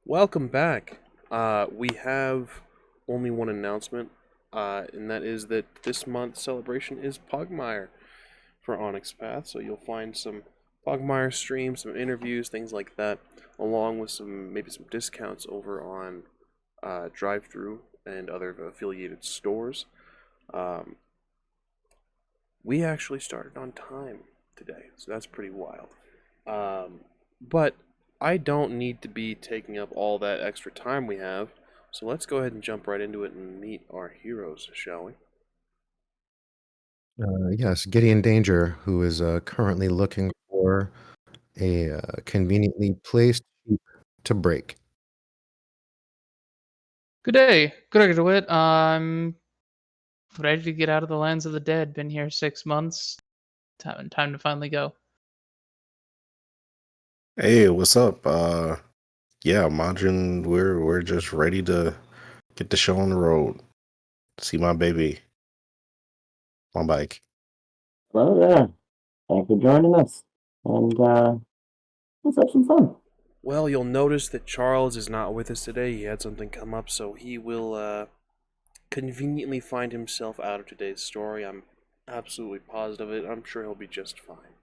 Welcome back. We have only one announcement, and that is that this month's celebration is Pugmire for Onyx Path. So you'll find some Pugmire streams, some interviews, things like that, along with maybe some discounts over on drive-through and other affiliated stores. Um, we actually started on time today, so that's pretty wild. But I don't need to be taking up all that extra time we have, so let's go ahead and jump right into it and meet our heroes, shall we? Yes, Gideon Danger, who is currently looking for a conveniently placed sheep to break. Good day, Gregor DeWitt. I'm ready to get out of the lands of the dead. Been here 6 months. Time to finally go. Hey, what's up? Yeah, MAJIN, we're just ready to get the show on the road. See my baby. My bike. Hello there. Thanks for joining us. And let's have some fun. Well, you'll notice that Charles is not with us today. He had something come up, so he will conveniently find himself out of today's story. I'm absolutely positive of it. I'm sure he'll be just fine.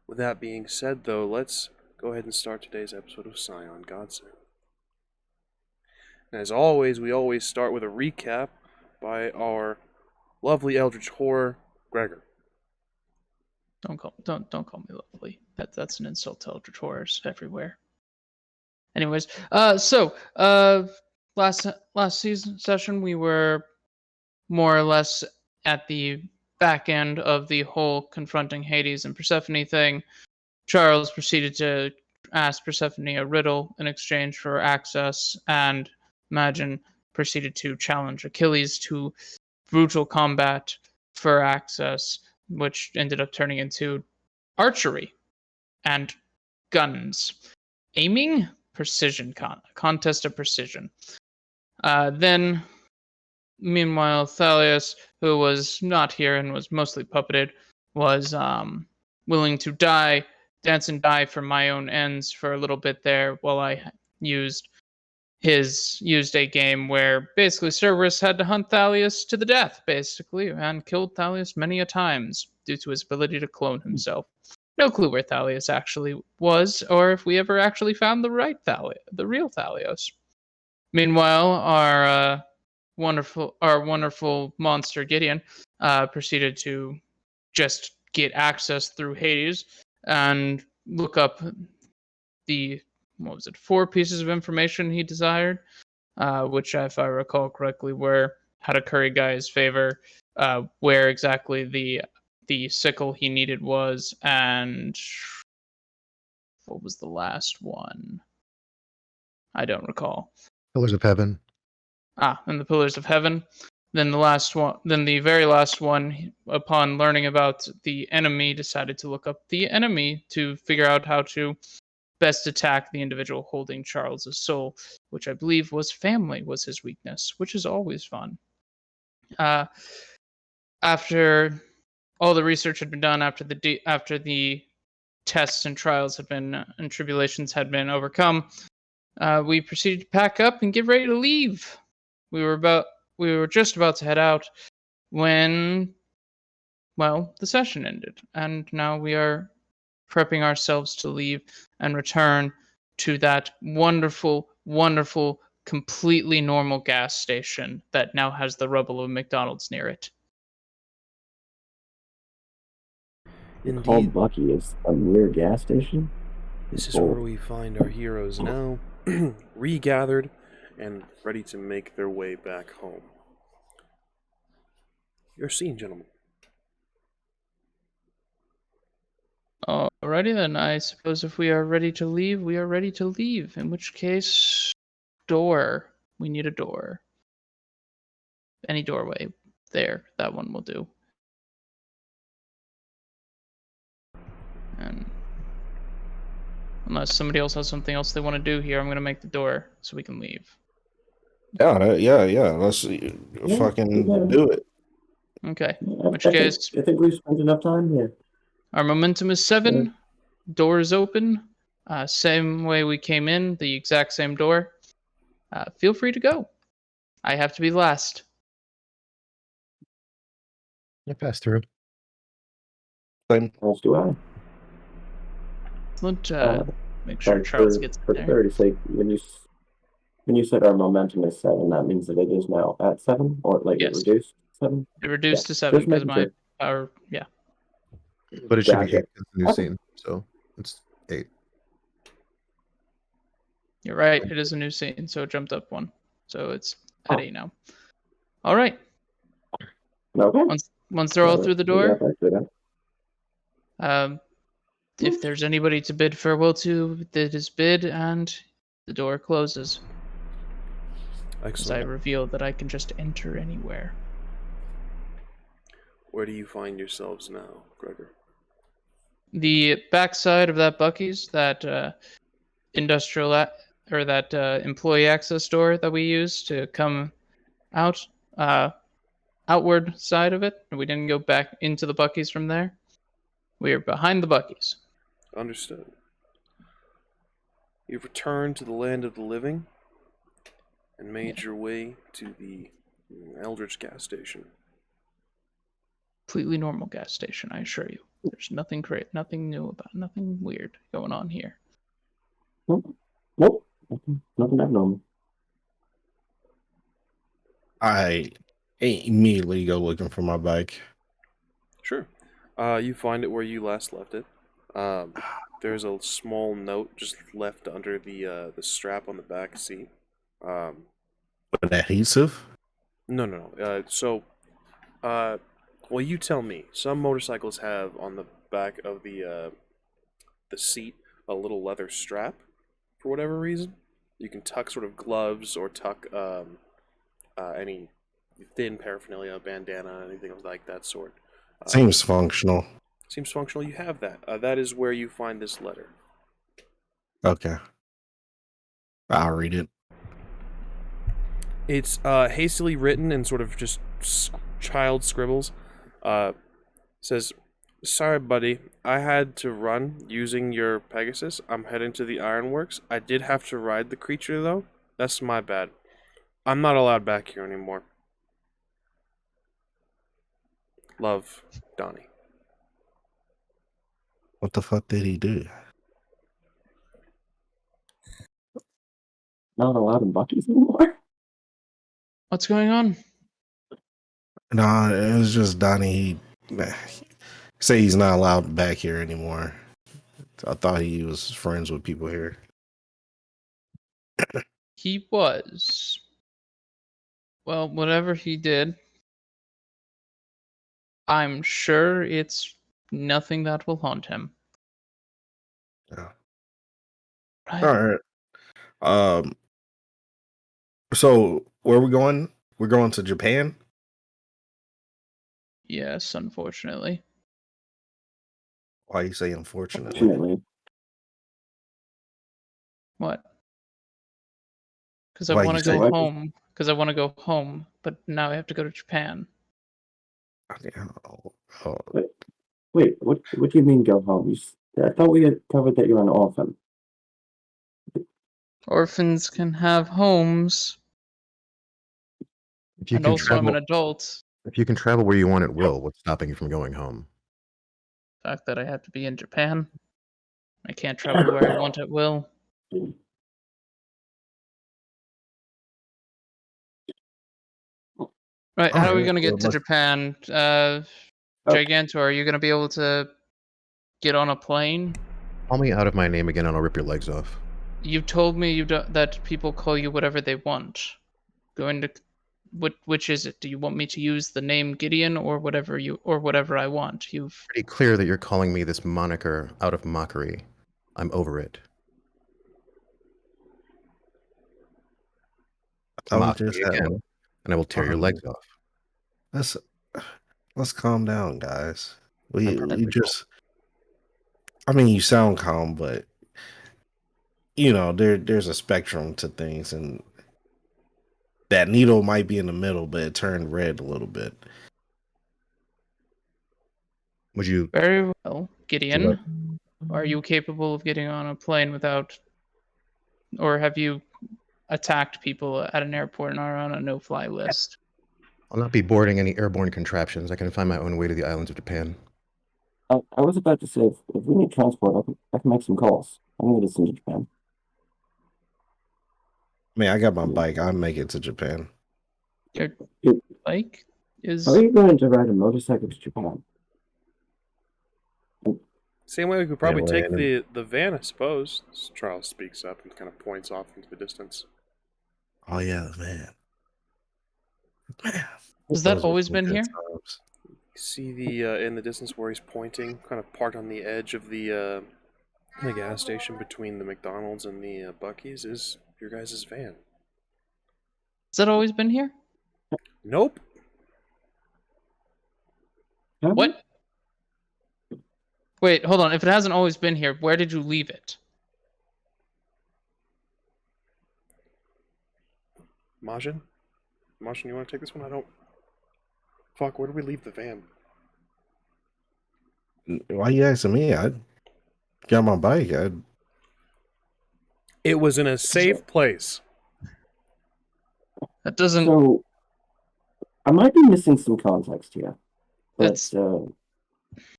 With that being said, though, let's go ahead and start today's episode of Scion, Godsend. And as always, we always start with a recap by our lovely Eldritch Horror, Gregor. Don't call me lovely. That's an insult to Eldritch Horrors everywhere. Anyways, last season session we were more or less at the back end of the whole confronting Hades and Persephone thing. Charles proceeded to ask Persephone a riddle in exchange for access, and MAJIN proceeded to challenge Achilles to brutal combat for access, which ended up turning into archery and guns. Aiming? Precision contest of precision. Then, meanwhile, Thallius, who was not here and was mostly puppeted, was willing to dance and die for my own ends for a little bit there while I used a game where basically Cerberus had to hunt Thallius to the death, basically, and killed Thallius many a times due to his ability to clone himself. No clue where Thallius actually was, or if we ever actually found the real Thallios. Meanwhile, our wonderful monster Gideon proceeded to just get access through Hades and look up the 4 pieces of information he desired, which, if I recall correctly, were how to curry Gaia's favor, where exactly the sickle he needed was, and what was the last one? I don't recall. Pillars of Heaven. And the Pillars of Heaven. Then the very last one, upon learning about the enemy, decided to look up the enemy to figure out how to best attack the individual holding Charles's soul, which I believe was family was his weakness, which is always fun. After all the research had been done, after the tests and trials had been and tribulations had been overcome, we proceeded to pack up and get ready to leave. We were just about to head out when, well, the session ended, and now we are prepping ourselves to leave and return to that wonderful, wonderful, completely normal gas station that now has the rubble of McDonald's near it. Indeed. Called Bucky is a mere gas station? This is where we find our heroes now, regathered and ready to make their way back home. Your scene, gentlemen. Alrighty then, I suppose if we are ready to leave, we are ready to leave. In which case, door. We need a door. Any doorway. There, that one will do. And unless somebody else has something else they want to do here, I'm going to make the door so we can leave. Yeah. Let's fucking do it. Okay. Yeah, Which case, I think we've spent enough time here. our momentum is 7. Door is open. Same way we came in, the exact same door. Feel free to go. I have to be last. I pass through. Same. As do I. Let's make sure Sorry, Charles gets for there. clarity's sake, when you said our momentum is 7, that means that it is now at 7, or like it Yes. reduced 7. It reduced Yeah, to 7 just because making my sure. power. Yeah, But it should be Gotcha. 8 because it's a new Okay. scene. So it's 8. you're right. It is a new scene, so it jumped up 1. So it's at Oh. 8 now. All right. Okay. Once they're all through the door, if there's anybody to bid farewell to, that is bid, and the door closes. As I Excellent. reveal that I can just enter anywhere. Where do you find yourselves now, Gregor? The backside of that Buc-ee's, that employee access door that we use to come out, outward side of it. We didn't go back into the Buc-ee's from there. We are behind the Buc-ee's. Understood. You've returned to the land of the living and made your way to the Eldritch gas station. Completely normal gas station, I assure you. There's nothing nothing new about, nothing weird going on here. Nope. Nothing abnormal. I immediately go looking for my bike. Sure. You find it where you last left it. There's a small note just left under the strap on the back seat. With adhesive? No. Well, you tell me. Some motorcycles have on the back of the seat a little leather strap for whatever reason. You can tuck sort of gloves or tuck any thin paraphernalia, bandana, anything of like that sort. Seems functional. Seems functional. You have that. That is where you find this letter. Okay. I'll read it. It's hastily written in sort of just child scribbles. Says, "Sorry, buddy. I had to run using your Pegasus. I'm heading to the ironworks. I did have to ride the creature, though. That's my bad. I'm not allowed back here anymore. Love, Donnie." What the fuck did he do? Not allowed in Buc-ee's anymore? What's going on? No, it was just Donnie. He say he's not allowed back here anymore. I thought he was friends with people here. He was. Well, whatever he did, I'm sure it's nothing that will haunt him. Yeah. Right. All right. So where are we going? We're going to Japan? Yes, unfortunately. Why you say unfortunately? Fortunately. What? Because I Why want you to say- go home. Because I want to go home, but now I have to go to Japan. Oh, Wait, what do you mean go home? I thought we had covered that you're an orphan. Orphans can have homes, If you and can also I'm travel, an adult. if you can travel where you want at will, what's stopping you from going home? The fact that I have to be in Japan. I can't travel where I want at will. Right, how are we going to get to Japan? Gigantor, are you going to be able to get on a plane? Call me out of my name again and I'll rip your legs off. You told me that people call you whatever they want. Which is it? Do you want me to use the name Gideon or whatever I want? Pretty clear that you're calling me this moniker out of mockery. I'm over it. Mock me again, and I will tear your legs off. Let's calm down, guys. We just. I mean, you sound calm, but you know there's a spectrum to things, and that needle might be in the middle, but it turned red a little bit. Would you? Very well, Gideon. Are you capable of getting on a plane without, or have you attacked people at an airport and are on a no-fly list? I'll not be boarding any airborne contraptions. I can find my own way to the islands of Japan. I was about to say, if we need transport, I can make some calls. I'm going to send to Japan. I mean, I got my bike. I'll make it to Japan. Your bike is... How are you going to ride a motorcycle to Japan? Same way we could probably take Landon. the van, I suppose. Charles speaks up and kind of points off into the distance. Oh yeah, man. Has that Those were always some been good here? times. See the in the distance where he's pointing, kind of parked on the edge of the gas station between the McDonald's and the Buc-ee's is your guys' van. Has that always been here? Nope. What? Wait, hold on. If it hasn't always been here, where did you leave it? Majin? Majin, you want to take this one? I don't... Fuck, where did we leave the van? Why you asking me? I got my bike. It was in a safe place. That doesn't... So, I might be missing some context here. But, That's...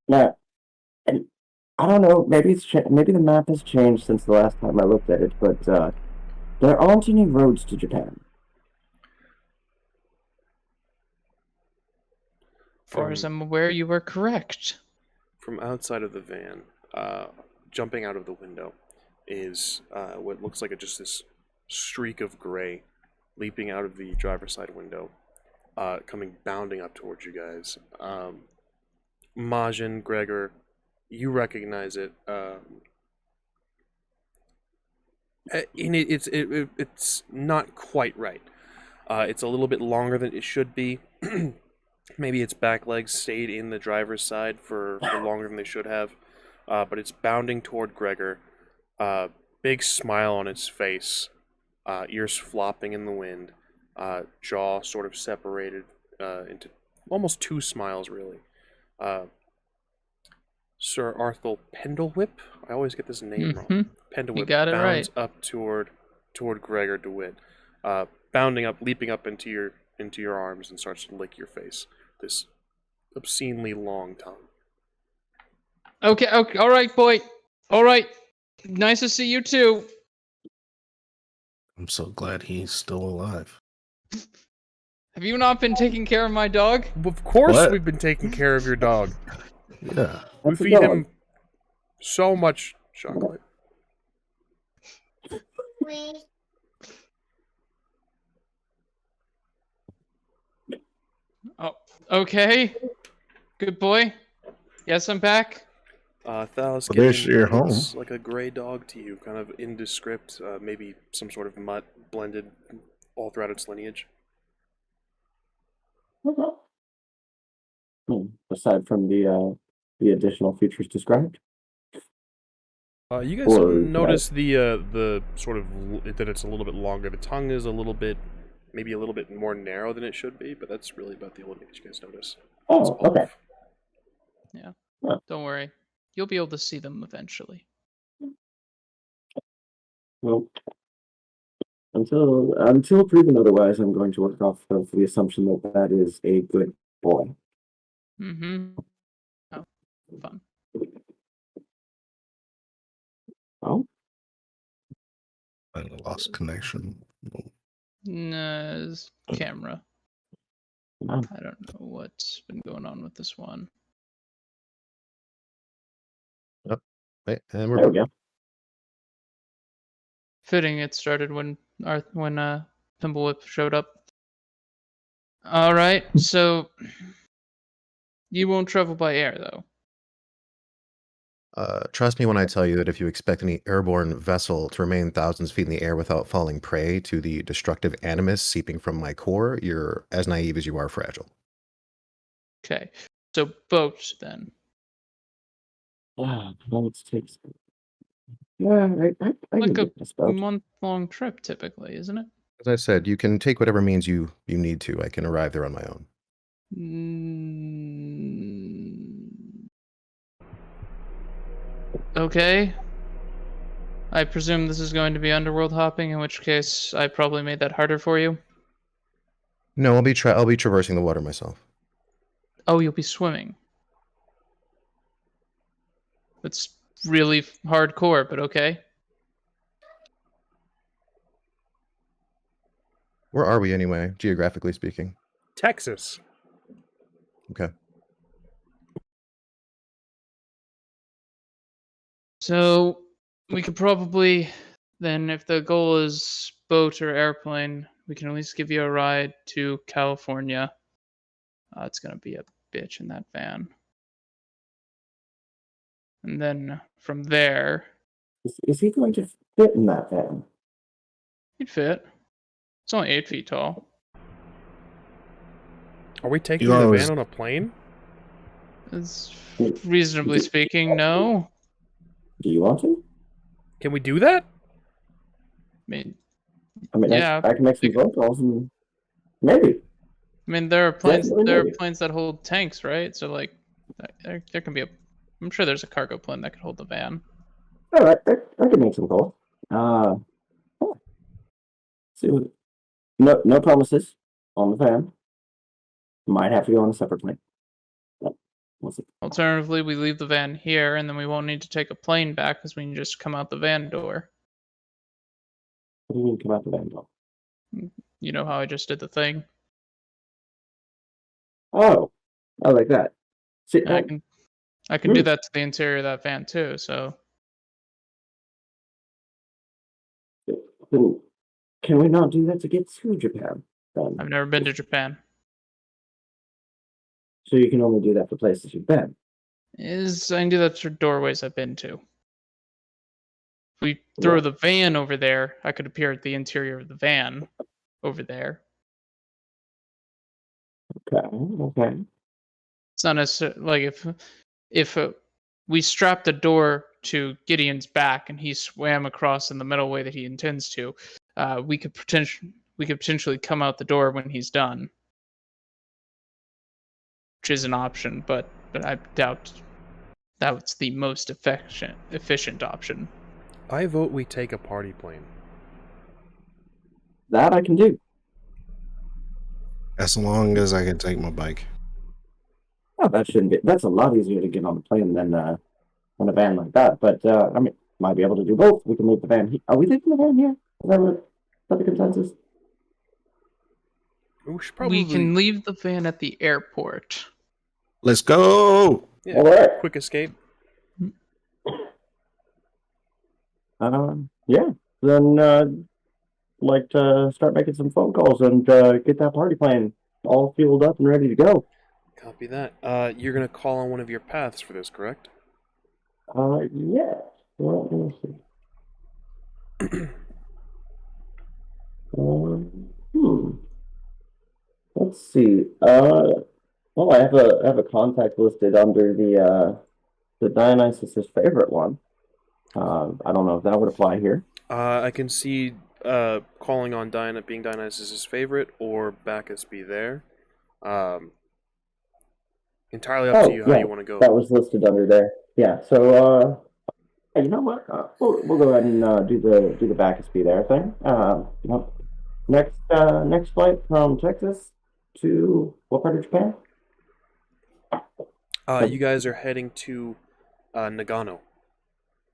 yeah, and I don't know, maybe maybe the map has changed since the last time I looked at it, but there aren't any roads to Japan. As far as I'm aware, you were correct. From outside of the van, jumping out of the window, is what looks like just this streak of gray leaping out of the driver's side window, coming bounding up towards you guys. Majin, Gregor, you recognize it. It's not quite right. It's a little bit longer than it should be. Maybe its back legs stayed in the driver's side for longer than they should have. But it's bounding toward Gregor. Big smile on its face. Ears flopping in the wind. Jaw sort of separated into almost two smiles, really. Sir Arthur Pendlewhip? I always get this name wrong. Pendlewhip You got it bounds right. up toward Gregor DeWitt. Bounding up, leaping up into your arms and starts to lick your face. This obscenely long tongue. Okay, all right, boy. All right. Nice to see you too. I'm so glad he's still alive. Have you not been taking care of my dog? Of course What? we've been taking care of your dog. Yeah. We What's the feed dog? him so much chocolate. Oh, okay. Good boy. Yes, I'm back. Thalis Well, there's your looks home. like a gray dog to you, kind of indescript, maybe some sort of mutt blended all throughout its lineage. Aside from the additional features described. You guys Or don't notice the sort of that it's a little bit longer. The tongue is maybe a little bit more narrow than it should be, but that's really about the only thing that you guys notice. It's Oh, okay. off. Yeah. Huh. Don't worry. You'll be able to see them eventually. Well, until proven otherwise, I'm going to work off of the assumption that that is a good boy. Mm-hmm. Oh, fun. Oh, I lost connection. Nah, it's camera. Ah. I don't know what's been going on with this one. Right, and there we're we go. Fitting it started when Thimblewhip showed up. All right, so you won't travel by air though. Trust me when I tell you that if you expect any airborne vessel to remain thousands of feet in the air without falling prey to the destructive animus seeping from my core, you're as naive as you are fragile. Okay, so boat then. Boats takes. Yeah, I Like can a get this boat. month-long trip typically, isn't it? As I said, you can take whatever means you need to. I can arrive there on my own. Okay. I presume this is going to be underworld hopping, in which case I probably made that harder for you. No, I'll be traversing the water myself. Oh, you'll be swimming. It's really hardcore, but okay. Where are we anyway, geographically speaking? Texas. Okay. So we could probably then, if the goal is boat or airplane, we can at least give you a ride to California. It's gonna be a bitch in that van. And then from there, Is he going to fit in that van? he'd fit. It's only 8 feet tall. Are we taking You the always- van on a plane? It's reasonably speaking, no. Do you want to? Can we do that? I I mean, Yeah, I can make some phone calls and maybe. mean, there are planes. Definitely There are maybe. planes that hold tanks, right? So like, there can be a. I'm sure there's a cargo plane that could hold the van. All right, I can make some calls. See what, no promises on the van. Might have to go on a separate plane. But we'll see. Alternatively, we leave the van here, and then we won't need to take a plane back because we can just come out the van door. What do you mean come out the van door? You know how I just did the thing. Oh, I like that. See, And I can do that to the interior of that van too. So then can we not do that to get to Japan? Then? I've never been to Japan. So you can only do that for places you've been. I can do that for doorways I've been to. If we throw Yeah. the van over there, I could appear at the interior of the van over there. Okay. It's not necessarily like if we strapped the door to Gideon's back and he swam across in the middle way that he intends to, we could potentially come out the door when he's done, which is an option, but I doubt that's the most efficient option. I vote we take a party plane. That I can do. As long as I can take my bike. Oh, that shouldn't be. That's a lot easier to get on the plane than on a van like that. But I mean, might be able to do both. We can leave the van. Are we leaving the van here? Is that the consensus? We should probably We can leave the van at the airport. Let's go. Yeah, All right. quick escape. Yeah. Then like to start making some phone calls and get that party plane all fueled up and ready to go. Copy that. You're gonna call on one of your paths for this, correct? Yeah. Well, let me see. Let's see. Well, I have a contact listed under the Dionysus's favorite one. I don't know if that would apply here. I can see calling on being Dionysus' favorite, or Bacchus be there. Entirely up to you how you want to go. That was listed under there. Yeah. So you know what? We'll go ahead and do the Bacchus be there thing. Next flight from Texas to what part of Japan? You guys are heading to Nagano.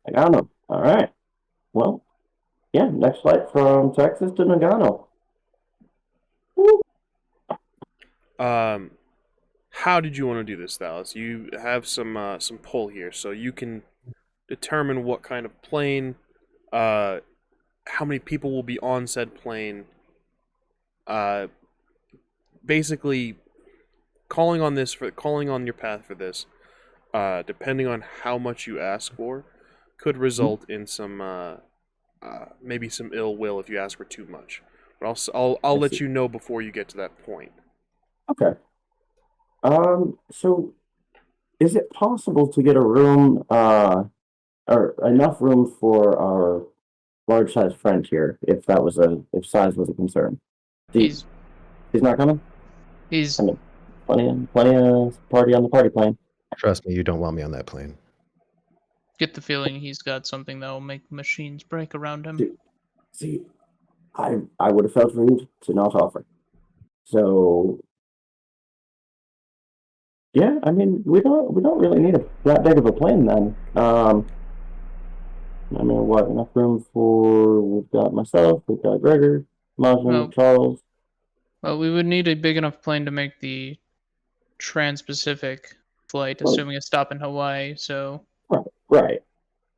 Nagano. All right. Well, yeah. Next flight from Texas to Nagano. Woo. How did you want to do this, Thalis? You have some pull here, so you can determine what kind of plane, how many people will be on said plane. Basically, calling on your path for this, depending on how much you ask for, could result in some maybe some ill will if you ask for too much. But I'll let you know before you get to that point. Okay. So is it possible to get a room, or enough room for our large size friend here, if size was a concern? He's not coming? He's I mean, plenty of party on the party plane. Trust me, you don't want me on that plane. get the feeling he's got something that will make machines break around him. See, I would have felt rude to not offer. So yeah, I mean, we don't really need that big of a plan then. I mean, what, enough room for, we've got myself, we've got Gregor, Majin, Well- Charles. Well, we would need a big enough plane to make the trans-Pacific flight, Well- assuming a stop in Hawaii. So Right.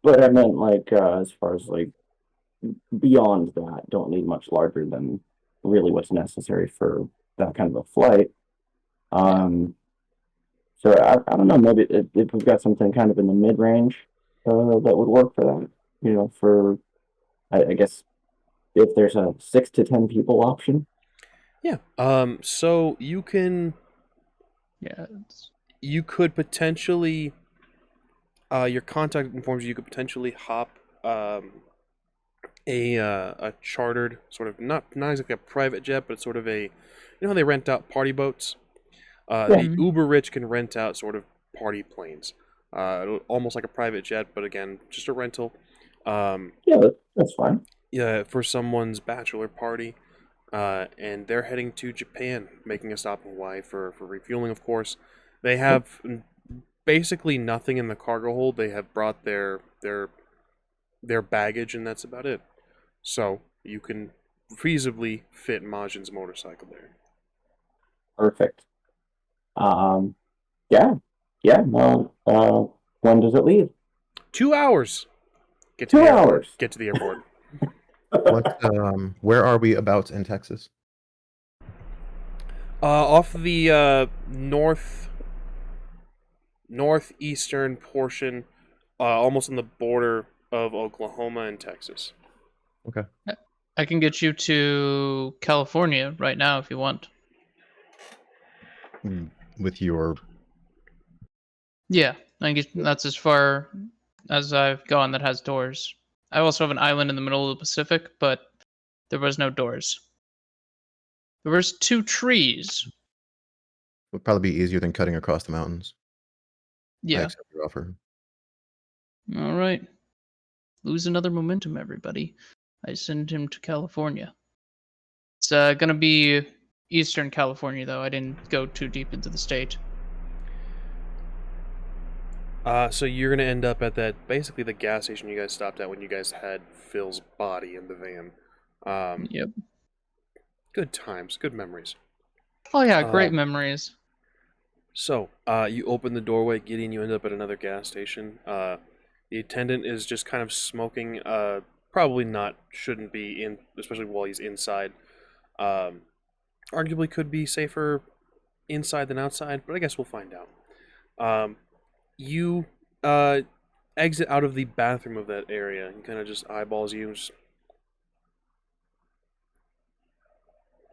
But I meant like as far as like beyond that, don't need much larger than really what's necessary for that kind of a flight. So I don't know, maybe if we've got something kind of in the mid range that would work for that. You know, for I guess if there's a 6 to 10 people option. Yeah. So you can. yeah, You could potentially. Your contact informs you could potentially hop a chartered sort of not exactly a private jet, but sort of a, you know how they rent out party boats. The uber rich can rent out sort of party planes, almost like a private jet, but again, just a rental. Yeah, that's fine. Yeah, for someone's bachelor party, and they're heading to Japan, making a stop in Hawaii for refueling. Of course, they have basically nothing in the cargo hold. They have brought their baggage, and that's about it. So you can feasibly fit Majin's motorcycle there. Perfect. Yeah. Well, when does it leave? 2 hours. Get to 2 the airport. hours. Get to the airport. Where are we about in Texas? Off the northeastern portion, almost on the border of Oklahoma and Texas. Okay. I can get you to California right now if you want. With your Yeah, I guess that's as far as I've gone that has doors. I also have an island in the middle of the Pacific, but there was no doors. There was 2 trees. would probably be easier than cutting across the mountains. I Yeah. accept your offer. All right. Lose another momentum, everybody. I send him to California. It's gonna be Eastern California, though. I didn't go too deep into the state. So you're gonna end up at basically the gas station you guys stopped at when you guys had Phil's body in the van. Yep. Good times, good memories. Oh yeah, great memories. So, you open the doorway, Gideon, you end up at another gas station. The attendant is just kind of smoking, probably shouldn't be in, especially while he's inside. Arguably could be safer inside than outside, but I guess we'll find out. You exit out of the bathroom of that area and kind of just eyeballs you.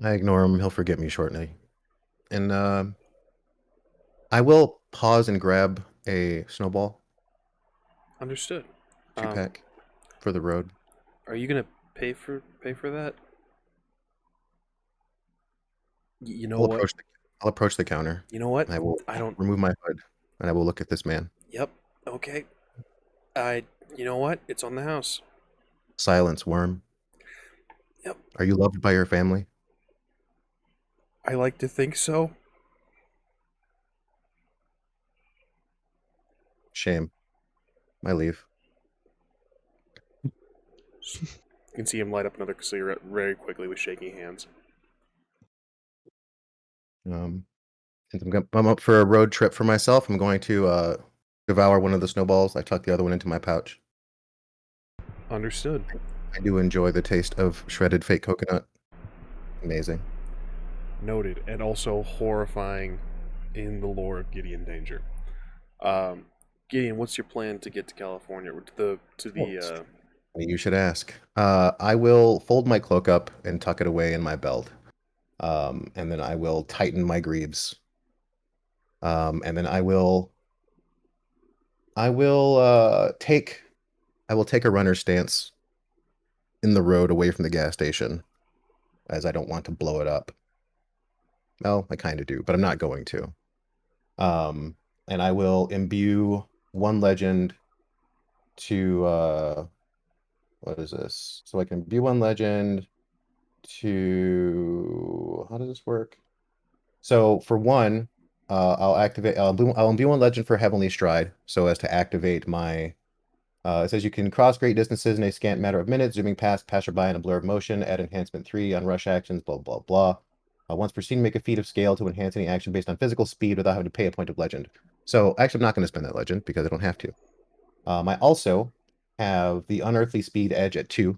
I ignore him. He'll forget me shortly. And I will pause and grab a snowball Understood. 2-pack for the road. Are you gonna pay for that? You know what? I'll approach the counter. You know what? And I will I don't. remove my hood, and I will look at this man. Yep. Okay. You know what? It's on the house. Silence, worm. Yep. Are you loved by your family? I like to think so. Shame. I leave. You can see him light up another cigarette very quickly with shaking hands. Since I'm up for a road trip for myself, I'm going to devour one of the snowballs. I tuck the other one into my pouch. Understood. I do enjoy the taste of shredded fake coconut. Amazing. Noted. And also horrifying in the lore of Gideon Danger. Gideon, what's your plan to get to California? You should ask. I will fold my cloak up and tuck it away in my belt. And then I will tighten my greaves. And then I will take a runner's stance in the road away from the gas station, as I don't want to blow it up. Well, I kind of do, but I'm not going to. And I will imbue one legend to what is this? So I can be one legend to how does this work? So for one, I'll be one legend for Heavenly Stride, so as to activate my. It says you can cross great distances in a scant matter of minutes, zooming past passerby in a blur of motion. Add enhancement 3 on rush actions. Blah blah blah. Once proceeding, make a feat of scale to enhance any action based on physical speed without having to pay a point of legend. So actually, I'm not going to spend that legend because I don't have to. I also have the Unearthly Speed Edge at 2,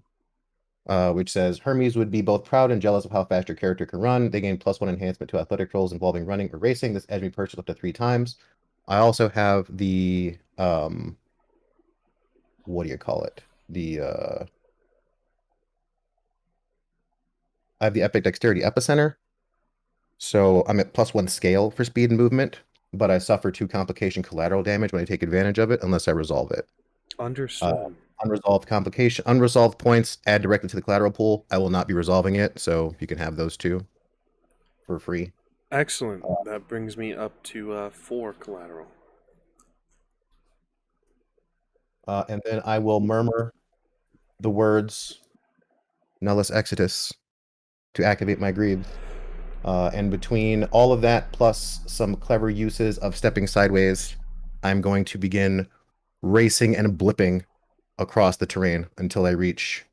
which says Hermes would be both proud and jealous of how fast your character can run. They gain +1 enhancement to athletic rolls involving running or racing. This edge may be purchased up to 3 times. I also have the what do you call it? I have the Epic Dexterity Epicenter. So I'm at +1 scale for speed and movement, but I suffer 2 complication collateral damage when I take advantage of it unless I resolve it. Understood. Unresolved points add directly to the collateral pool. I will not be resolving it, so you can have those 2 for free. Excellent. That brings me up to 4 collateral. And then I will murmur the words Nullus Exitus to activate my greaves. And between all of that, plus some clever uses of stepping sideways, I'm going to begin racing and blipping across the terrain until I reach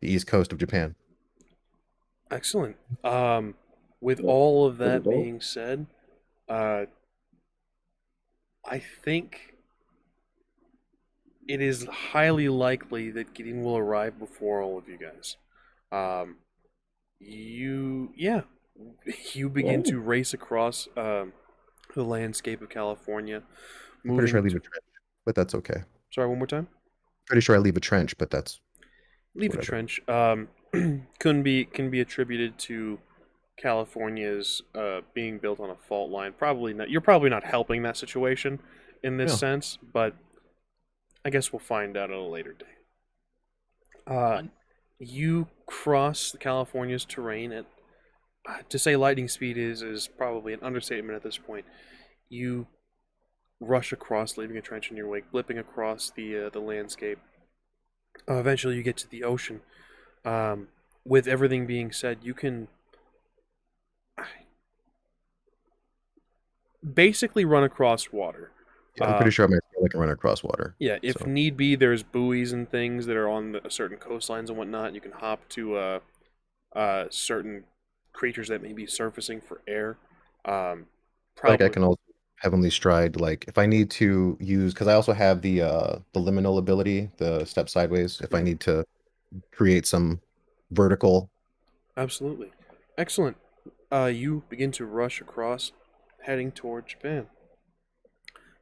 the east coast of Japan. Excellent. With all of that Pretty dope. being said, I think it is highly likely that Gideon will arrive before all of you guys. You begin to race across the landscape of California. I'm pretty sure I leave a trench, but that's okay. Sorry, one more time? Pretty sure I leave a trench, but that's Leave a whatever. trench. Can be attributed to California's being built on a fault line. Probably not. You're probably not helping that situation in this No. sense, but I guess we'll find out at a later date. You cross California's terrain at to say lightning speed is probably an understatement at this point. You rush across, leaving a trench in your wake, blipping across the landscape. Eventually, you get to the ocean. With everything being said, you can basically run across water. Yeah, I'm pretty sure I can run across water. Yeah, if so. need be, there's buoys and things that are on certain coastlines and whatnot. You can hop to certain creatures that may be surfacing for air. Probably. Like I can also Heavenly Stride, like if I need to use, because I also have the liminal ability, the step sideways, if I need to create some vertical. Absolutely. Excellent. You begin to rush across, heading toward Japan.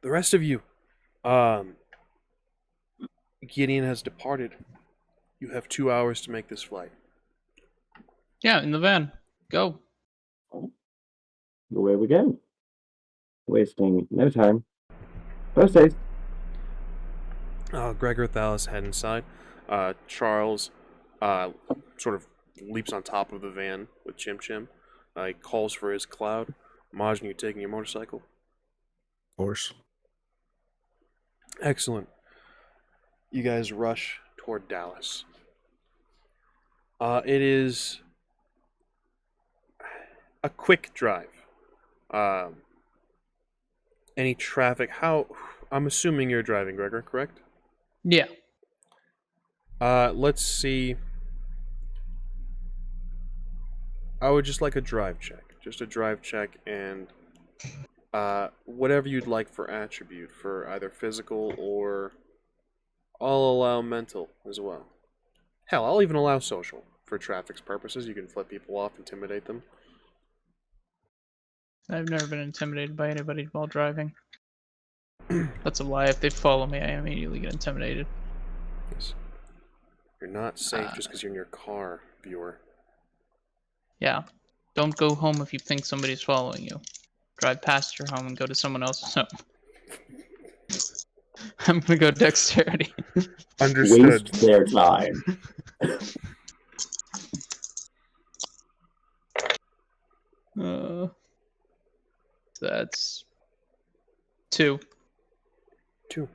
The rest of you, Gideon has departed. You have 2 hours to make this flight. Yeah, in the van. Go. Away we go. Wasting no time. First haste. Gregor, THALIS head inside. Charles sort of leaps on top of the van with Chim Chim. He calls for his cloud. MAJIN, you taking your motorcycle? Of course. Excellent. You guys rush toward Dallas. It is a quick drive. Any traffic? I'm assuming you're driving, Gregor, correct? Yeah. Let's see. I would just like a drive check. Just a drive check and whatever you'd like for attribute, for either physical or I'll allow mental as well. Hell, I'll even allow social for traffic's purposes. You can flip people off, intimidate them. I've never been intimidated by anybody while driving. That's a lie. If they follow me, I immediately get intimidated. Yes. You're not safe just because you're in your car, viewer. Yeah. Don't go home if you think somebody's following you. Drive past your home and go to someone else's home. I'm gonna go dexterity. Understood. Waste their time. That's 2. 2.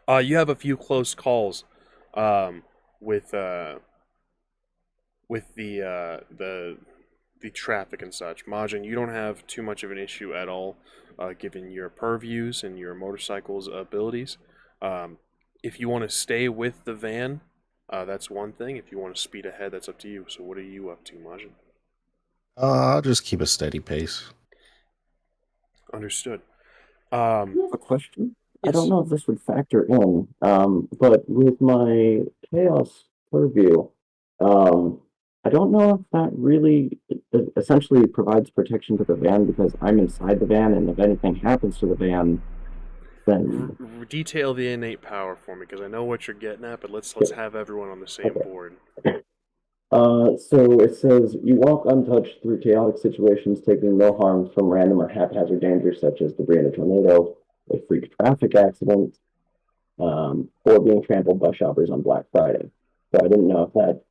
You have a few close calls with the traffic and such. Majin, you don't have too much of an issue at all, given your purviews and your motorcycle's abilities. If you want to stay with the van, that's one thing. If you want to speed ahead, that's up to you. So what are you up to, Majin? I'll just keep a steady pace. Understood. I have a question. I Yes. don't know if this would factor in, but with my chaos purview, I don't know if that really essentially provides protection to the van because I'm inside the van, and if anything happens to the van, then Detail the innate power for me, because I know what you're getting at, but let's have everyone on the same Okay. board. so it says you walk untouched through chaotic situations, taking no harm from random or haphazard dangers such as debris in a tornado, a freak traffic accident, or being trampled by shoppers on Black Friday. So I didn't know if that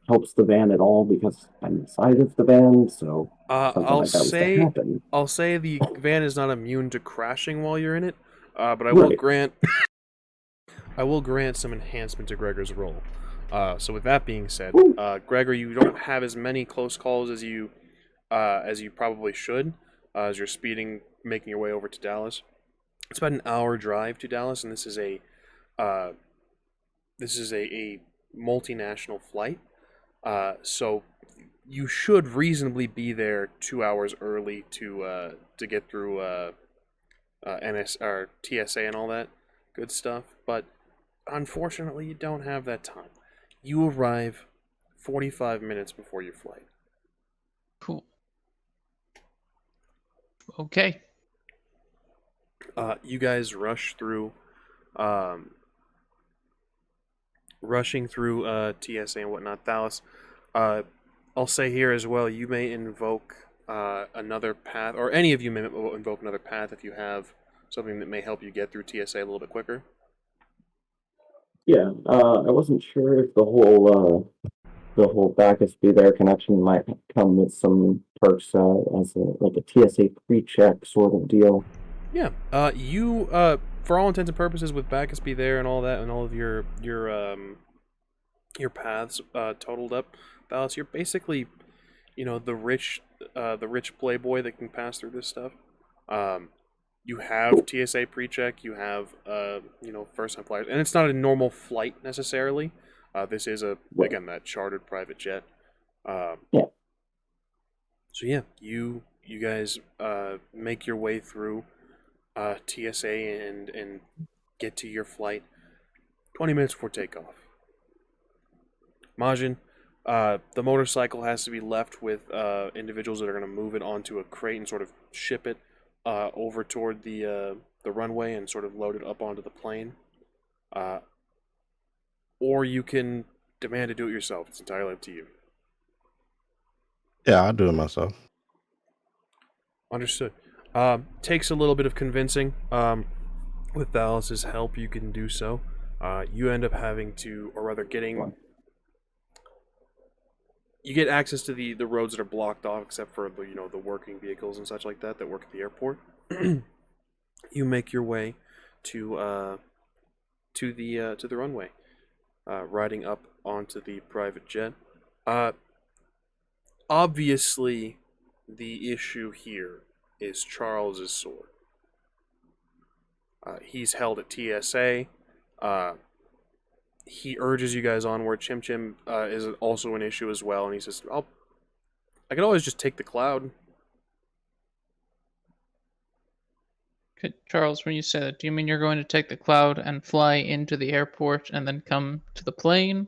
helps the van at all because I'm inside of the van, so something I'll like that was to say happen. the van is not immune to crashing while you're in it, but I will Right. grant some enhancement to Gregor's role. So with that being said, Gregor, you don't have as many close calls as you probably should, as you're speeding, making your way over to Dallas. It's about an hour drive to Dallas, and this is a multinational flight. So you should reasonably be there 2 hours early to get through NS or TSA and all that good stuff. But unfortunately, you don't have that time. You arrive 45 minutes before your flight. Cool. Okay. You guys rush through, rushing through TSA and whatnot. Thalis, I'll say here as well, you may invoke another path, or any of you may invoke another path if you have something that may help you get through TSA a little bit quicker. Yeah, I wasn't sure if the whole Bacchus Be There connection might come with some perks as like a TSA pre-check sort of deal. Yeah. You for all intents and purposes, with Bacchus Be There and all that, and all of your paths totaled up, Thalis, you're basically, the rich playboy that can pass through this stuff. You have TSA pre-check, you have first-time flyers, and it's not a normal flight necessarily. This is again that chartered private jet. Yeah. So yeah, you guys make your way through TSA and get to your flight 20 minutes before takeoff. Majin, the motorcycle has to be left with individuals that are going to move it onto a crate and sort of ship it over toward the runway and sort of load it up onto the plane. Or you can demand to do it yourself. It's entirely up to you. Yeah, I'll do it myself. Understood. Takes a little bit of convincing. With Thalis's help, you can do so. You end up having to, or rather getting... You get access to the roads that are blocked off, except for the working vehicles and such like that work at the airport. You make your way to the runway, riding up onto the private jet. Obviously, the issue here is Charles's sword. He's held at TSA. He urges you guys onward. Chim Chim is also an issue as well, and he says, I could always just take the cloud. Okay, Charles, when you say that, do you mean you're going to take the cloud and fly into the airport and then come to the plane?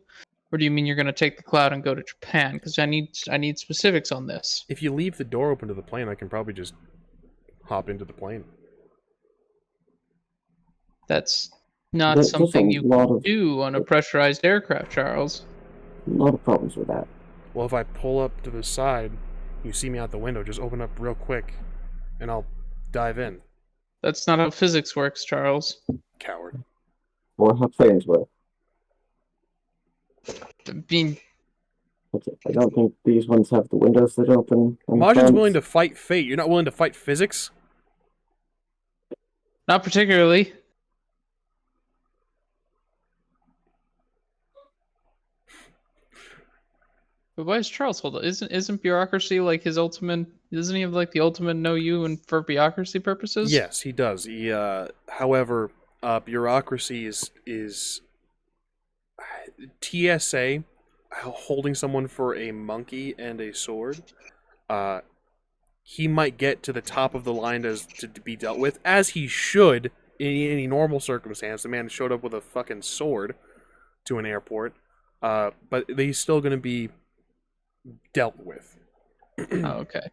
Or do you mean you're going to take the cloud and go to Japan? Because I need specifics on this. If you leave the door open to the plane, I can probably just hop into the plane. That's not something you can do on a pressurized aircraft, Charles. A lot of problems with that. Well, if I pull up to the side, you see me out the window, just open up real quick, and I'll dive in. That's not how physics works, Charles. Coward. Or how planes work. I mean, I don't think these ones have the windows that open. Majin's willing to fight fate. You're not willing to fight physics? not particularly. But why is Charles hold up? Isn't bureaucracy like his ultimate? Doesn't he have like the ultimate know you and for bureaucracy purposes? Yes, he does. However, bureaucracy is TSA holding someone for a monkey and a sword. He might get to the top of the line as to be dealt with, as he should in any normal circumstance. The man showed up with a fucking sword to an airport, but he's still going to be dealt with. Oh, okay.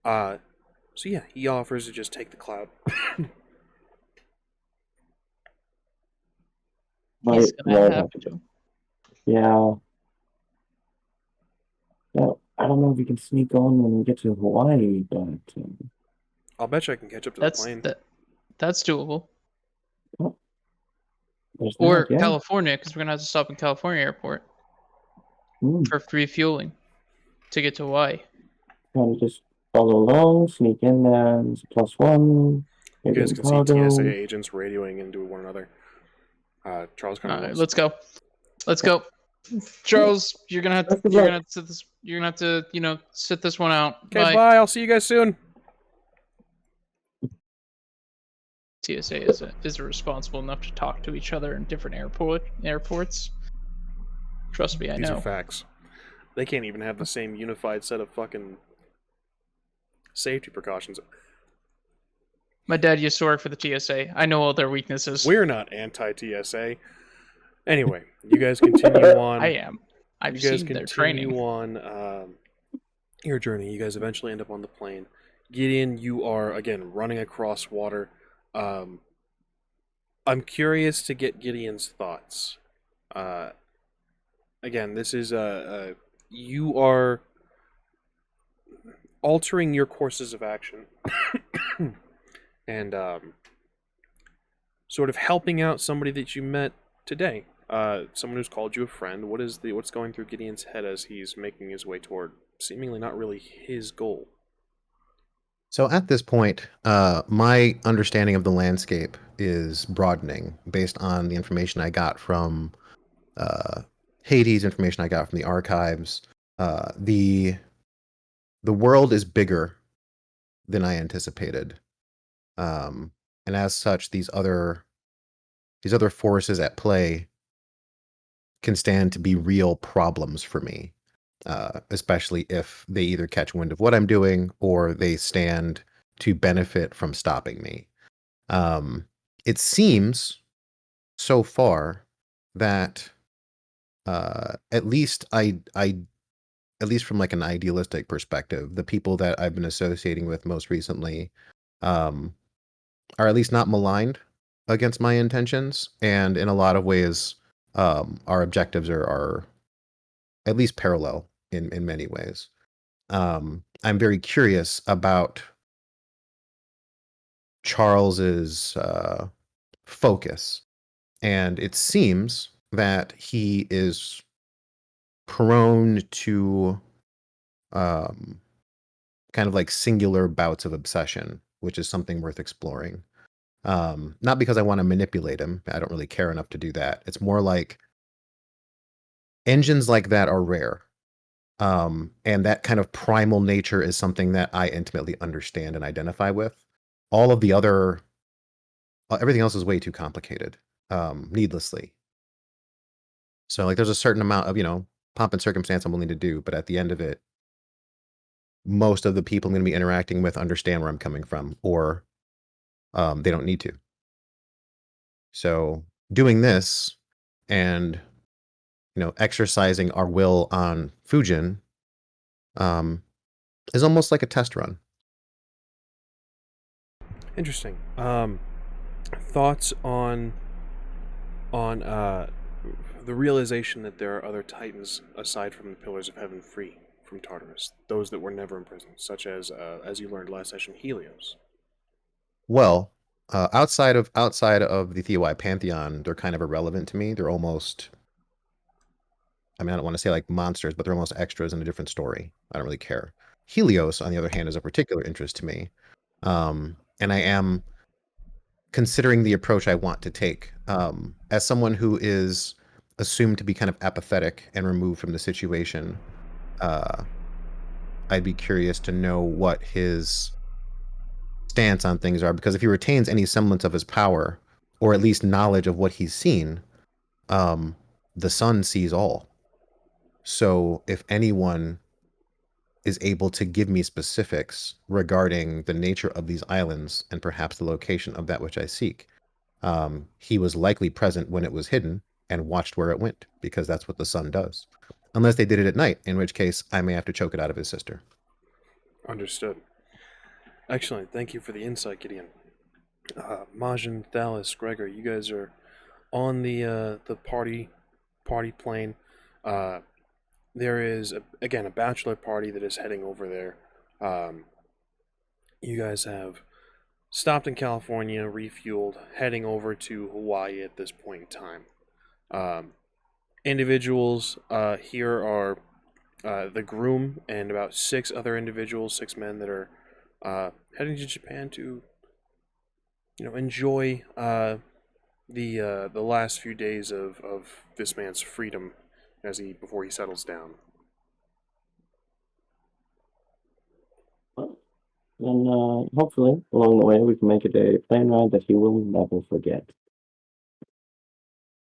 So yeah, he offers to just take the cloud. He's gonna have to. Yeah. Well, I don't know if we can sneak on when we get to Hawaii, but I'll bet you I can catch up to the plane. That's doable. Or California, because we're gonna have to stop in California airport for refueling to get to Hawaii. Kind of just follow along, sneak in there. It's +1. You guys can see TSA agents radioing into one another. Charles kind of. All right, let's go. Let's go. Charles, you're gonna have to sit this one out. Okay, bye. I'll see you guys soon. TSA is responsible enough to talk to each other in different airports. Trust me, I know. These are facts. They can't even have the same unified set of fucking safety precautions. My dad used to work for the TSA. I know all their weaknesses. We're not anti-TSA. Anyway, you guys continue on. I am. I've seen their training. You guys continue on your journey. You guys eventually end up on the plane. Gideon, you are, again, running across water. I'm curious to get Gideon's thoughts. Again, this is you are altering your courses of action and sort of helping out somebody that you met today. Someone who's called you a friend. What's going through Gideon's head as he's making his way toward seemingly not really his goal? So at this point, my understanding of the landscape is broadening based on the information I got from Hades, information I got from the archives. The world is bigger than I anticipated, and as such, these other forces at play can stand to be real problems for me. Especially if they either catch wind of what I'm doing or they stand to benefit from stopping me. It seems so far that at least from like an idealistic perspective, the people that I've been associating with most recently are at least not maligned against my intentions, and in a lot of ways, our objectives are at least parallel in many ways. I'm very curious about Charles's focus, and it seems that he is prone to kind of like singular bouts of obsession, which is something worth exploring. Not because I want to manipulate him. I don't really care enough to do that. It's more like engines like that are rare. And that kind of primal nature is something that I intimately understand and identify with. All of the other, everything else is way too complicated, needlessly. So like there's a certain amount of, pomp and circumstance I'm willing to do, but at the end of it, most of the people I'm going to be interacting with understand where I'm coming from, or they don't need to. So doing this and exercising our will on Fujin is almost like a test run. Interesting. Thoughts on the realization that there are other titans aside from the Pillars of Heaven free from Tartarus, those that were never imprisoned, such as you learned last session, Helios. Well, outside of the Theoi pantheon, they're kind of irrelevant to me. They're almost, I don't want to say like monsters, but they're almost extras in a different story. I don't really care. Helios, on the other hand, is of particular interest to me. And I am considering the approach I want to take. As someone who is assumed to be kind of apathetic and removed from the situation, I'd be curious to know what his stance on things are, because if he retains any semblance of his power, or at least knowledge of what he's seen, the sun sees all. So if anyone is able to give me specifics regarding the nature of these islands and perhaps the location of that which I seek, he was likely present when it was hidden and watched where it went, because that's what the sun does. Unless they did it at night, in which case I may have to choke it out of his sister. Understood. Excellent. Thank you for the insight, Gideon. Majin, Thalis, Gregor, you guys are on the party plane. There is again a bachelor party that is heading over there. You guys have stopped in California, refueled, heading over to Hawaii at this point in time. Individuals here are the groom and about 6 other individuals, 6 men that are heading to Japan to, enjoy the last few days of this man's freedom before he settles down. And hopefully, along the way, we can make it a plane ride that he will never forget.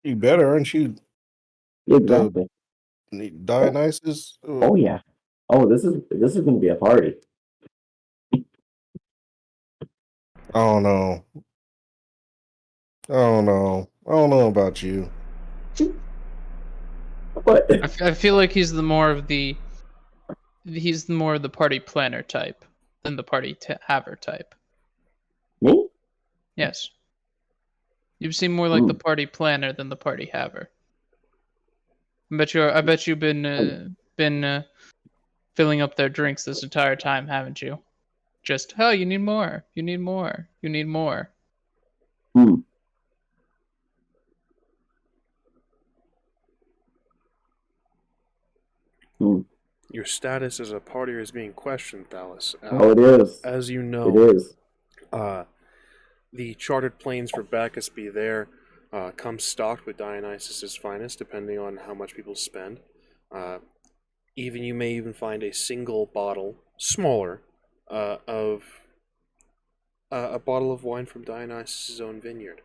You better, aren't you? Exactly. Dionysus? Oh yeah. Oh, this is going to be a party. I don't know. I don't know about you. What? I feel like he's more of the party planner type than the party haver type. Me? Yes. You seem more like the party planner than the party haver. I bet you've been filling up their drinks this entire time, haven't you? Just, oh, you need more. You need more. You need more. Your status as a partier is being questioned, Thalis. Oh, it is. As you know, it is. The chartered planes for Bacchus be there come stocked with Dionysus's finest, depending on how much people spend. You may even find a single bottle, smaller, of a bottle of wine from Dionysus's own vineyard.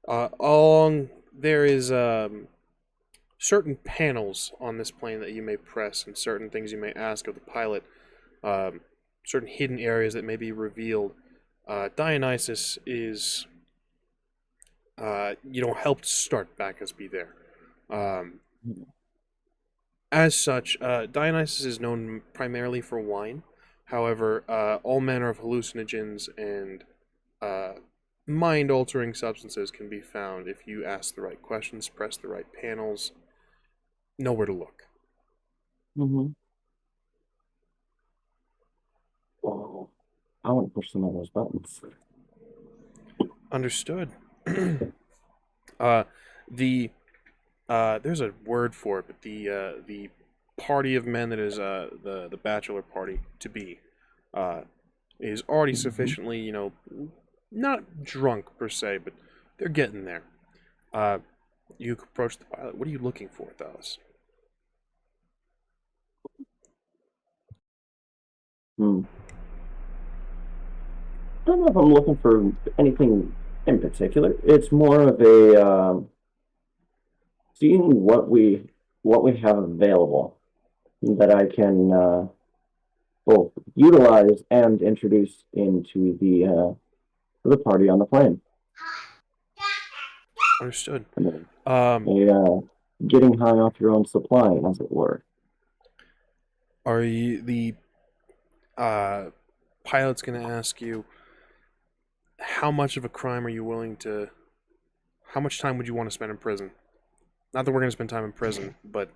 Along there is certain panels on this plane that you may press, and certain things you may ask of the pilot. Certain hidden areas that may be revealed. Dionysus is, helped start Bacchus be there. As such, Dionysus is known primarily for wine. However, all manner of hallucinogens and mind-altering substances can be found if you ask the right questions, press the right panels, know where to look. Oh, I want to push some of those buttons. Understood. There's a word for it, but the party of men that is the bachelor party to be is already sufficiently, not drunk per se, but they're getting there. You approach the pilot. What are you looking for, Thalis? I don't know if I'm looking for anything in particular. It's more of a seeing what we have available that I can both utilize and introduce into the party on the plane. Understood. Getting high off your own supply, as it were. Are you the pilot's going to ask you how much of a crime are you willing to? How much time would you want to spend in prison? Not that we're going to spend time in prison, but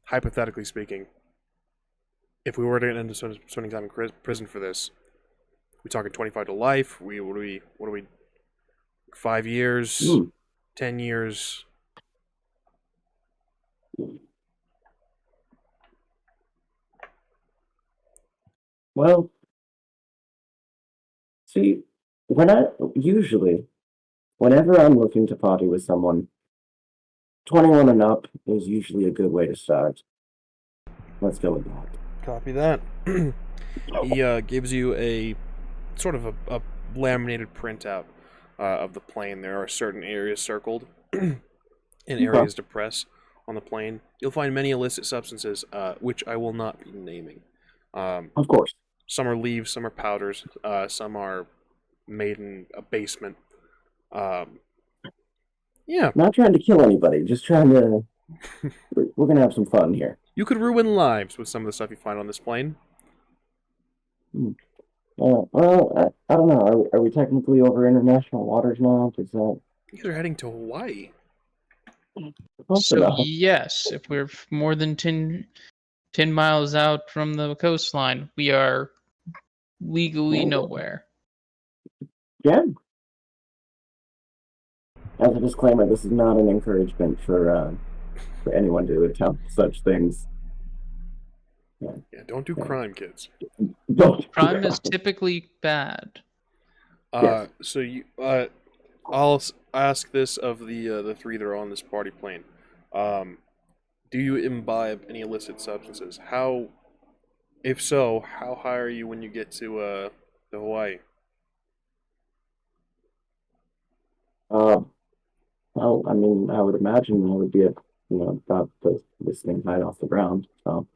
hypothetically speaking, if we were to end up spending time in prison for this, we talking 25 to life? What are we? 5 years, 10 years. Well, see, whenever I'm looking to party with someone, 21 and up is usually a good way to start. Let's go with that. Copy that. He gives you a sort of a laminated printout of the plane. There are certain areas circled and areas to press on the plane. You'll find many illicit substances, which I will not be naming. Of course. Some are leaves, some are powders, some are made in a basement. Yeah. Not trying to kill anybody, just trying to... We're going to have some fun here. You could ruin lives with some of the stuff you find on this plane. Well, I don't know. Are we technically over international waters now? Is that... You guys are heading to Hawaii. So yes, if we're more than 10 miles out from the coastline, we are legally nowhere. Yeah. As a disclaimer, this is not an encouragement for anyone to attempt such things. Yeah, don't do crime, kids. Don't. Crime is typically bad. Yes. So you, I'll ask this of the three that are on this party plane. Do you imbibe any illicit substances? How, if so, how high are you when you get to Hawaii? Well, I mean, I would imagine I would be at, about this thing high off the ground. So.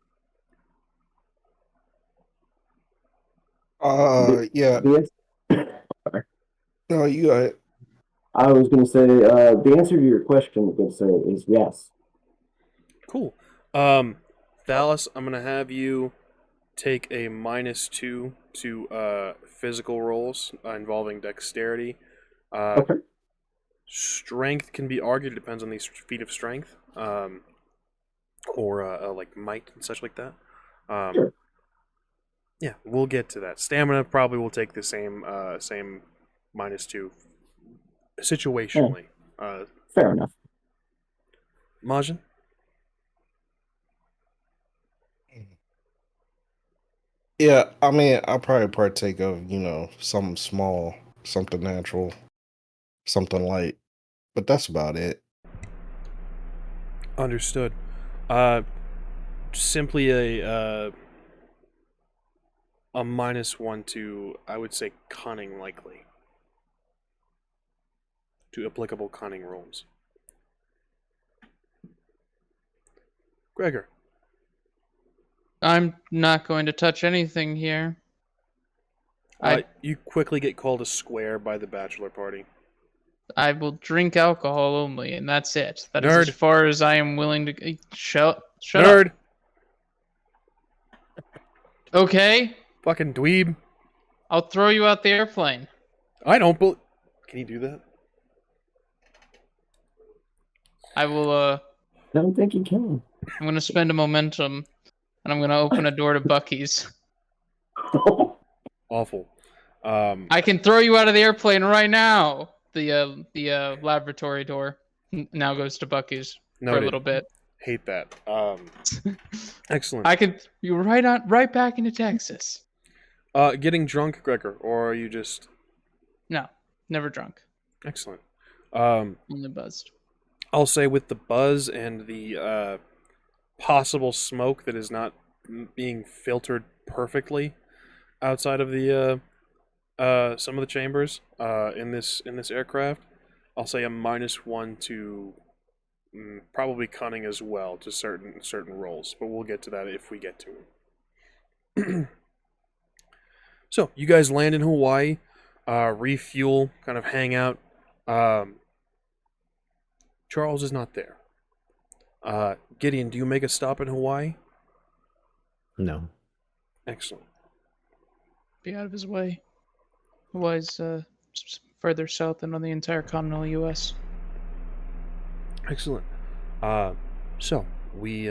Yeah. Sorry. No, you got it. I was going to say, the answer to your question, good sir, is yes. Cool. Thalis, I'm gonna have you take a -2 to physical rolls involving dexterity. Okay. Strength can be argued; it depends on these feat of strength, or like might and such like that. Sure. Yeah, we'll get to that. Stamina probably will take the same -2 situationally. Fair enough. Majin? Yeah, I mean, I'll probably partake of, something small, something natural, something light, but that's about it. Understood. Simply a -1 to, I would say, cunning likely. To applicable cunning rolls. Gregor. I'm not going to touch anything here. You quickly get called a square by the bachelor party. I will drink alcohol only, and that's it. That Nerd. is as far as I am willing to... Shut Nerd. up. Okay. Fucking dweeb. I'll throw you out the airplane. I don't believe... Can you do that? I will, I don't think you can. I'm going to spend a momentum, and I'm going to open a door to Bucky's. Awful. I can throw you out of the airplane right now. The laboratory door now goes to Bucky's for a little bit. Hate that. Excellent. I could you right back into Texas. Getting drunk, Gregor, or are you just... No, never drunk. Excellent. Only buzzed. I'll say with the buzz and the possible smoke that is not being filtered perfectly outside of the some of the chambers in this aircraft, I'll say a -1 to probably cunning as well to certain rolls, but we'll get to that if we get to it. So you guys land in Hawaii, refuel, kind of hang out. Charles is not there. Gideon, do you make a stop in Hawaii? No. Excellent. Be out of his way. Hawaii's further south than on the entire continental U.S. Excellent. So we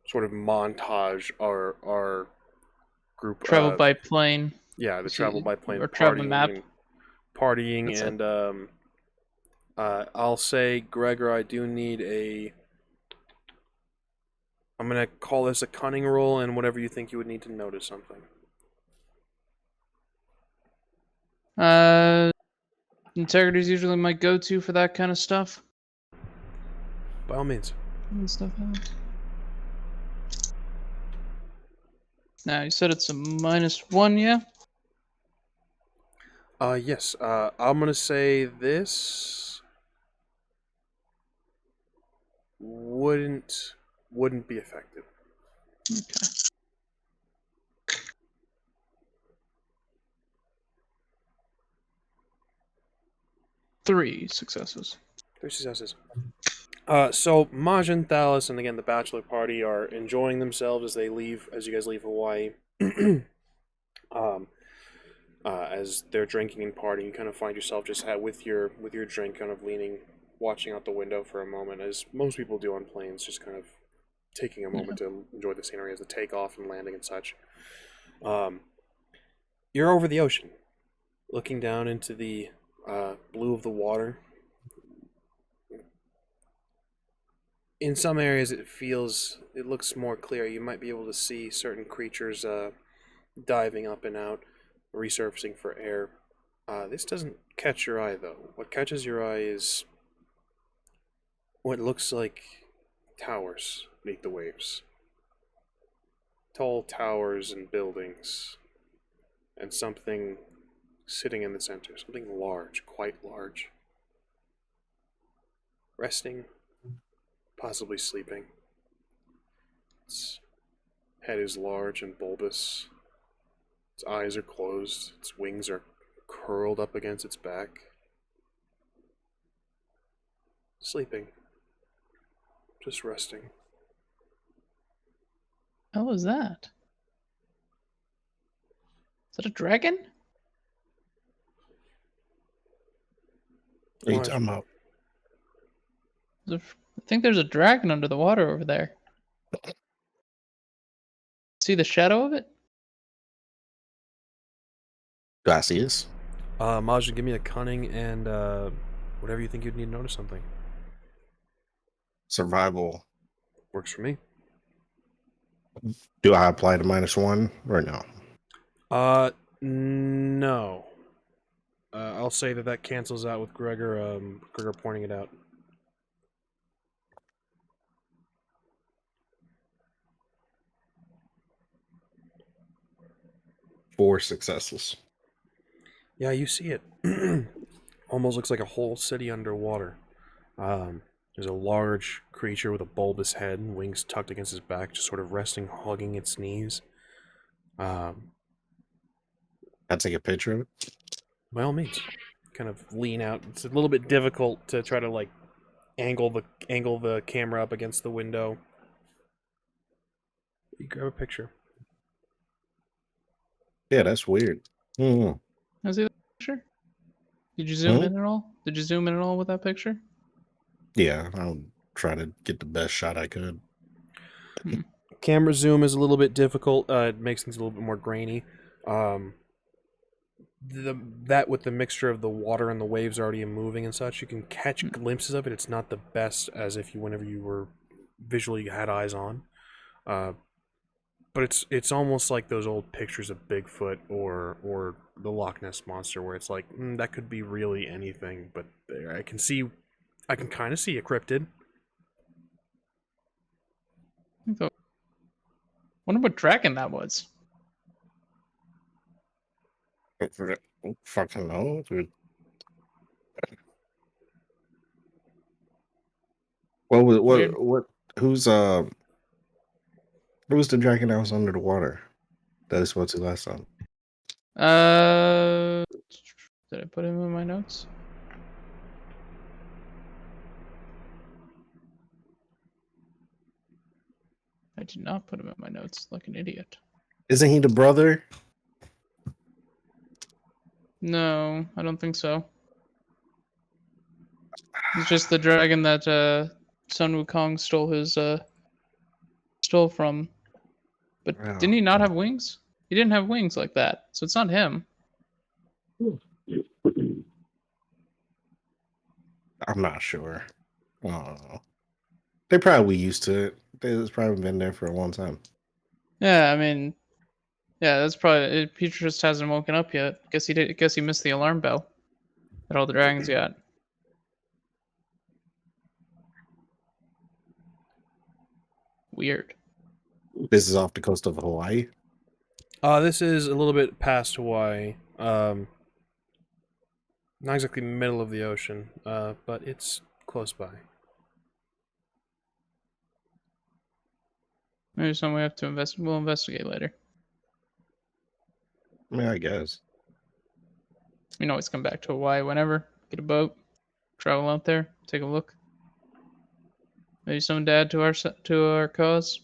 sort of montage our group. Travel by plane. Yeah, the travel by plane. Or travel map. Partying That's and I'll say, Gregor, I do need a... I'm going to call this a cunning roll, and whatever you think you would need to notice something. Integrity is usually my go-to for that kind of stuff. by all means. And stuff out. Now, you said it's a -1, yeah? Yes. I'm gonna say this wouldn't be effective. Okay. 3 successes. 3 successes. So Majin, Thalis, and again the bachelor party are enjoying themselves as you guys leave Hawaii. As they're drinking and partying, you kind of find yourself just with your drink, kind of watching out the window for a moment, as most people do on planes, just kind of taking a moment to enjoy the scenery as the takeoff and landing and such. You're over the ocean, looking down into the blue of the water. In some areas it looks more clear. You might be able to see certain creatures diving up and out, resurfacing for air. This doesn't catch your eye, though. What catches your eye is what looks like towers beneath the waves. Tall towers and buildings, and something sitting in the center. Something large, quite large. Resting, possibly sleeping. Its head is large and bulbous. Its eyes are closed. Its wings are curled up against its back. Sleeping. Just resting. How was that? Is that a dragon? What are you talking about? I think there's a dragon under the water over there. See the shadow of it? Do I see this? Majin, give me a cunning and whatever you think you'd need to notice something. Survival. Works for me. Do I apply to -1 or no? No. I'll say that cancels out with Gregor pointing it out. Four successes. Yeah, you see it. Almost looks like a whole city underwater. There's a large creature with a bulbous head and wings tucked against his back, just sort of resting, hugging its knees. I'd take a picture of it. By all means, kind of lean out. It's a little bit difficult to try to like angle the camera up against the window. You grab a picture. Yeah, that's weird. Mm. I see that picture. Did you zoom in at all? Did you zoom in at all with that picture? Yeah, I'll try to get the best shot I could. Camera zoom is a little bit difficult. It makes things a little bit more grainy. That with the mixture of the water and the waves already moving and such, you can catch glimpses of it. It's not the best as if whenever you were visually had eyes on. But it's almost like those old pictures of Bigfoot or the Loch Ness Monster, where it's like that could be really anything. But there, I can kind of see a cryptid. Wonder what dragon that was. Fucking know, dude. Who's the dragon that was under the water that I spoke to last time? Did I put him in my notes? I did not put him in my notes like an idiot. Isn't he the brother? No, I don't think so. It's just the dragon that Sun Wukong stole from. But didn't he not have wings? He didn't have wings like that, so it's not him. I'm not sure. Oh, they probably used to it. It's probably been there for a long time. Yeah, I mean, yeah, that's probably. Peter just hasn't woken up yet. Guess he missed the alarm bell that all the dragons got. Weird. This is off the coast of Hawaii. This is a little bit past Hawaii. Not exactly middle of the ocean, but it's close by. Maybe something we have to invest. We'll investigate later. I mean, I guess. You can always come back to Hawaii whenever. Get a boat, travel out there, take a look. Maybe someone to add to our cause.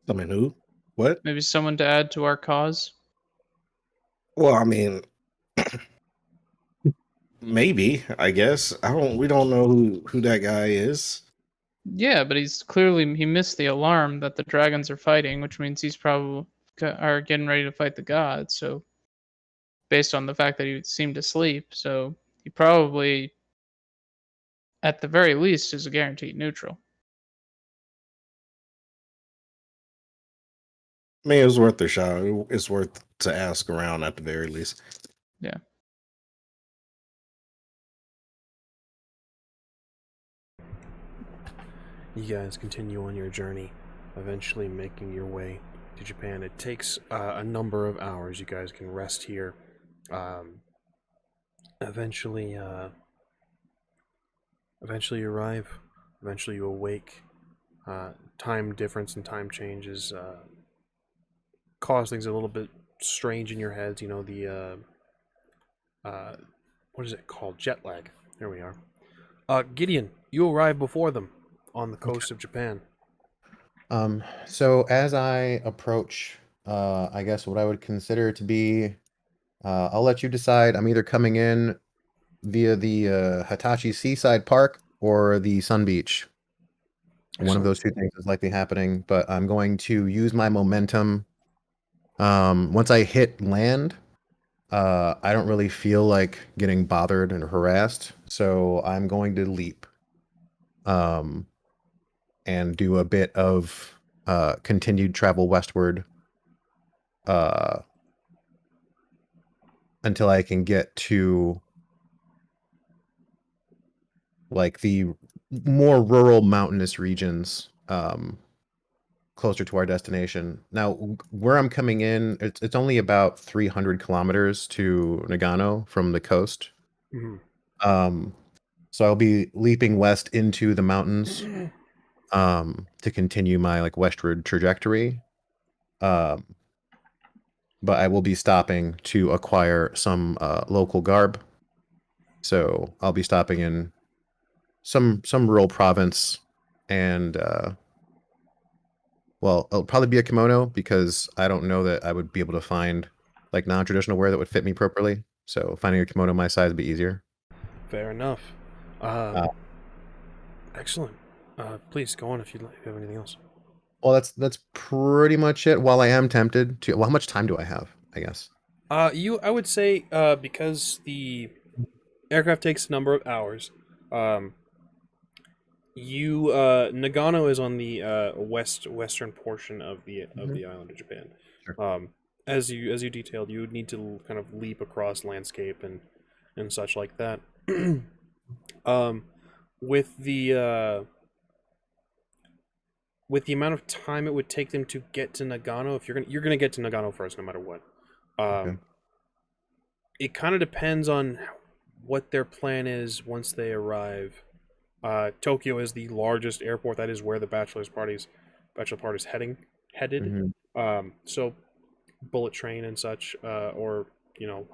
I mean, who? What? Maybe someone to add to our cause. Well, I mean, maybe. I guess we don't know who that guy is. Yeah, but he missed the alarm that the dragons are fighting, which means he's probably are getting ready to fight the gods. So, based on the fact that he seemed asleep, so he probably, at the very least, is a guaranteed neutral. I mean, it was worth a shot. It's worth to ask around at the very least. Yeah. You guys continue on your journey, eventually making your way to Japan. It takes a number of hours. You guys can rest here. Eventually you arrive. Eventually you awake. Time difference and time changes cause things a little bit strange in your heads. You know, the what is it called? Jet lag. There we are. Gideon, you arrive before them on the coast of Japan. So as I approach, I guess what I would consider to be, I'll let you decide. I'm either coming in via the Hitachi Seaside Park or the Sun Beach. One of those two things is likely happening, but I'm going to use my momentum. Once I hit land, I don't really feel like getting bothered and harassed, so I'm going to leap. And do a bit of continued travel westward until I can get to like the more rural mountainous regions closer to our destination. Now, where I'm coming in, it's only about 300 kilometers to Nagano from the coast. Mm-hmm. So I'll be leaping west into the mountains to continue my like westward trajectory. But I will be stopping to acquire some local garb. So I'll be stopping in some rural province, and well, it'll probably be a kimono because I don't know that I would be able to find like non-traditional wear that would fit me properly. So finding a kimono my size would be easier. Fair enough. Excellent. Please go on if you have anything else. Well, that's pretty much it. While I am tempted to, well, how much time do I have? I guess. I would say because the aircraft takes a number of hours. Nagano is on the western portion of the island of Japan. Sure. As you detailed, you would need to kind of leap across landscape and such like that. With the amount of time it would take them to get to Nagano, if you're gonna get to Nagano first, no matter what. Okay. It kind of depends on what their plan is once they arrive. Tokyo is the largest airport. That is where the bachelor party's headed. Mm-hmm. So bullet train and such, or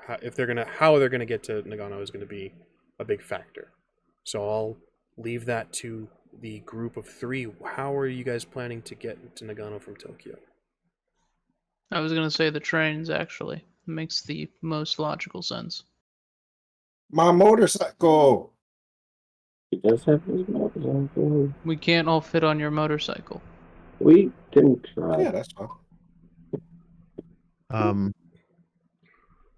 how they're gonna get to Nagano is going to be a big factor. So I'll leave that to the group of three. How are you guys planning to get to Nagano from Tokyo? I was going to say the trains, actually. It makes the most logical sense. My motorcycle! He does have his motorcycle. We can't all fit on your motorcycle. We can try. Yeah, that's fine.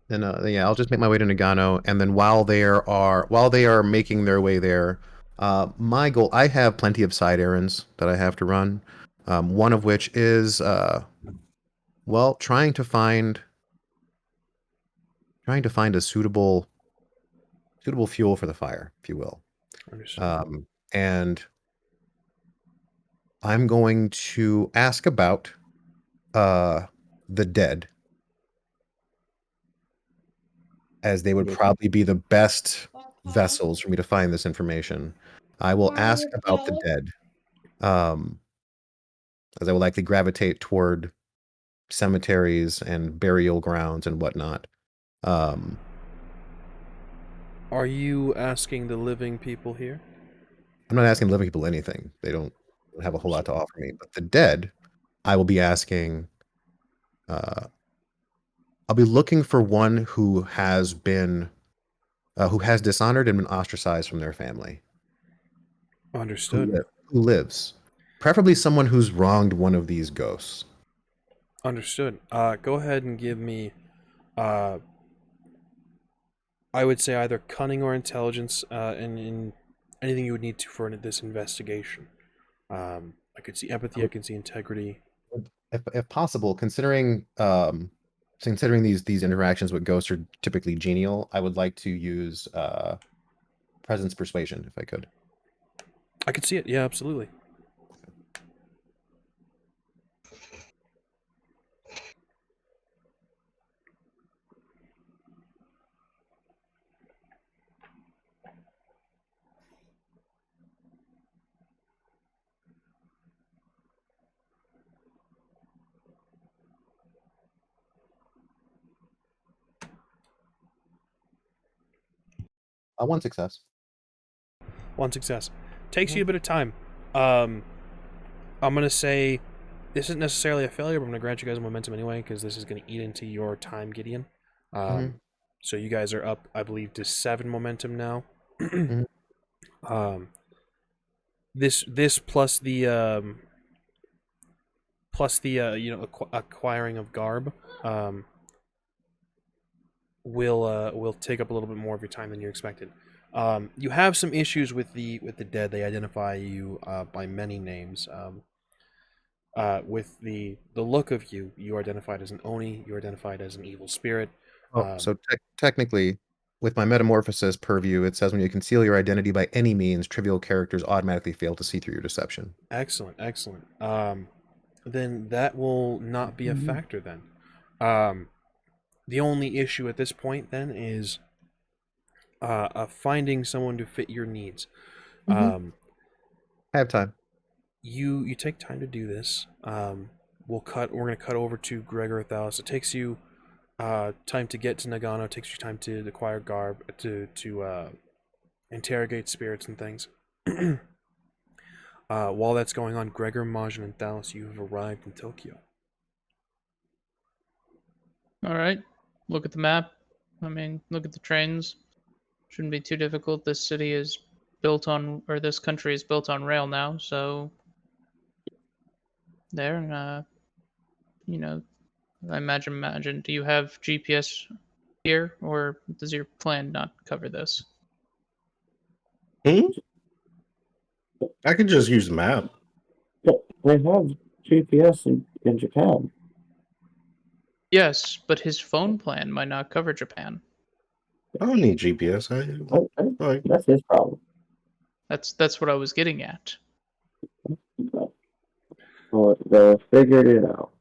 Then yeah, I'll just make my way to Nagano, and then while they are making their way there, my goal, I have plenty of side errands that I have to run. One of which is trying to find a suitable fuel for the fire, if you will. Understood. And I'm going to ask about the dead, as they would probably be the best vessels for me to find this information. I will ask about the dead, as I will likely gravitate toward cemeteries and burial grounds and whatnot. Are you asking the living people here? I'm not asking living people anything. They don't have a whole lot to offer me. But the dead, I will be asking. I'll be looking for one who has been, who has dishonored and been ostracized from their family. Understood. Who lives, preferably someone who's wronged one of these ghosts. Understood. Go ahead and give me, I would say either cunning or intelligence, and in anything you would need to for this investigation. I could see empathy. I can see integrity. If possible, considering these interactions with ghosts are typically genial, I would like to use presence persuasion if I could. I could see it. Yeah, absolutely. One success. One success. Takes you a bit of time. I'm gonna say this isn't necessarily a failure, but I'm gonna grant you guys momentum anyway because this is gonna eat into your time, Gideon. So you guys are up, I believe, to 7 momentum now. This plus the acquiring of garb will take up a little bit more of your time than you expected. You have some issues with the dead. They identify you by many names. With the look of you, you are identified as an Oni. You're identified as an evil spirit. So technically, with my metamorphosis purview, it says when you conceal your identity by any means, trivial characters automatically fail to see through your deception. Excellent, excellent. Then that will not be a factor then. The only issue at this point then is finding someone to fit your needs. I have time. You take time to do this. We're gonna cut over to Gregor THALIS. It takes you time to get to Nagano. It takes you time to acquire garb, to interrogate spirits and things. While that's going on, Gregor, MAJIN, and THALIS, you have arrived in Tokyo. All right. Look at the map. I mean, look at the trains. Shouldn't be too difficult. This city is built on, or this country is built on rail now, so there. You know, I imagine. Do you have GPS here, or does your plan not cover this? I could just use the map. They have GPS in Japan. Yes, but his phone plan might not cover Japan. I don't need GPS. That's his problem. That's what I was getting at. Well, they figured it out.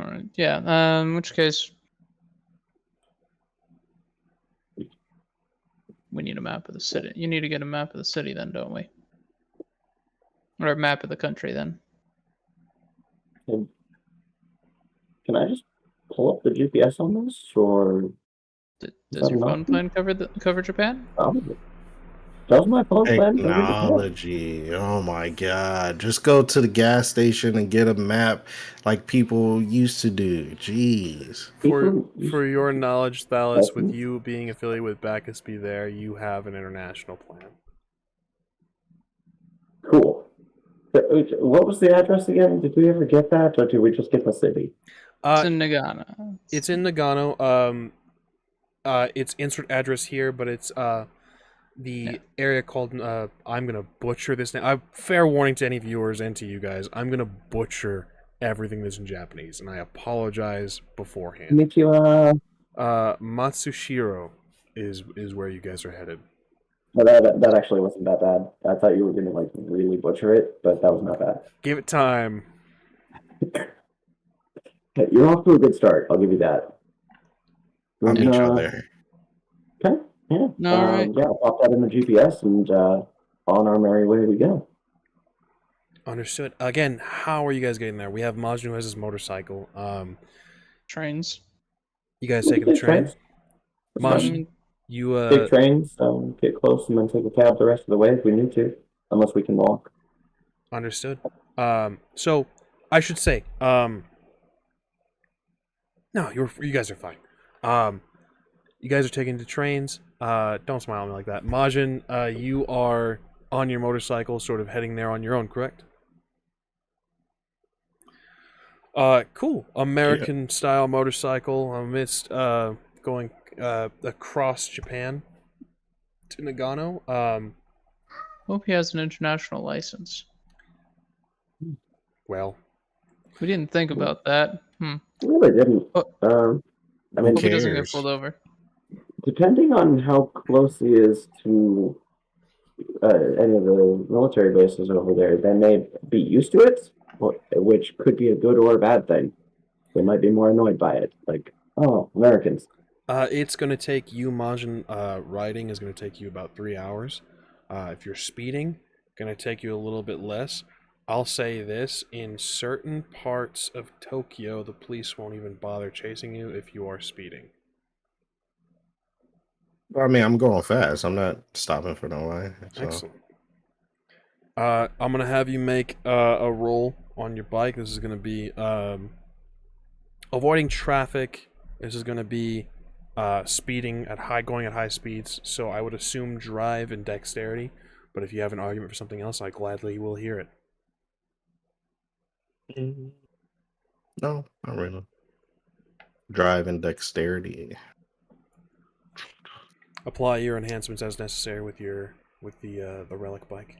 All right. Yeah. In which case, we need a map of the city. You need to get a map of the city, then, don't we? Or a map of the country, then. Can I just pull up the GPS on this, or does your phone plan cover Japan? Does my phone plan cover Japan? Technology. Oh my god! Just go to the gas station and get a map like people used to do. Jeez. For your knowledge, THALIS, with you being affiliated with Bacchus Be There, you have an international plan. Cool. What was the address again? Did we ever get that, or did we just get the city? It's in Nagano. It's in Nagano. It's insert address here, but it's the area called I'm gonna butcher this name. Fair warning to any viewers and to you guys. I'm gonna butcher everything that's in Japanese, and I apologize beforehand. Konnichiwa. Matsushiro is where you guys are headed. No, that actually wasn't that bad. I thought you were gonna like really butcher it, but that was not bad. Give it time. Okay, you're off to a good start. I'll give you that. I'll Then, meet y'all there. okay, yeah, All right. yeah. I'll pop that in the GPS, and on our merry way we go. Understood. Again, how are you guys getting there? We have Majin who has his motorcycle. Trains. You guys We taking can the take train? trains. That's fine. Majin, you Take trains, get close, and then take a cab the rest of the way if we need to, unless we can walk. understood. So I should say, no, you guys are fine. You guys are taking the trains. Don't smile at me like that. Majin, you are on your motorcycle, sort of heading there on your own, correct? Cool. American style motorcycle amidst going across Japan to Nagano. Hope he has an international license. Well, We didn't think about that. We really didn't. I mean, Hope he doesn't get cares? pulled over. depending on how close he is to any of the military bases over there, they may be used to it, which could be a good or a bad thing. They might be more annoyed by it. Like, oh, Americans. it's going to take you, Majin, riding is going to take you about 3 hours. If you're speeding, going to take you a little bit less. I'll say this, in certain parts of Tokyo, the police won't even bother chasing you if you are speeding. I mean, I'm going fast. I'm not stopping for no way. So. Excellent. I'm going to have you make a roll on your bike. This is going to be avoiding traffic. This is going to be speeding going at high speeds. So I would assume drive and dexterity. But if you have an argument for something else, I gladly will hear it. No, not really. Drive and dexterity. Apply your enhancements as necessary with the relic bike.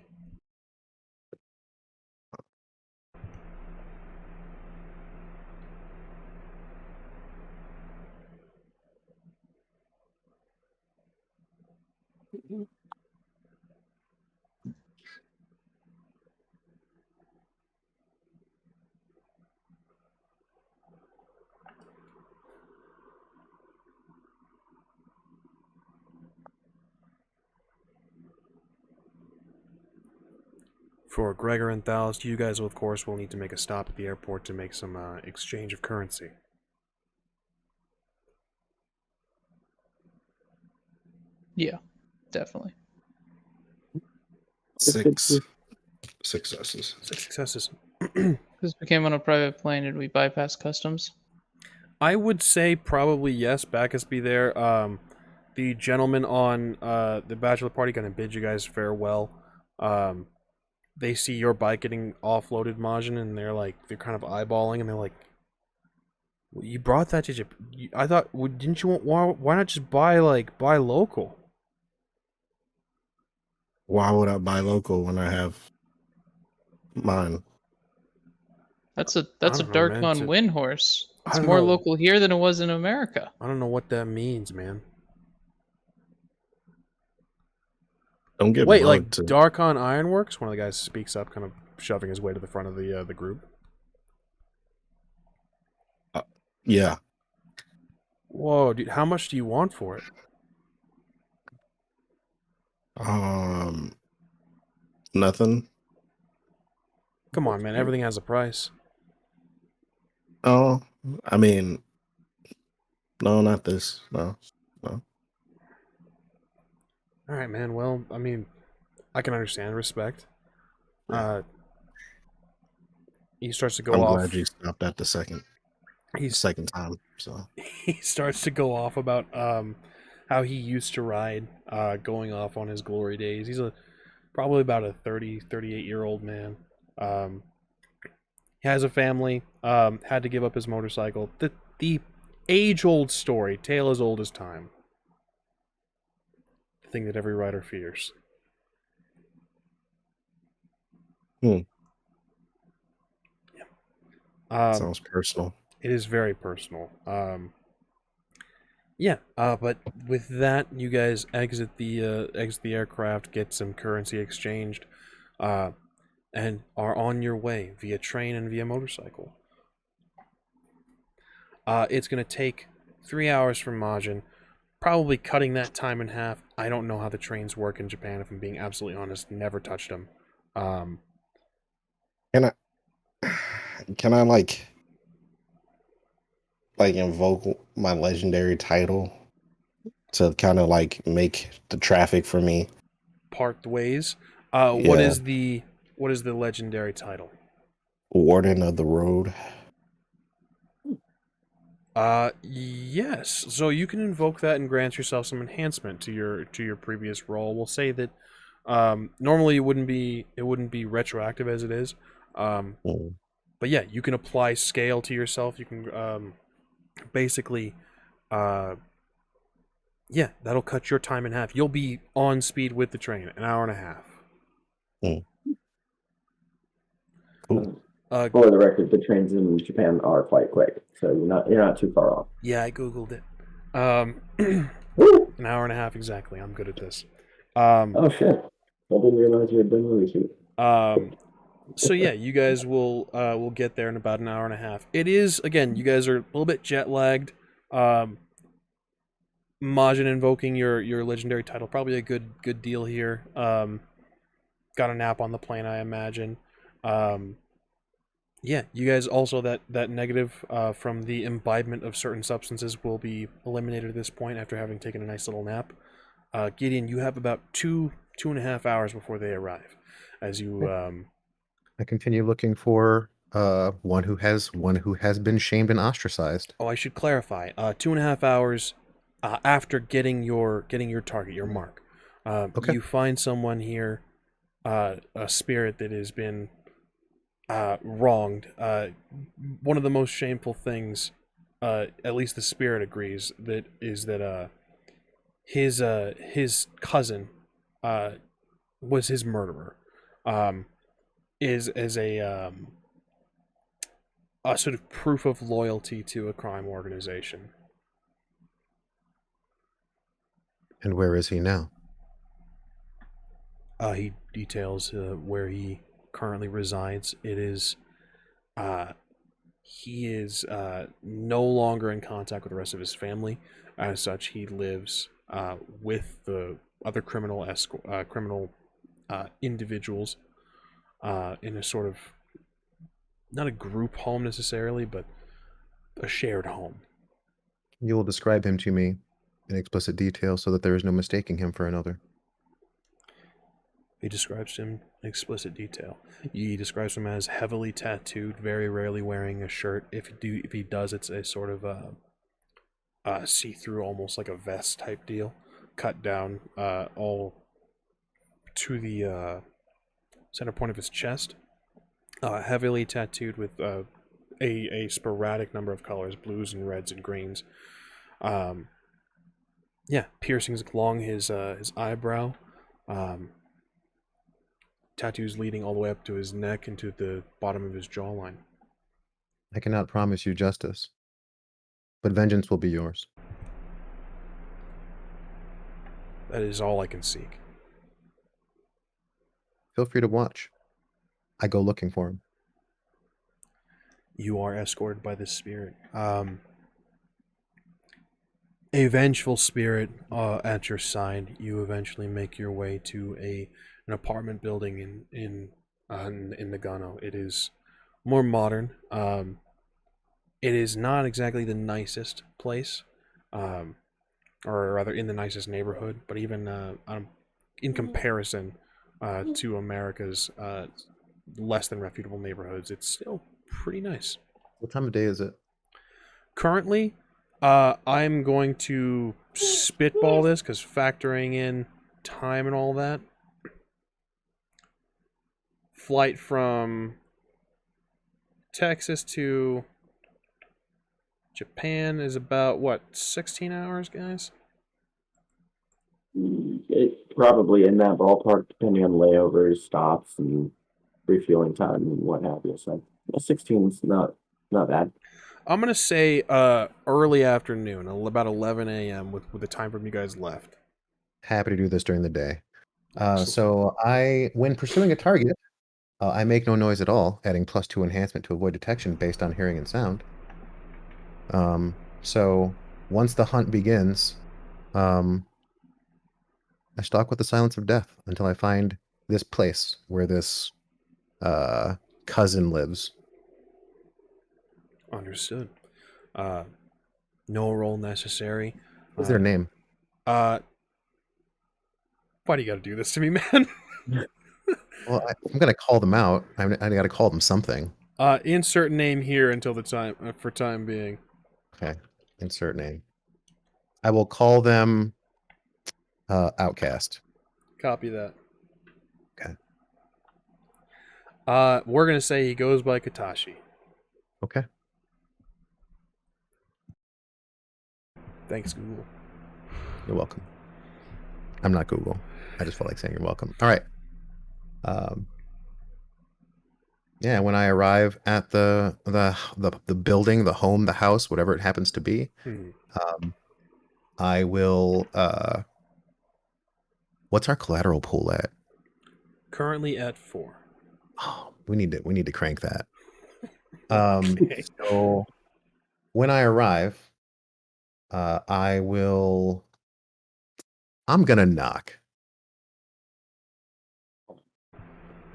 For Gregor and Thalis, you guys, of course, will need to make a stop at the airport to make some exchange of currency. Yeah, definitely. Six successes. 6 successes. This became on a private plane. Did we bypass customs? I would say probably yes. Bacchus be there. The gentleman on the bachelor party gonna bid you guys farewell. They see your bike getting offloaded, Majin, and they're kind of eyeballing, and they're like, well, "You brought that to Japan? I thought, didn't you want? Why not just buy local?" Why would I buy local when I have mine? That's a I don't know, man. Darkon Wind Horse. I It's don't more know. local here than it was in America. I don't know what that means, man. Don't get Wait, like bugged to Darkon Ironworks? One of the guys speaks up, kind of shoving his way to the front of the group. yeah. Whoa, dude! How much do you want for it? Nothing. Come on, man. Everything has a price. Oh, I mean, no, not this. No. All right, man. Well, I mean, I can understand respect. He starts to go I'm off. glad you stopped at the second time. So He starts to go off about how he used to ride, going off on his glory days. He's probably about a 38-year-old man. He has a family. Had to give up his motorcycle. The age-old story, tale as old as time. The thing that every rider fears. sounds personal. It is very personal. Yeah, but with that, you guys exit the aircraft, get some currency exchanged, and are on your way via train and via motorcycle. It's going to take 3 hours from MAJIN, probably cutting that time in half. I don't know how the trains work in Japan, if I'm being absolutely honest. Never touched them. Can I like invoke my legendary title to kind of like make the traffic for me? Part ways. Yeah. What is the legendary title? Warden of the Road. Yes. So you can invoke that and grant yourself some enhancement to your previous role. We'll say that normally it wouldn't be retroactive as it is. But yeah, you can apply scale to yourself. You can basically yeah, that'll cut your time in half. You'll be on speed with the train, an hour and a half. Cool. For the record, the trains in Japan are quite quick, so you're not too far off. Yeah, I googled it. An hour and a half exactly. I'm good at this. Oh shit! I didn't realize you had done the reshoot. So yeah, you guys will get there in about an hour and a half. It is, again, you guys are a little bit jet lagged. Majin invoking your legendary title, probably a good deal here. Got a nap on the plane, I imagine. Yeah, you guys also, that negative from the imbibement of certain substances will be eliminated at this point after having taken a nice little nap. Gideon, you have about 2.5 hours before they arrive. As you I continue looking for one who has been shamed and ostracized. Oh, I should clarify. 2.5 hours after getting your target, your mark. Okay. You find someone here, a spirit that has been wronged. One of the most shameful things, at least the spirit agrees, that his cousin was his murderer. Is as a sort of proof of loyalty to a crime organization. And where is he now? He details where he currently resides. It is, he is no longer in contact with the rest of his family. As such, he lives with the other criminal individuals in a sort of, not a group home necessarily, but a shared home. You will describe him to me in explicit detail so that there is no mistaking him for another. He describes him in explicit detail. He describes him as heavily tattooed, very rarely wearing a shirt. If he does, it's a sort of see-through, almost like a vest type deal, cut down all to the center point of his chest. Heavily tattooed with a sporadic number of colors, blues and reds and greens. Yeah, piercings along his eyebrow. Tattoos leading all the way up to his neck and to the bottom of his jawline. I cannot promise you justice, but vengeance will be yours. That is all I can seek. Feel free to watch. I go looking for him. You are escorted by this spirit. A vengeful spirit at your side. You eventually make your way to an apartment building in Nagano. It is more modern. It is not exactly the nicest place, or rather in the nicest neighborhood, but even in comparison to America's less than reputable neighborhoods, it's still pretty nice. What time of day is it? Currently, I'm going to spitball this because factoring in time and all that. Flight from Texas to Japan is about, what, 16 hours, guys? It's probably in that ballpark, depending on layovers, stops, and refueling time, and what have you. So 16 is not bad. I'm gonna say early afternoon, about 11 a.m. with the time from you guys left. Happy to do this during the day. Excellent. So when pursuing a target, I make no noise at all, adding +2 enhancement to avoid detection based on hearing and sound. So once the hunt begins, I stalk with the silence of death until I find this place where this cousin lives. Understood. No roll necessary. What's their name? Why do you got to do this to me, man? Well, I'm gonna call them out. I got to call them something. Insert name here until the time for time being. Okay, insert name. I will call them Outcast. Copy that. Okay. We're gonna say he goes by Katashi. Okay. Thanks, Google. You're welcome. I'm not Google. I just felt like saying you're welcome. All right. Yeah, when I arrive at the building, the home, the house, whatever it happens to be, I will. What's our collateral pool at? Currently at 4. Oh, we need to crank that. Okay. So when I arrive, I will. I'm gonna knock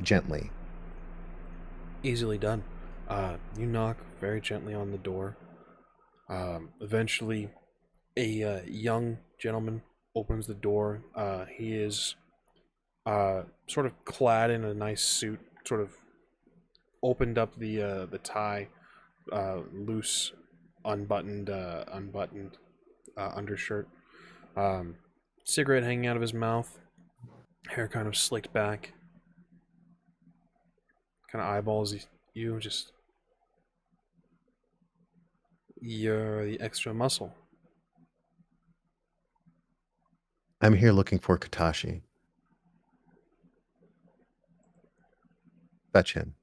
gently. Easily done. You knock very gently on the door. Eventually, a young gentleman opens the door. He is sort of clad in a nice suit, sort of opened up the tie, loose, unbuttoned undershirt. Cigarette hanging out of his mouth, hair kind of slicked back. Kind of eyeballs you, just you're the extra muscle. I'm here looking for Katashi. Fetch him.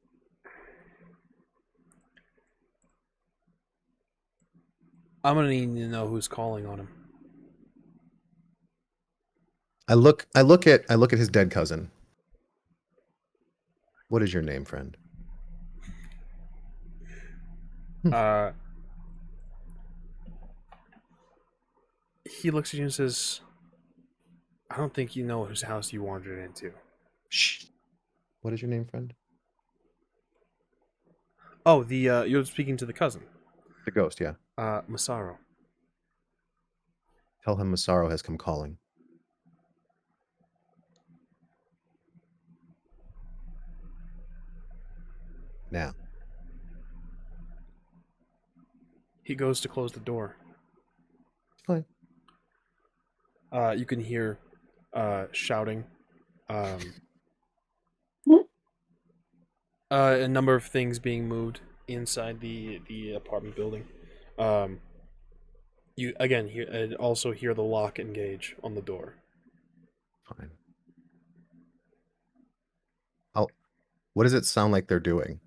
I'm gonna need to know who's calling on him. I look at his dead cousin. What is your name, friend? He looks at you and says, I don't think you know whose house you wandered into. Shh. What is your name, friend? Oh, you're speaking to the cousin. The ghost, yeah. Masaru. Tell him Masaru has come calling. Now. He goes to close the door. Fine. You can hear shouting. A number of things being moved inside the apartment building. You again also hear the lock engage on the door. Fine. What does it sound like they're doing?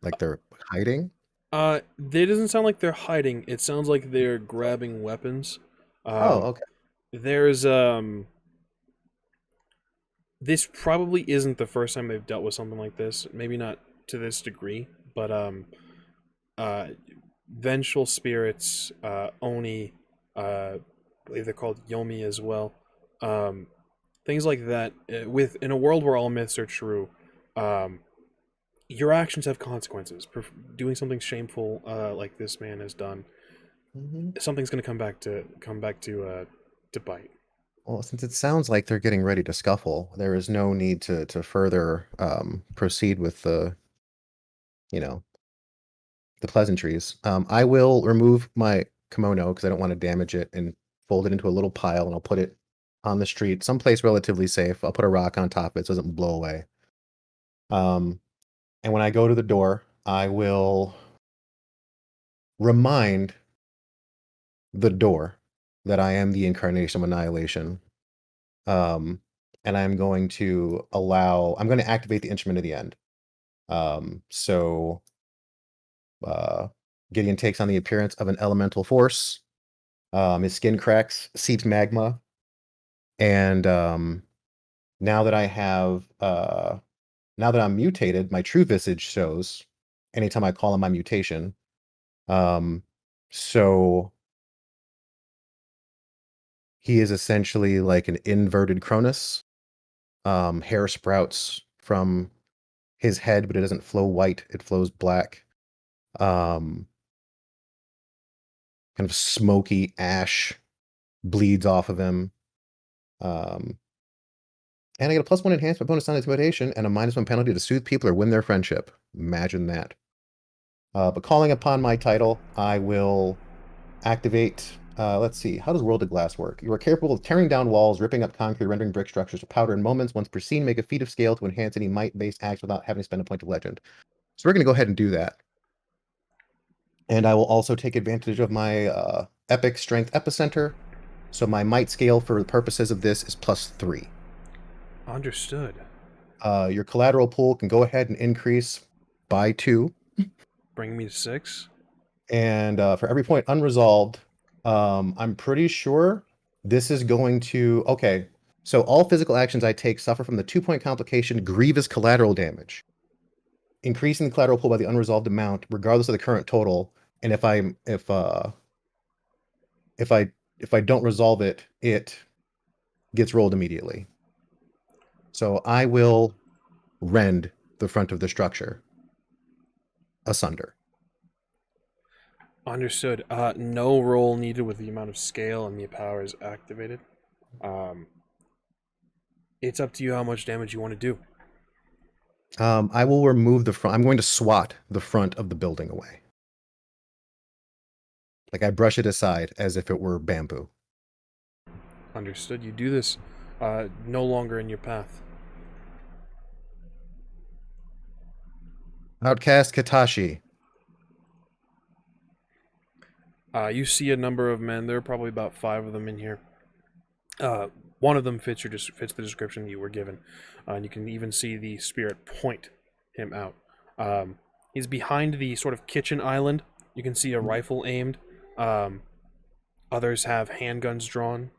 Like they're hiding? It doesn't sound like they're hiding. It sounds like they're grabbing weapons. Okay. There's this probably isn't the first time they've dealt with something like this. Maybe not to this degree, but vengeful spirits, Oni, I believe they're called Yomi as well. Things like that. In a world where all myths are true, your actions have consequences. Doing something shameful, like this man has done, something's going to come back to bite. Well, since it sounds like they're getting ready to scuffle, there is no need to further proceed with the pleasantries. I will remove my kimono because I don't want to damage it and fold it into a little pile, and I'll put it on the street, someplace relatively safe. I'll put a rock on top of it so it doesn't blow away. And when I go to the door, I will remind the door that I am the incarnation of annihilation. And I'm going to activate the instrument at the end. So Gideon takes on the appearance of an elemental force. His skin cracks, seeps magma, and now that I'm mutated, my true visage shows anytime I call on my mutation. So he is essentially like an inverted Cronus. Hair sprouts from his head, but it doesn't flow white, it flows black. Kind of smoky ash bleeds off of him. And I get a +1 enhancement bonus on intimidation and a -1 penalty to soothe people or win their friendship. Imagine that. But calling upon my title, I will activate. Let's see. How does World of Glass work? You are capable of tearing down walls, ripping up concrete, rendering brick structures to powder in moments. Once per scene, make a feat of scale to enhance any might-based acts without having to spend a point of legend. So we're going to go ahead and do that. And I will also take advantage of my epic strength epicenter. So my might scale for the purposes of this is +3. Understood. Your collateral pool can go ahead and increase by 2. Bring me to 6. And for every point unresolved, I'm pretty sure this is going to... Okay, so all physical actions I take suffer from the 2-point complication grievous collateral damage. Increasing the collateral pool by the unresolved amount, regardless of the current total. And if I don't resolve it, it gets rolled immediately. So I will rend the front of the structure asunder. Understood. No roll needed with the amount of scale and the power is activated. It's up to you how much damage you want to do. I will remove the front. I'm going to swat the front of the building away. Like I brush it aside as if it were bamboo. Understood. You do this. No longer in your path. Outcast Katashi. You see a number of men. There are probably about 5 of them in here. One of them fits the description you were given. And you can even see the spirit point him out. He's behind the sort of kitchen island. You can see a rifle aimed. Others have handguns drawn.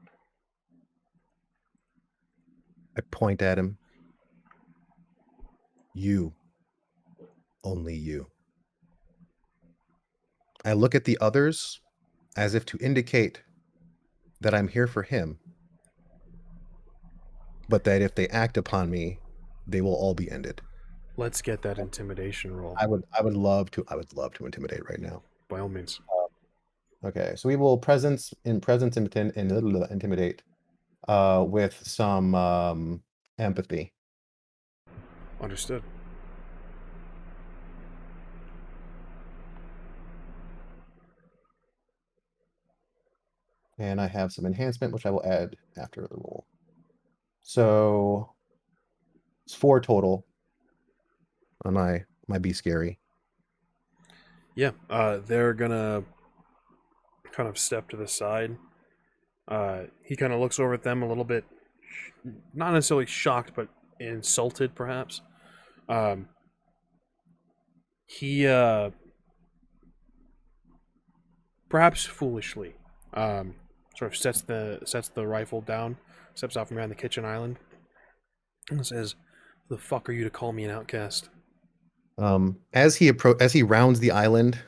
I point at him. You. Only you. I look at the others as if to indicate that I'm here for him, but that if they act upon me, they will all be ended. Let's get that intimidation roll. I would love to intimidate right now. By all means. Okay, so we will intimidate with some empathy. Understood. And I have some enhancement, which I will add after the roll. So it's 4 total on my Be Scary. Yeah, they're gonna kind of step to the side. He kind of looks over at them a little bit, not necessarily shocked, but insulted, perhaps. He perhaps foolishly sort of sets the rifle down, steps out from behind the kitchen island, and says, "Who the fuck are you to call me an outcast?" As he rounds the island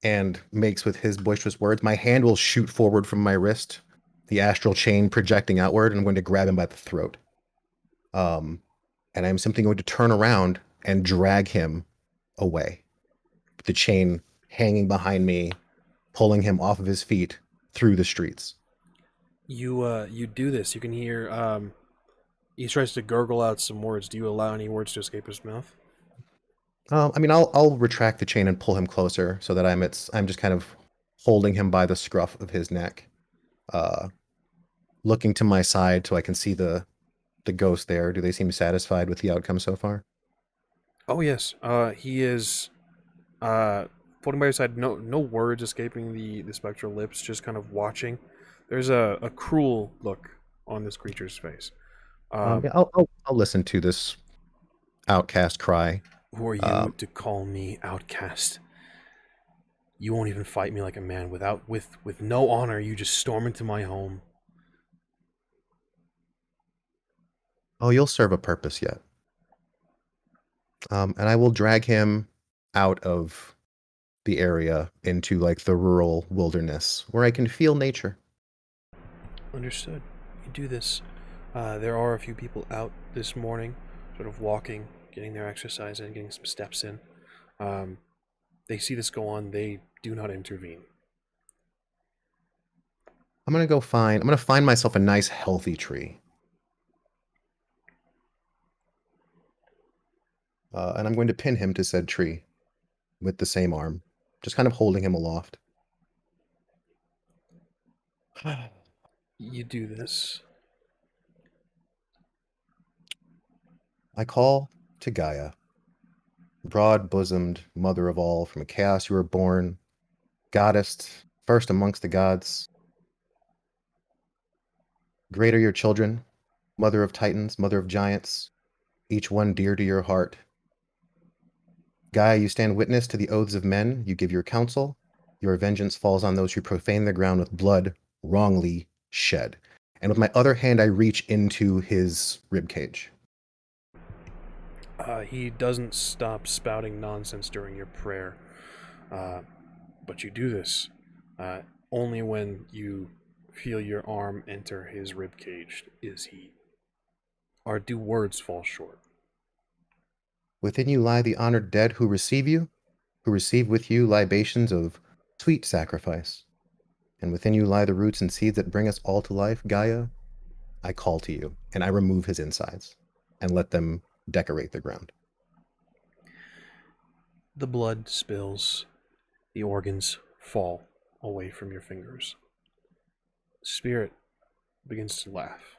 and makes with his boisterous words, my hand will shoot forward from my wrist, the astral chain projecting outward, and I'm going to grab him by the throat. And I'm simply going to turn around and drag him away, with the chain hanging behind me, pulling him off of his feet through the streets. You do this. You can hear he tries to gurgle out some words. Do you allow any words to escape his mouth? I mean, I'll retract the chain and pull him closer so that I'm just kind of holding him by the scruff of his neck, looking to my side so I can see the ghost there. Do they seem satisfied with the outcome so far? Oh yes, he is floating by your side. No words escaping the spectral lips. Just kind of watching. There's a cruel look on this creature's face. Yeah, I'll listen to this outcast cry. Who are you to call me outcast? You won't even fight me like a man. With no honor, you just storm into my home. Oh, you'll serve a purpose yet. And I will drag him out of the area into like the rural wilderness where I can feel nature. Understood. You do this. There are a few people out this morning, sort of walking, getting their exercise in, getting some steps in. They see this go on. They do not intervene. I'm gonna find myself a nice healthy tree. And I'm going to pin him to said tree with the same arm, just kind of holding him aloft. You do this. I call to Gaia, broad-bosomed mother of all, from chaos you were born, goddess, first amongst the gods. Great are your children, mother of titans, mother of giants, each one dear to your heart. Gaia, you stand witness to the oaths of men, you give your counsel, your vengeance falls on those who profane the ground with blood wrongly shed. And with my other hand, I reach into his ribcage. He doesn't stop spouting nonsense during your prayer. But you do this only when you feel your arm enter his ribcage do words fall short. Within you lie the honored dead who receive you, who receive with you libations of sweet sacrifice. And within you lie the roots and seeds that bring us all to life. Gaia, I call to you, and I remove his insides and let them decorate the ground. The blood spills. The organs fall away from your fingers. Spirit begins to laugh.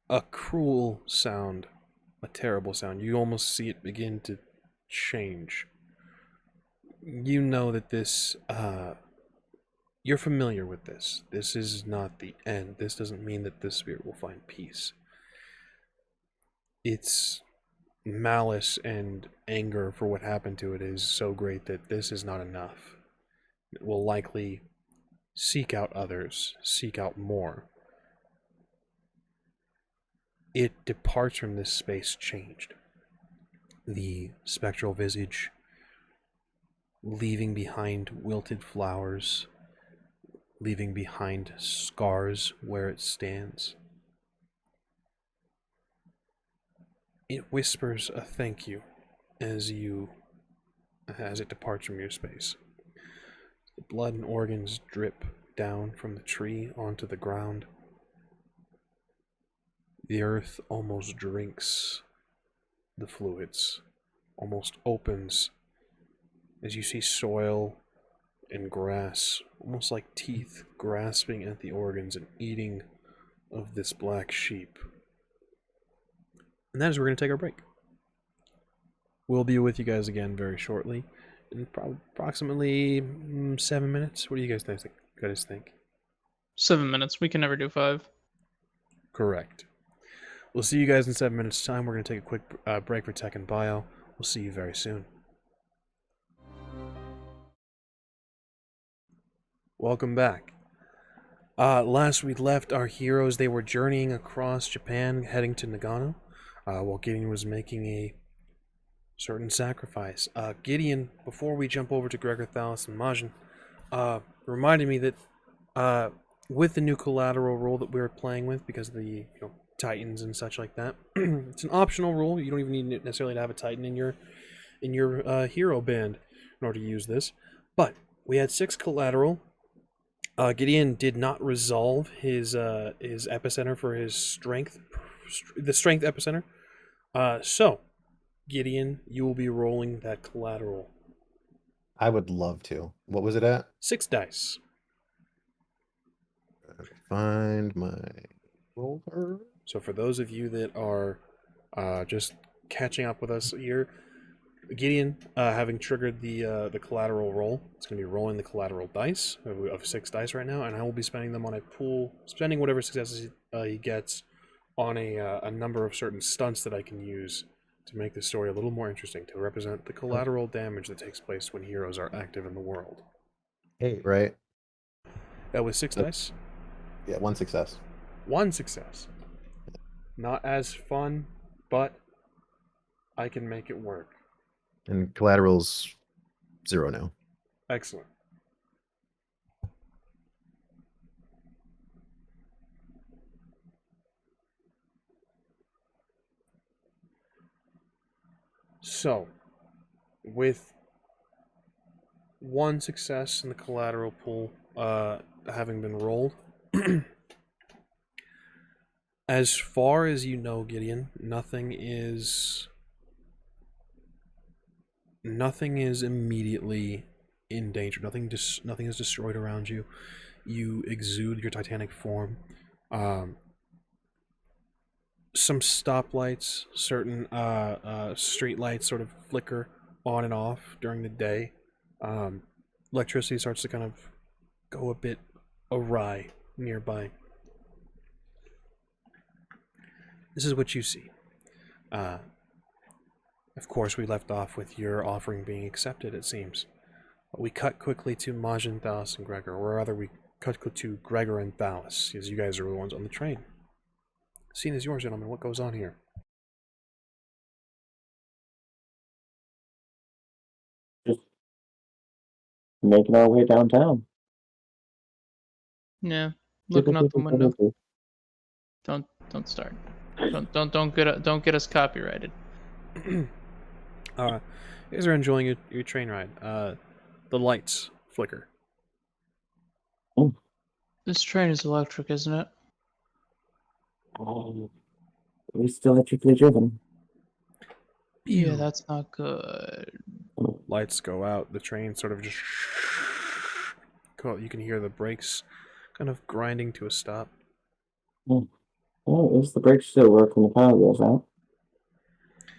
A cruel sound, a terrible sound. You almost see it begin to change. You know that this, you're familiar with this. This is not the end. This doesn't mean that this spirit will find peace. Its malice and anger for what happened to it is so great that this is not enough. It will likely seek out others, seek out more. It departs from this space changed. The spectral visage, leaving behind wilted flowers, leaving behind scars where it stands. It whispers a thank you as it departs from your space. The blood and organs drip down from the tree onto the ground. The earth almost drinks the fluids, almost opens as you see soil and grass, almost like teeth grasping at the organs and eating of this black sheep. And that is where we're going to take our break. We'll be with you guys again very shortly, in approximately 7 minutes. What do you guys think? 7 minutes. We can never do 5. Correct. We'll see you guys in 7 minutes' time. We're going to take a quick break for tech and bio. We'll see you very soon. Welcome back. Last we left our heroes, they were journeying across Japan, heading to Nagano, while Gideon was making a certain sacrifice. Gideon, before we jump over to Gregor, Thalis, and Majin, reminded me that with the new collateral rule that we were playing with, because of the Titans and such like that, it's an optional rule. You don't even need necessarily to have a Titan in your hero band in order to use this. But we had 6 collateral. Gideon did not resolve his epicenter for his strength, the strength epicenter. So, Gideon, you will be rolling that collateral. I would love to. What was it at? 6 dice. Find my roller. So for those of you that are just catching up with us here, Gideon, having triggered the collateral roll, it's going to be rolling the collateral dice of 6 dice right now, and I will be spending them on a pool, spending whatever successes he gets on a number of certain stunts that I can use to make the story a little more interesting, to represent the collateral damage that takes place when heroes are active in the world. 8, right? That was 6 dice? Yeah, 1 success. 1 success. Not as fun, but I can make it work. And collateral's 0 now. Excellent. So, with 1 success in the collateral pool having been rolled, as far as you know, Gideon, nothing is immediately in danger. Nothing is destroyed around you. You exude your titanic form. Some stoplights, certain street lights sort of flicker on and off during the day. Electricity starts to kind of go a bit awry nearby. This is what you see. Of course, we left off with your offering being accepted, it seems. We cut quickly to MAJIN, THALIS, and GREGOR, or rather we cut to GREGOR and THALIS, as you guys are the ones on the train. The scene is yours, gentlemen. What goes on here? Just making our way downtown. Yeah, looking out the window. Don't start. Don't get us copyrighted. You guys are enjoying your train ride. The lights flicker. Oh. This train is electric, isn't it? At least electrically driven. Yeah, that's not good. Lights go out. The train sort of just... You can hear the brakes kind of grinding to a stop. Well, at least the brakes still work when the power goes out.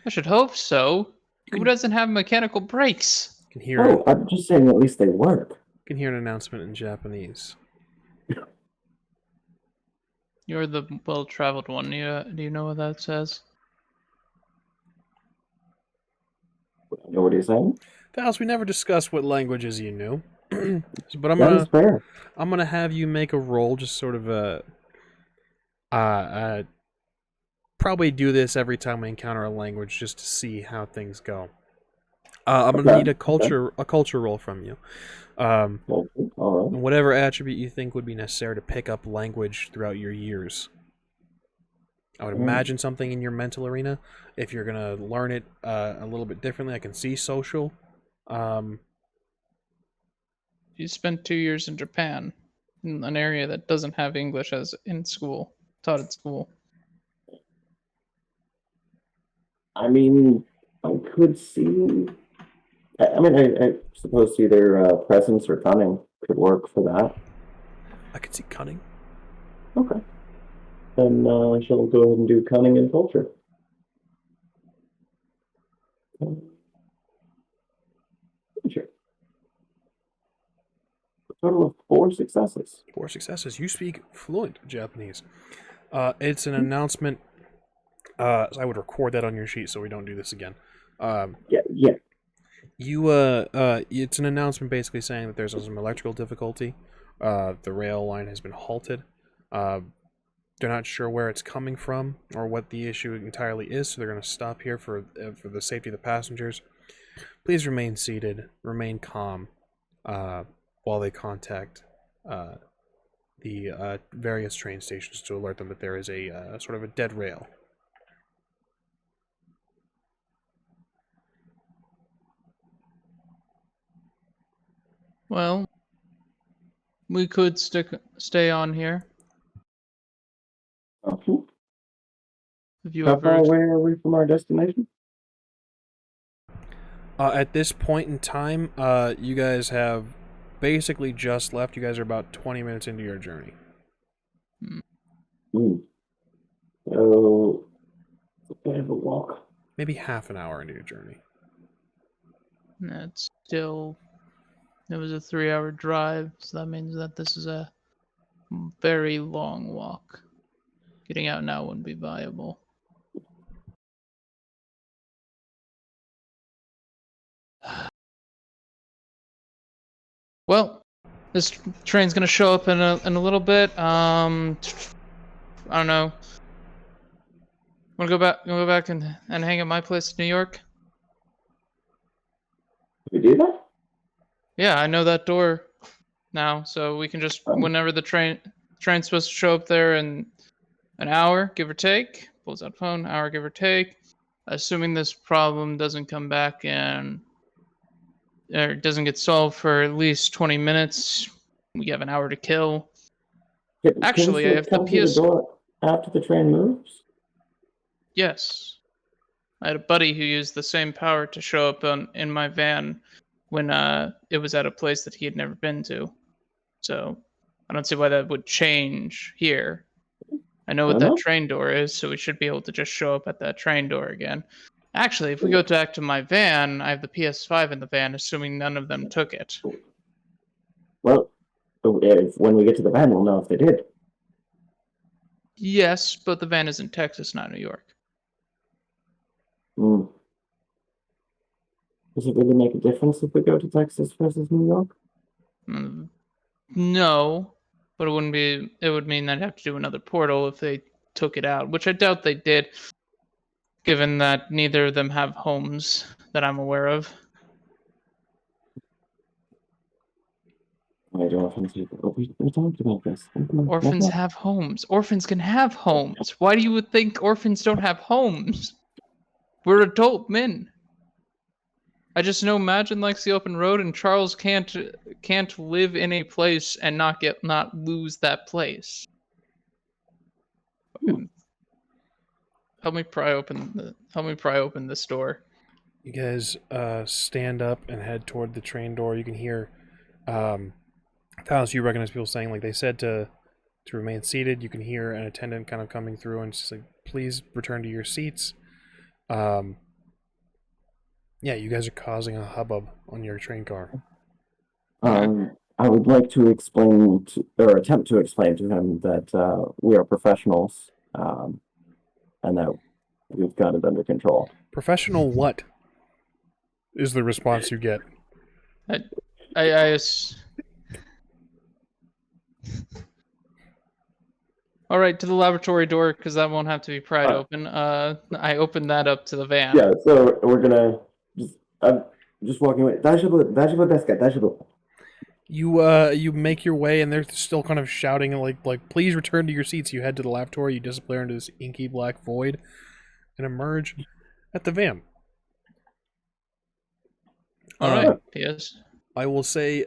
I should hope so. Who doesn't have mechanical brakes? You can hear Oh, I'm just saying at least they work. You can hear an announcement in Japanese. You're the well-traveled one. Do you know what that says? You know what he's saying? Thales, we never discussed what languages you knew. But That is fair. I'm gonna have you make a roll, just sort of probably do this every time we encounter a language, just to see how things go. I'm gonna need a culture roll from you. All right. Whatever attribute you think would be necessary to pick up language throughout your years. I would imagine something in your mental arena. If you're gonna learn it a little bit differently, I can see social. You spent 2 years in Japan, in an area that doesn't have English as taught at school. I mean, I could see. I suppose either presence or cunning could work for that. I could see cunning. Okay. Then she'll go ahead and do cunning and culture. Sure. A total of 4 successes. 4 successes. You speak fluent Japanese. It's an announcement. So I would record that on your sheet so we don't do this again. Yeah. It's an announcement basically saying that there's some electrical difficulty. The rail line has been halted. They're not sure where it's coming from or what the issue entirely is, so they're going to stop here for the safety of the passengers. Please remain seated, remain calm, while they contact the various train stations to alert them that there is a sort of a dead rail. Well, we could stay on here. Okay. Have you How ever? far away are we from our destination? At this point in time, you guys have basically just left. You guys are about 20 minutes into your journey. So, a bit of a walk. Maybe half an hour into your journey. That's still. It was a 3-hour drive, so that means that this is a very long walk. Getting out now wouldn't be viable. Well, this train's gonna show up in a little bit. I don't know. Want to go back and hang at my place in New York? We do that? Yeah, I know that door now, so we can just whenever the train's supposed to show up there in an hour, give or take. Pulls out phone, hour give or take. Assuming this problem doesn't come back and or doesn't get solved for at least 20 minutes, we have an hour to kill. Actually, I have the PS. The door after the train moves. Yes, I had a buddy who used the same power to show up in my van when it was at a place that he had never been to. So I don't see why that would change here. I know what that train door is, so we should be able to just show up at that train door again. Actually, if we go back to my van, I have the PS5 in the van, assuming none of them took it. Well, when we get to the van, we'll know if they did. Yes, but the van is in Texas, not New York. Does it really make a difference if we go to Texas versus New York? No, but it wouldn't be. It would mean I'd have to do another portal if they took it out, which I doubt they did, given that neither of them have homes that I'm aware of. We talked about this. Orphans have homes. Orphans can have homes. Why do you think orphans don't have homes? We're adult men. I just know MAJIN likes the open road, and Charles can't live in a place and not lose that place. Help me pry open this door. You guys stand up and head toward the train door. You can hear Thalis, you recognize people saying, like, they said to remain seated. You can hear an attendant kind of coming through and just like, please return to your seats. Yeah, you guys are causing a hubbub on your train car. I would like to explain or attempt to explain to him that we are professionals, and that we've got it under control. Professional what? Is the response you get? All right, to the laboratory door, because that won't have to be pried open. I opened that up to the van. Yeah, so we're gonna I'm just walking away. You make your way, and they're still kind of shouting like please return to your seats. You head to the laboratory. You disappear into this inky black void, and emerge at the van. All right. Yes. I will say,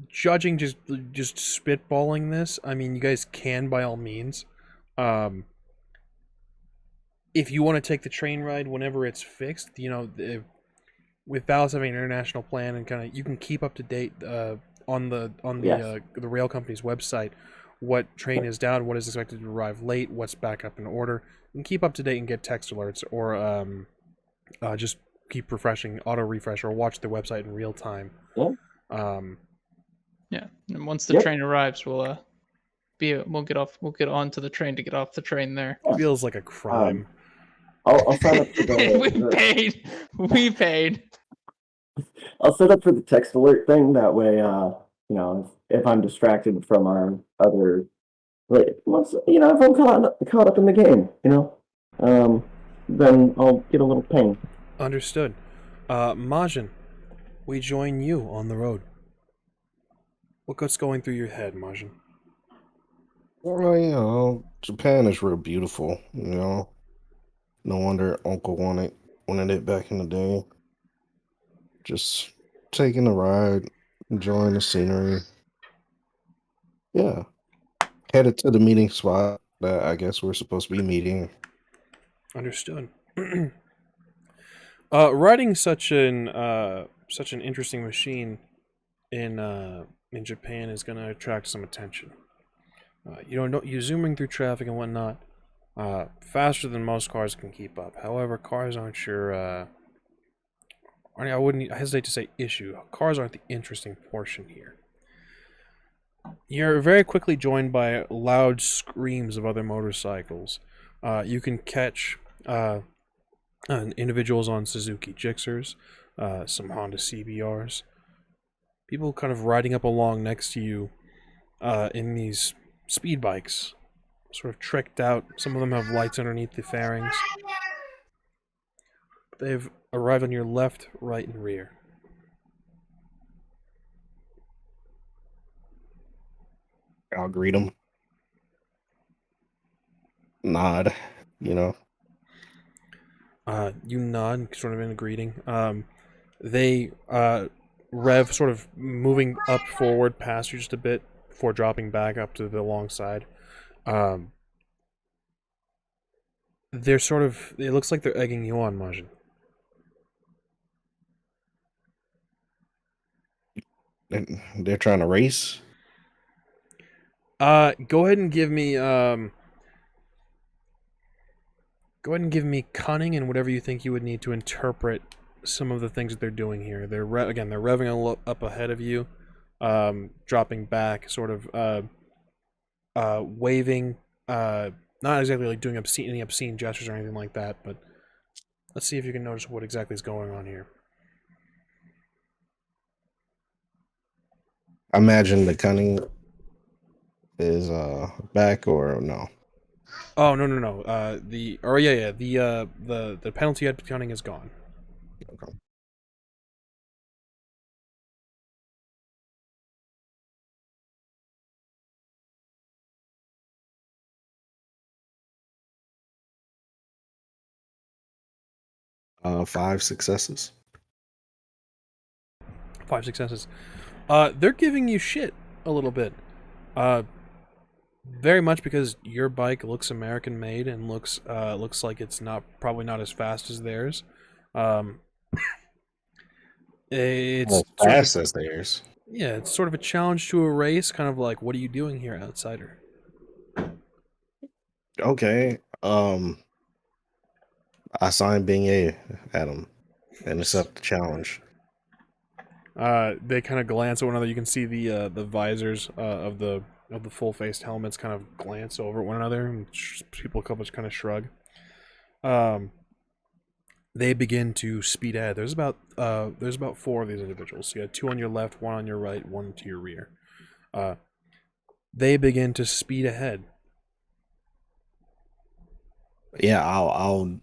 judging just spitballing this, I mean, you guys can by all means. If you want to take the train ride whenever it's fixed, you know, with THALIS having an international plan and kind of, you can keep up to date on the rail company's website what train is down, what is expected to arrive late, what's back up in order. You can keep up to date and get text alerts, or just keep refreshing, auto refresh, or watch the website in real time. Yeah, and once the train arrives, we'll get onto the train to get off the train there. Feels like a crime. I'll sign up for the We paid. I'll set up for the text alert thing. That way, you know, if I'm distracted from our other, like, if I'm caught up in the game, then I'll get a little ping. Understood. MAJIN, we join you on the road. What's going through your head, MAJIN? Well, Japan is real beautiful, No wonder Uncle wanted it back in the day. Just taking a ride, enjoying the scenery. Yeah. Headed to the meeting spot that I guess we're supposed to be meeting. Understood. Riding such an interesting machine in Japan is going to attract some attention. You're zooming through traffic and whatnot, faster than most cars can keep up. However, cars aren't your I hesitate to say issue. Cars aren't the interesting portion here. You're very quickly joined by loud screams of other motorcycles. You can catch individuals on Suzuki Gixxers, some Honda CBRs. People kind of riding up along next to you in these speed bikes, sort of tricked out. Some of them have lights underneath the fairings. They've arrived on your left, right, and rear. I'll greet them. Nod, you know. You nod, sort of in a greeting. They rev, sort of moving up forward past you just a bit before dropping back up to the long side. They're sort of, it looks like they're egging you on, Majin. They're trying to race. Go ahead and give me cunning and whatever you think you would need to interpret some of the things that they're doing here. They're they're revving up ahead of you, dropping back, sort of waving, not exactly like doing any obscene gestures or anything like that, but let's see if you can notice what exactly is going on here. I imagine the cunning is back or no. Oh no. The penalty at cunning is gone. Okay. Five successes. 5 successes. They're giving you shit a little bit. Very much because your bike looks American made and looks like it's probably not as fast as theirs. It's fast as theirs. Yeah, it's sort of a challenge to a race, kind of like, what are you doing here, outsider? Okay. I signed being at him and accept the challenge. They kind of glance at one another. You can see the visors of the full-faced helmets kind of glance over at one another, and people kind of shrug. They begin to speed ahead. There's about 4 of these individuals. So you got 2 on your left, 1 on your right, 1 to your rear. They begin to speed ahead. Yeah, I'll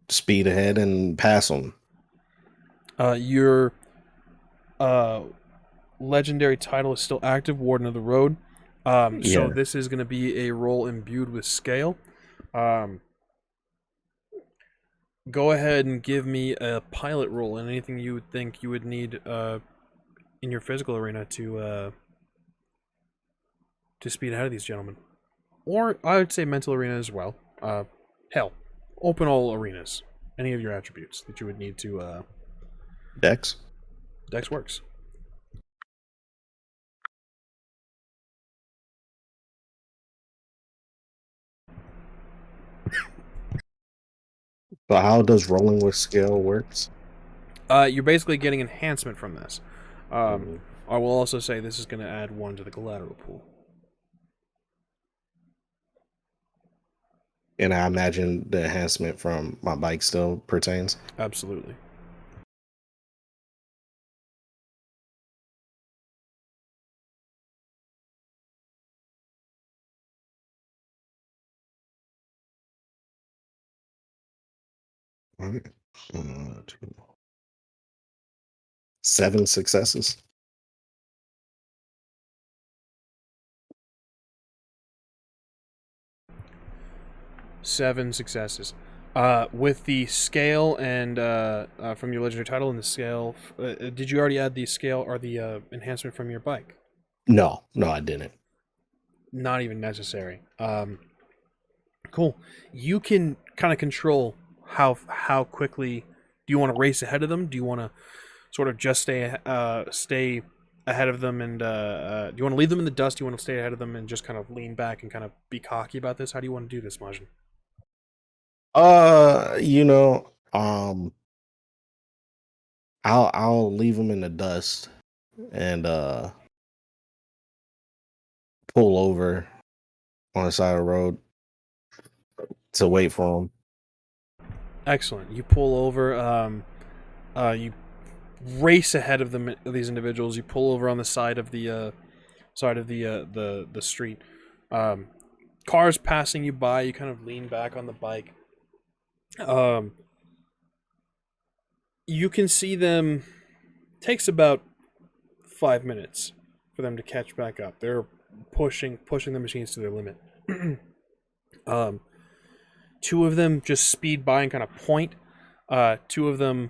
speed ahead and pass them. Your legendary title is still active, Warden of the Road. So this is going to be a role imbued with scale. Go ahead and give me a pilot roll and anything you would think you would need in your physical arena to speed ahead of these gentlemen. Or I would say mental arena as well. Hell, open all arenas. Any of your attributes that you would need to... Dex? Dex works. So how does rolling with scale works? You're basically getting enhancement from this. I will also say this is going to add 1 to the collateral pool. And I imagine the enhancement from my bike still pertains? Absolutely. All right. 7 successes. Seven successes. With the scale and from your legendary title and the scale, did you already add the scale or the enhancement from your bike? No, I didn't. Not even necessary. Cool. You can kind of control how quickly. Do you want to race ahead of them? Do you want to sort of just stay ahead of them and do you want to leave them in the dust? Do you want to stay ahead of them and just kind of lean back and kind of be cocky about this? How do you want to do this, Majin? I'll leave them in the dust and pull over on the side of the road to wait for them. Excellent. You pull over. You race ahead of them, of these individuals. You pull over on the side of the street. Cars passing you by. You kind of lean back on the bike. You can see them. Takes about 5 minutes for them to catch back up. They're pushing the machines to their limit. Two of them just speed by and kind of point. Two of them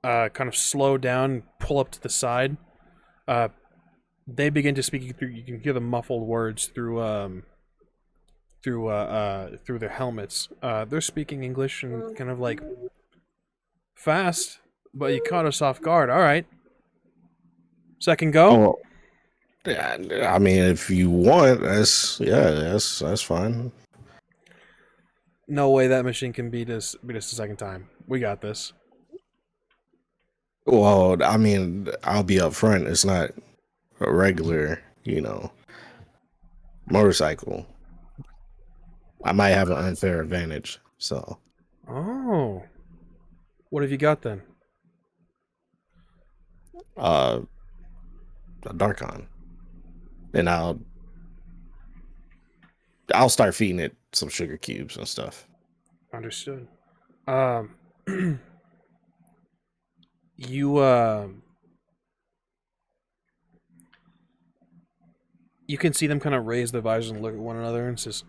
kind of slow down and pull up to the side. They begin to speak through. You can hear the muffled words through their helmets. They're speaking English and kind of like fast, but you caught us off guard. All right, second go. Oh, yeah, I mean, if you want, that's fine. No way that machine can beat us a second time. We got this. Well, I mean, I'll be up front. It's not a regular, motorcycle. I might have an unfair advantage, so. Oh. What have you got then? A Darkon. And I'll start feeding it some sugar cubes and stuff. Understood. You can see them kind of raise their visors and look at one another and says,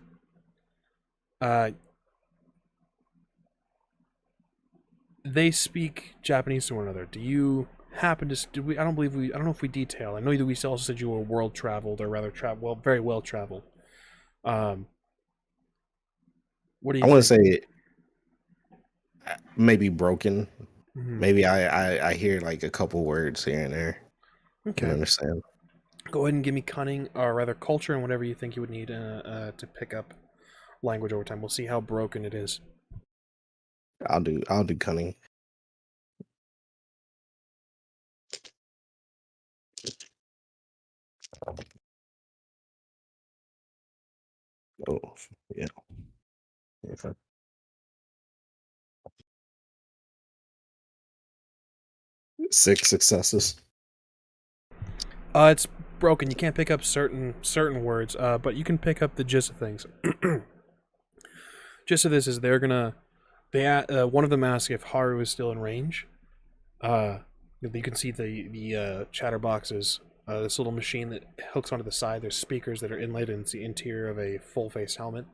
they speak Japanese to one another. Do you happen to? I don't know if we detail. I know that we also said you were world traveled, or rather, very well traveled. What do you? I want to say maybe broken. Mm-hmm. Maybe I hear like a couple words here and there. Okay. I understand. Go ahead and give me cunning, or rather culture, and whatever you think you would need to pick up language over time. We'll see how broken it is. I'll do cunning. Oh yeah. 6 successes. It's broken. You can't pick up certain words, but you can pick up the gist of things. Gist of this is one of them asks if Haru is still in range. You can see the chatterboxes. This little machine that hooks onto the side. There's speakers that are inlaid into the interior of a full-face helmet.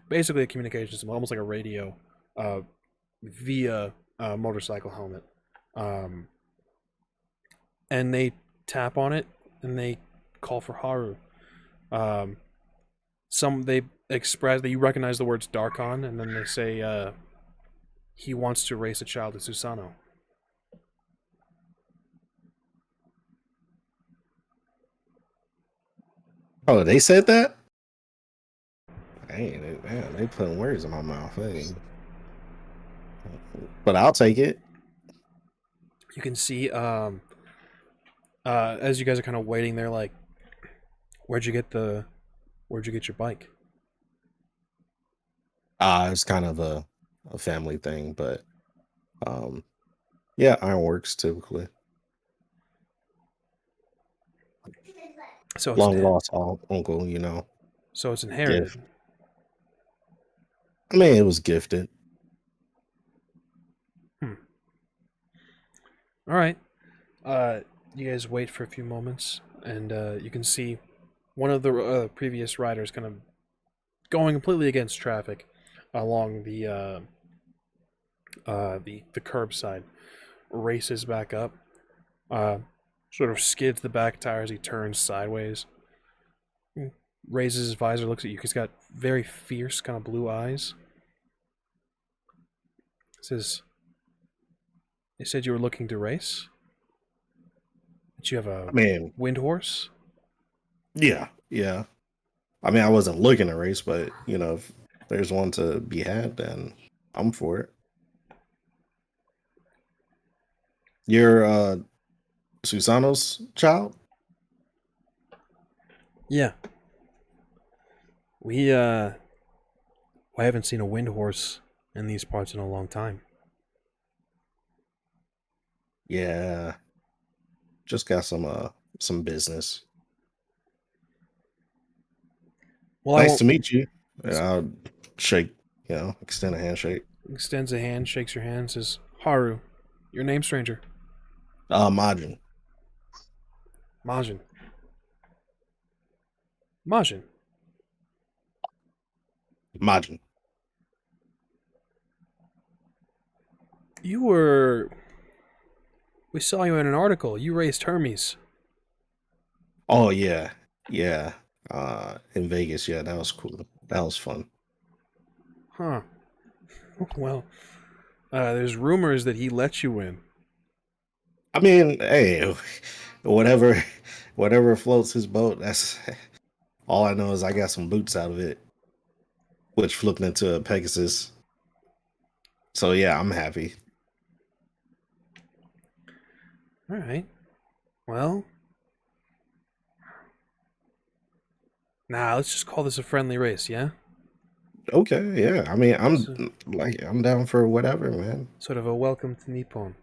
Basically a communication system, almost like a radio, via a motorcycle helmet. And they tap on it and they call for Haru. They express that you recognize the words Darkon, and then they say he wants to race a child at Susano. Oh, they said that? Hey, they putting words in my mouth. Hey. But I'll take it. You can see as you guys are kind of waiting there, like, where'd you get your bike? It's kind of a family thing, but yeah, Ironworks typically. So long lost uncle, So it's inherited. Gift. I mean, it was gifted. All right. You guys wait for a few moments, and you can see one of the previous riders kind of going completely against traffic along the curbside, races back up, sort of skids the back tire as he turns sideways, raises his visor, looks at you. He's got very fierce, kind of blue eyes. Says, "They said you were looking to race? That you have a wind horse?" Yeah. I mean, I wasn't looking to race, but if there's one to be had, then I'm for it. You're Susano's child? Yeah. I haven't seen a wind horse in these parts in a long time. Yeah. Just got some business. Well, Nice to meet you. I'll shake, extend a handshake. Extends a hand, shakes your hand, says, Haru, your name, stranger? Majin. Majin. Majin. Majin. We saw you in an article. You raced Hermes. Oh yeah. Yeah. In Vegas, yeah, that was cool. That was fun. Huh. Well, there's rumors that he let you in. I mean, hey, whatever floats his boat, that's all I know is I got some boots out of it, which flipped into a Pegasus. So yeah, I'm happy. All right. Well, let's just call this a friendly race, yeah? Okay, yeah. I mean, I'm down for whatever, man. Sort of a welcome to Nippon.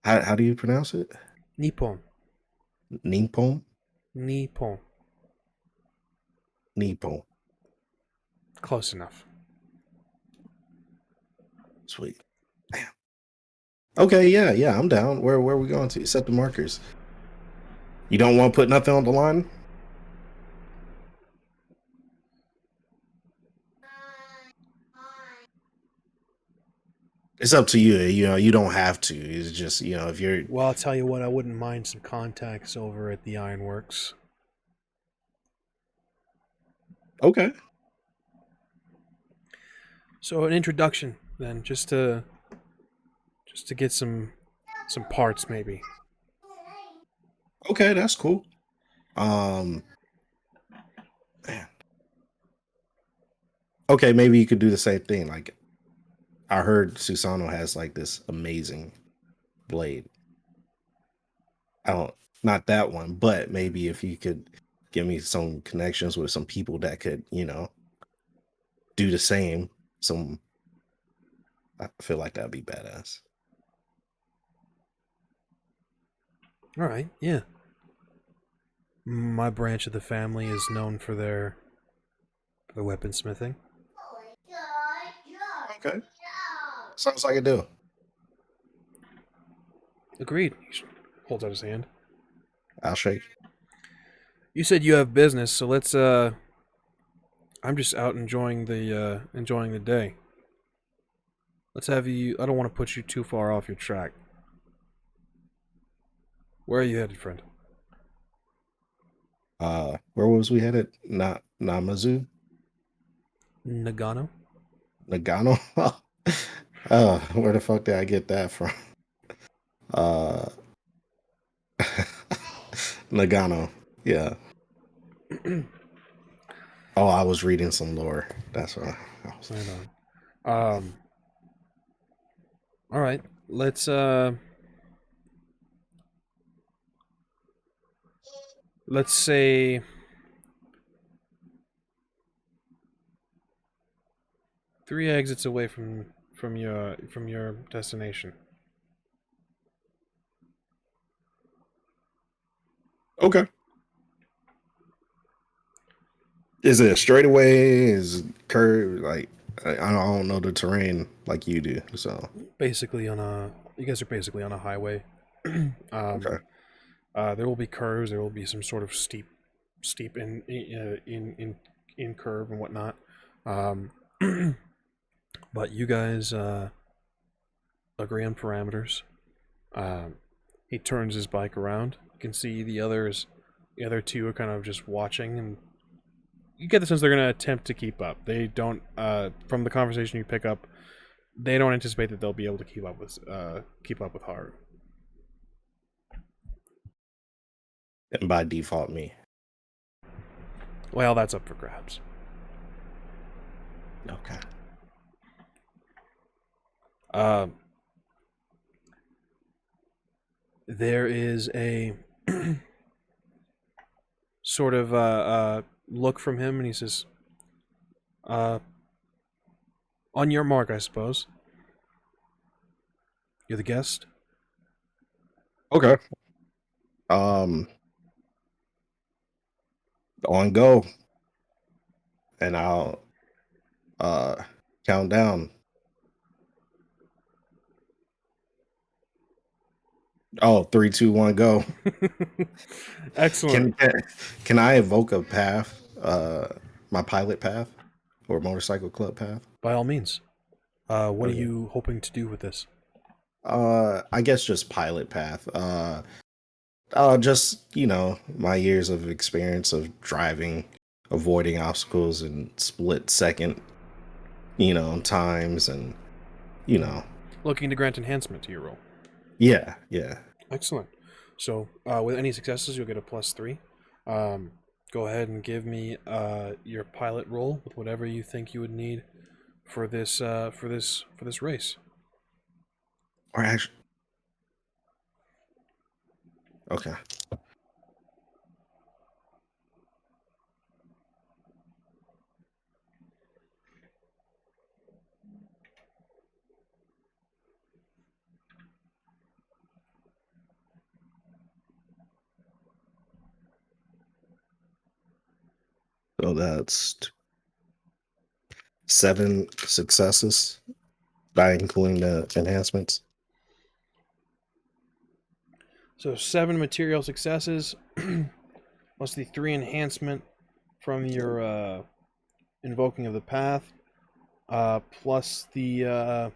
How do you pronounce it? Nippon. Nippon? Nippon. Nippon. Close enough. Sweet. Damn. Okay, yeah, I'm down. Where are we going to? Set the markers. You don't want to put nothing on the line? It's up to you. You don't have to. It's just, if you're... Well, I'll tell you what, I wouldn't mind some contacts over at the Ironworks. Okay. So an introduction, then, just to get some parts, maybe. Okay, that's cool. Man. Okay, maybe you could do the same thing. Like, I heard Susano has like this amazing blade. Not that one, but maybe if you could give me some connections with some people that could, do the same. I feel like that'd be badass. All right, yeah. My branch of the family is known for their weaponsmithing. Okay. Sounds like a deal. Agreed. He holds out his hand. I'll shake. You said you have business, so let's I'm just out enjoying the day. Let's have you. I don't want to put you too far off your track. Where are you headed, friend? Where was we headed? Namazu? Nagano? Nagano? Where the fuck did I get that from? Nagano. Yeah. Oh, I was reading some lore. That's what I was. Right on. All right. Let's say 3 exits away from your destination. Okay. Is it a straightaway? Is it curve? Like, I don't know the terrain like you do. So Basically you guys are basically on a highway. okay. There will be curves. There will be some sort of steep in curve and whatnot. But you guys agree on parameters. He turns his bike around. You can see the other two are kind of just watching, and you get the sense they're going to attempt to keep up. They don't, from the conversation you pick up, they don't anticipate that they'll be able to keep up with Haru. And by default, me. Well, that's up for grabs. Okay. There is a sort of look from him, and he says, on your mark, I suppose. You're the guest. Okay. On go, and I'll count down. Oh, 3, 2, 1, go. Excellent. Can I evoke a path? My pilot path or motorcycle club path? By all means. What are Okay. you hoping to do with this? I guess just pilot path. Just, my years of experience of driving, avoiding obstacles in split second, times, and Looking to grant enhancement to your roll. yeah. Excellent. So, with any successes, you'll get a +3. Go ahead and give me your pilot roll with whatever you think you would need for this race. Or actually, okay. So that's 7 successes, by including the enhancements. So 7 material successes, plus the 3 enhancement from your invoking of the path, plus the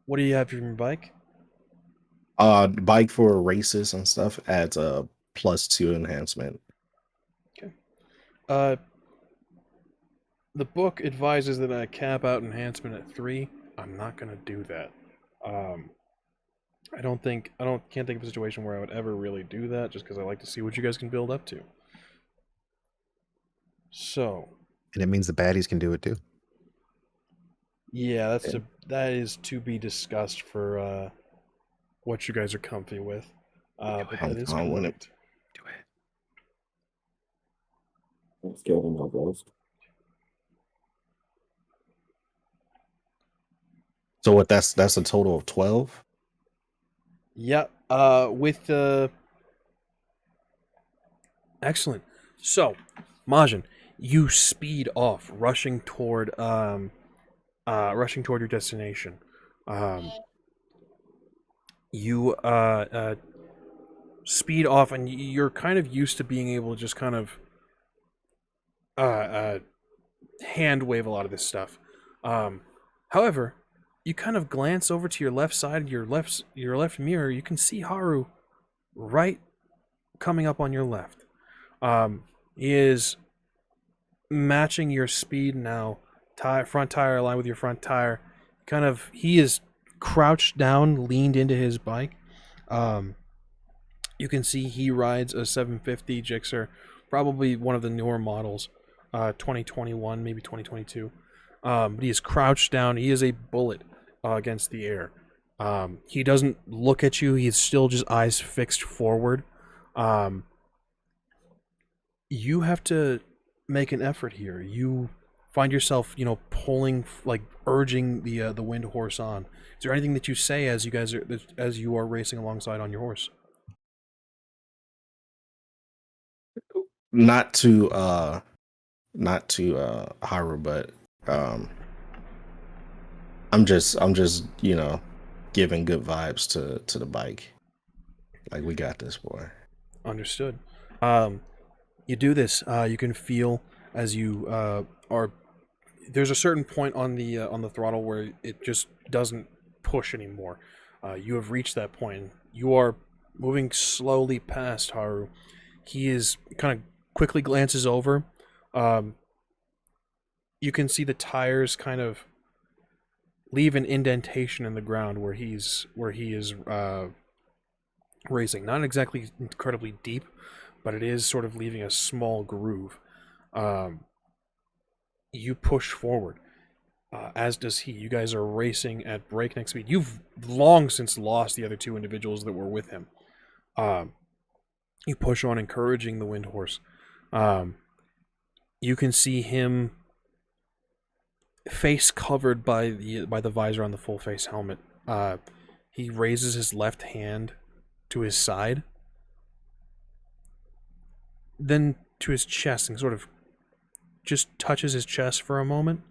what do you have from your bike? Bike for races and stuff adds a +2 enhancement. Okay. The book advises that I cap out enhancement at 3. I'm not gonna do that. Can't think of a situation where I would ever really do that, just because I like to see what you guys can build up to. So. And it means the baddies can do it too. Yeah, that is to be discussed for what you guys are comfy with. But that is correct. Do it. Let's get in on those. So what? That's a total of 12. Yep. With the excellent. So, Majin, you speed off, rushing toward your destination. You speed off, and you're kind of used to being able to just kind of hand wave a lot of this stuff. However, you kind of glance over to your left side, your left mirror. You can see Haru right coming up on your left. He is matching your speed now. Front tire aligned with your front tire. He is crouched down, leaned into his bike. You can see he rides a 750 Gixxer, probably one of the newer models, 2021, maybe 2022. But he is crouched down. He is a bullet against the air. He doesn't look at you. He's still just eyes fixed forward. You have to make an effort here. You find yourself, pulling, urging the wind horse on. Is there anything that you say as you are racing alongside on your horse? Not to Haru, but I'm just giving good vibes to the bike. Like, we got this, boy. Understood. You do this. You can feel as you are. There's a certain point on the throttle where it just doesn't push anymore. You have reached that point. You are moving slowly past Haru. He is kind of quickly glances over. You can see the tires kind of leave an indentation in the ground where he is racing. Not exactly incredibly deep, but it is sort of leaving a small groove. You push forward, as does he. You guys are racing at breakneck speed. You've long since lost the other 2 individuals that were with him. You push on, encouraging the wind horse. You can see him face covered by the visor on the full face helmet. He raises his left hand to his side, then to his chest, and sort of just touches his chest for a moment,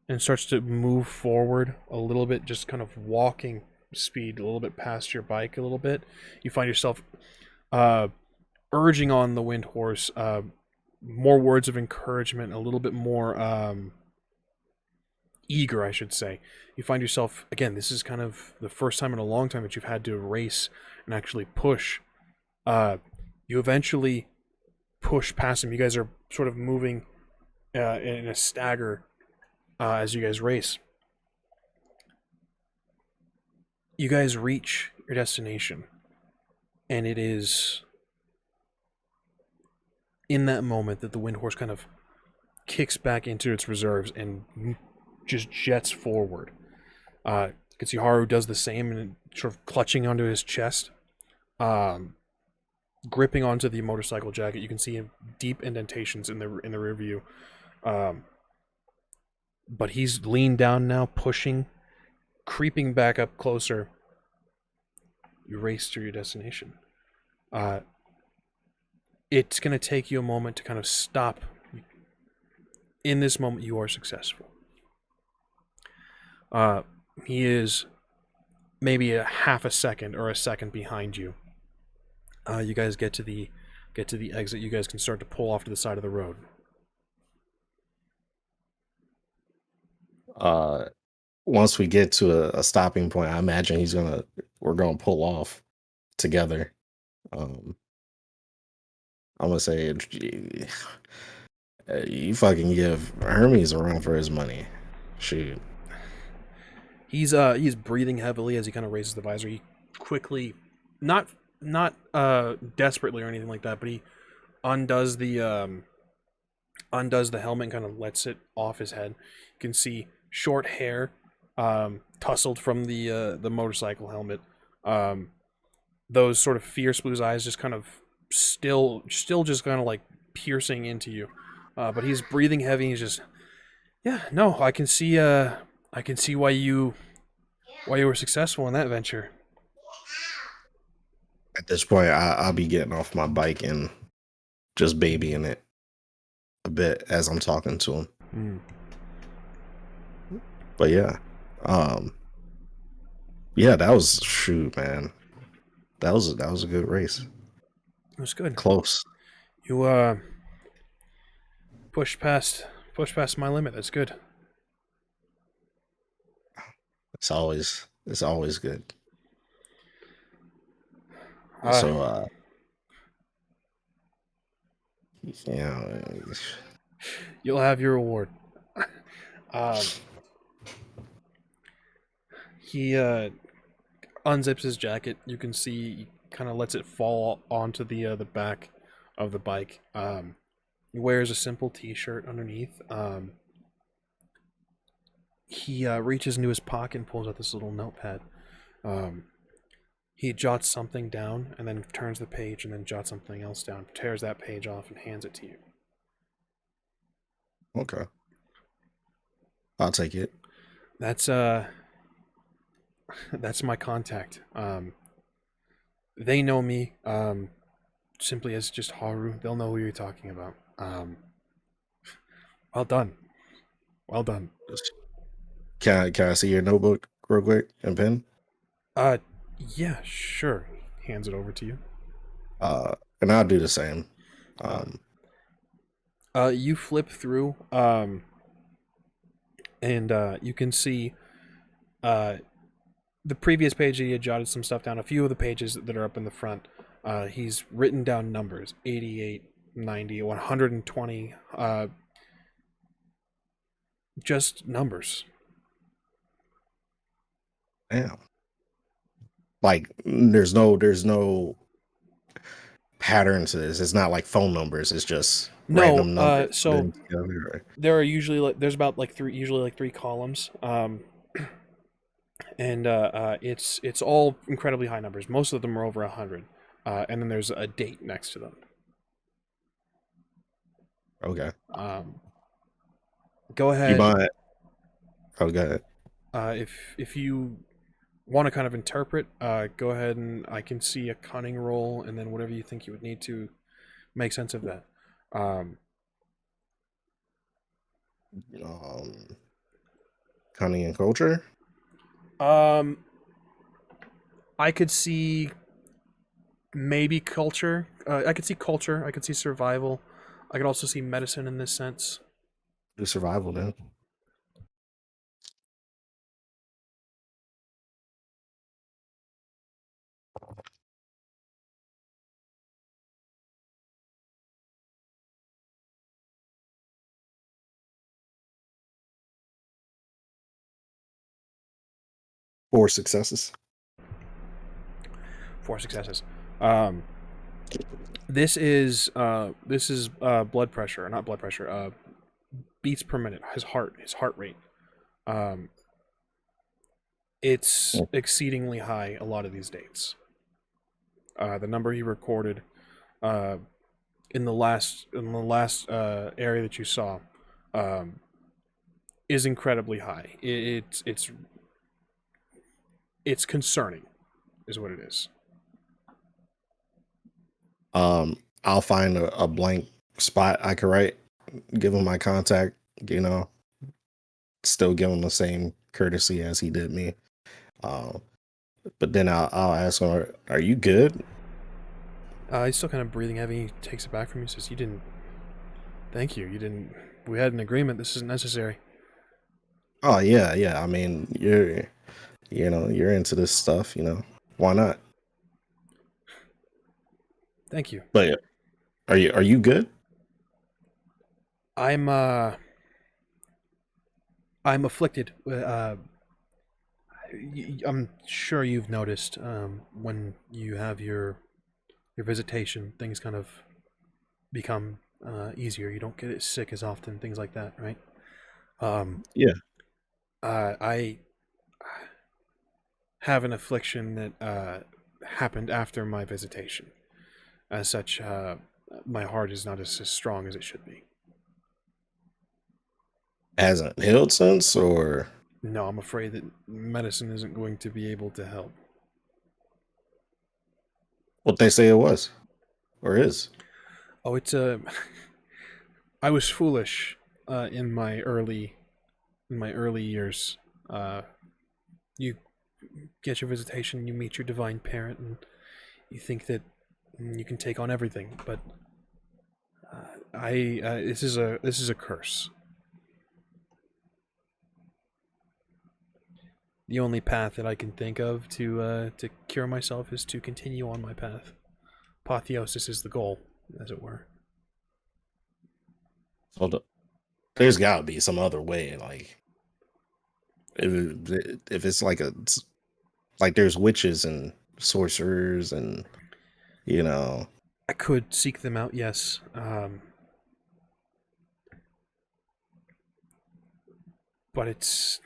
and starts to move forward a little bit, just kind of walking speed a little bit past your bike a little bit. You find yourself urging on the wind horse, more words of encouragement, a little bit more eager, I should say. You find yourself, again, this is kind of the first time in a long time that you've had to race and actually push. You eventually push past him. You guys are sort of moving in a stagger as you guys race. You guys reach your destination, and it is in that moment that the wind horse kind of kicks back into its reserves and just jets forward. You can see Haru does the same, and sort of clutching onto his chest, gripping onto the motorcycle jacket. You can see deep indentations in the rear view. But he's leaned down now, pushing, creeping back up closer. You race to your destination. It's going to take you a moment to kind of stop. In this moment, you are successful. He is maybe a half a second or a second behind you. You guys get to the exit. You guys can start to pull off to the side of the road. Once we get to a stopping point, I imagine we're gonna pull off together. I'm gonna say you fucking give Hermes a run for his money. Shoot. He's breathing heavily as he kind of raises the visor. He quickly, not desperately or anything like that, but he undoes the helmet and kind of lets it off his head. You can see short hair, tousled from the motorcycle helmet. Those sort of fierce blue eyes just kind of still just kind of like piercing into you. But he's breathing heavy. He's just, yeah, no, I can see why you were successful in that venture. At this point, I'll be getting off my bike and just babying it a bit as I'm talking to him. But yeah, that was man. That was a good race. It was good. Close. You pushed past my limit. That's good. It's always good. You'll have your reward. He unzips his jacket. You can see he kind of lets it fall onto the back of the bike. He wears a simple t-shirt underneath. He reaches into his pocket and pulls out this little notepad. He jots something down and then turns the page and then jots something else down, tears that page off and hands it to you. Okay. I'll take it. That's my contact. They know me simply as just Haru. They'll know who you're talking about. Well done. Well done. Can I see your notebook real quick and pen? Yeah, sure. Hands it over to you. And I'll do the same. You flip through, and you can see the previous page he had jotted some stuff down. A few of the pages that are up in the front, he's written down numbers: 88, 90, 120. Just numbers. Damn. Like there's no pattern to this. It's not like phone numbers. It's just random numbers. So there are usually there's about three columns. And it's all incredibly high numbers. Most of them are over 100. And then there's a date next to them. Okay. Go ahead. Oh, go ahead. If you want to kind of interpret, go ahead and I can see a cunning roll, and then whatever you think you would need to make sense of that. Cunning and culture. I could see maybe culture. I could see culture. I could see survival. I could also see medicine in this sense. Do survival then. Four successes. 4 successes. This is blood pressure, not blood pressure. Beats per minute. His heart rate. It's exceedingly high a lot of these dates. The number he recorded in the last area that you saw is incredibly high. It's concerning, is what it is. I'll find a blank spot I could write, give him my contact, still give him the same courtesy as he did me. But then I'll ask him, are you good? He's still kind of breathing heavy. He takes it back from you, says, "You didn't. Thank you. You didn't. We had an agreement. This isn't necessary." Oh yeah. I mean, you're into this stuff, Why not? Thank you. But are you good? I'm afflicted. I'm sure you've noticed when you have your visitation, things kind of become easier. You don't get it sick as often, things like that, right? Yeah. I have an affliction that happened after my visitation. As such, my heart is not as strong as it should be. Hasn't healed since, or? No, I'm afraid that medicine isn't going to be able to help. What they say it was, or is? Oh, it's I was foolish in my early years. You get your visitation, you meet your divine parent, and you think that you can take on everything. But this is a curse. The only path that I can think of to cure myself is to continue on my path. Apotheosis is the goal, as it were. So there's got to be some other way, like if it's like there's witches and sorcerers and I could seek them out, yes. But it's...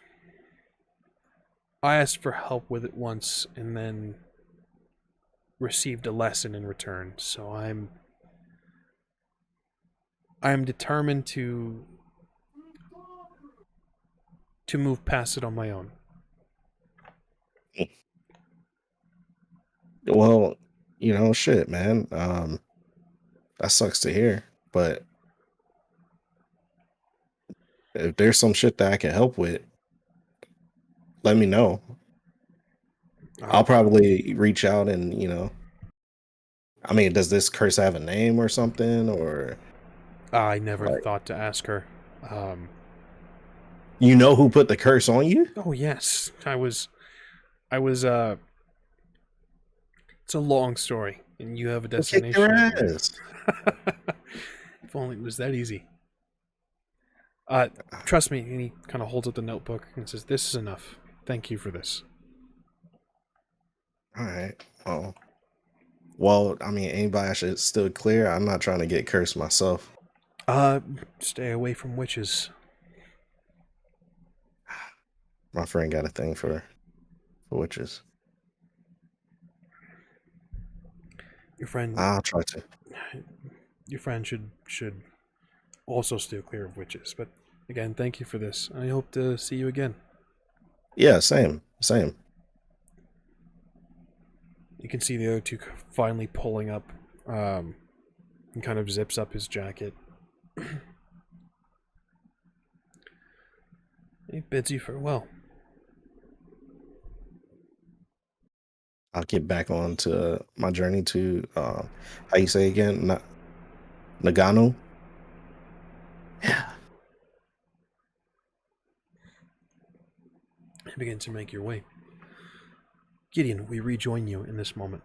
I asked for help with it once and then received a lesson in return, so I'm determined to move past it on my own. Well, shit, man. That sucks to hear, but if there's some shit that I can help with, let me know. I'll probably reach out and, I mean, does this curse have a name or something, or? I never thought to ask her. You know who put the curse on you? Oh, yes. I was, it's a long story, and you have a destination. Kick your ass. If only it was that easy. Trust me, and he kind of holds up the notebook and says, "This is enough. Thank you for this." All right. Well, I mean, anybody I should still clear? I'm not trying to get cursed myself. Stay away from witches. My friend got a thing for witches. Your friend... I'll try to. Your friend should also steer clear of witches, but Again, thank you for this. I hope to see you again. Yeah, same. You can see the other two finally pulling up. And kind of zips up his jacket. He bids you farewell. I'll get back on to my journey to how you say again? Nagano? Yeah. You begin to make your way. Gideon, we rejoin you in this moment.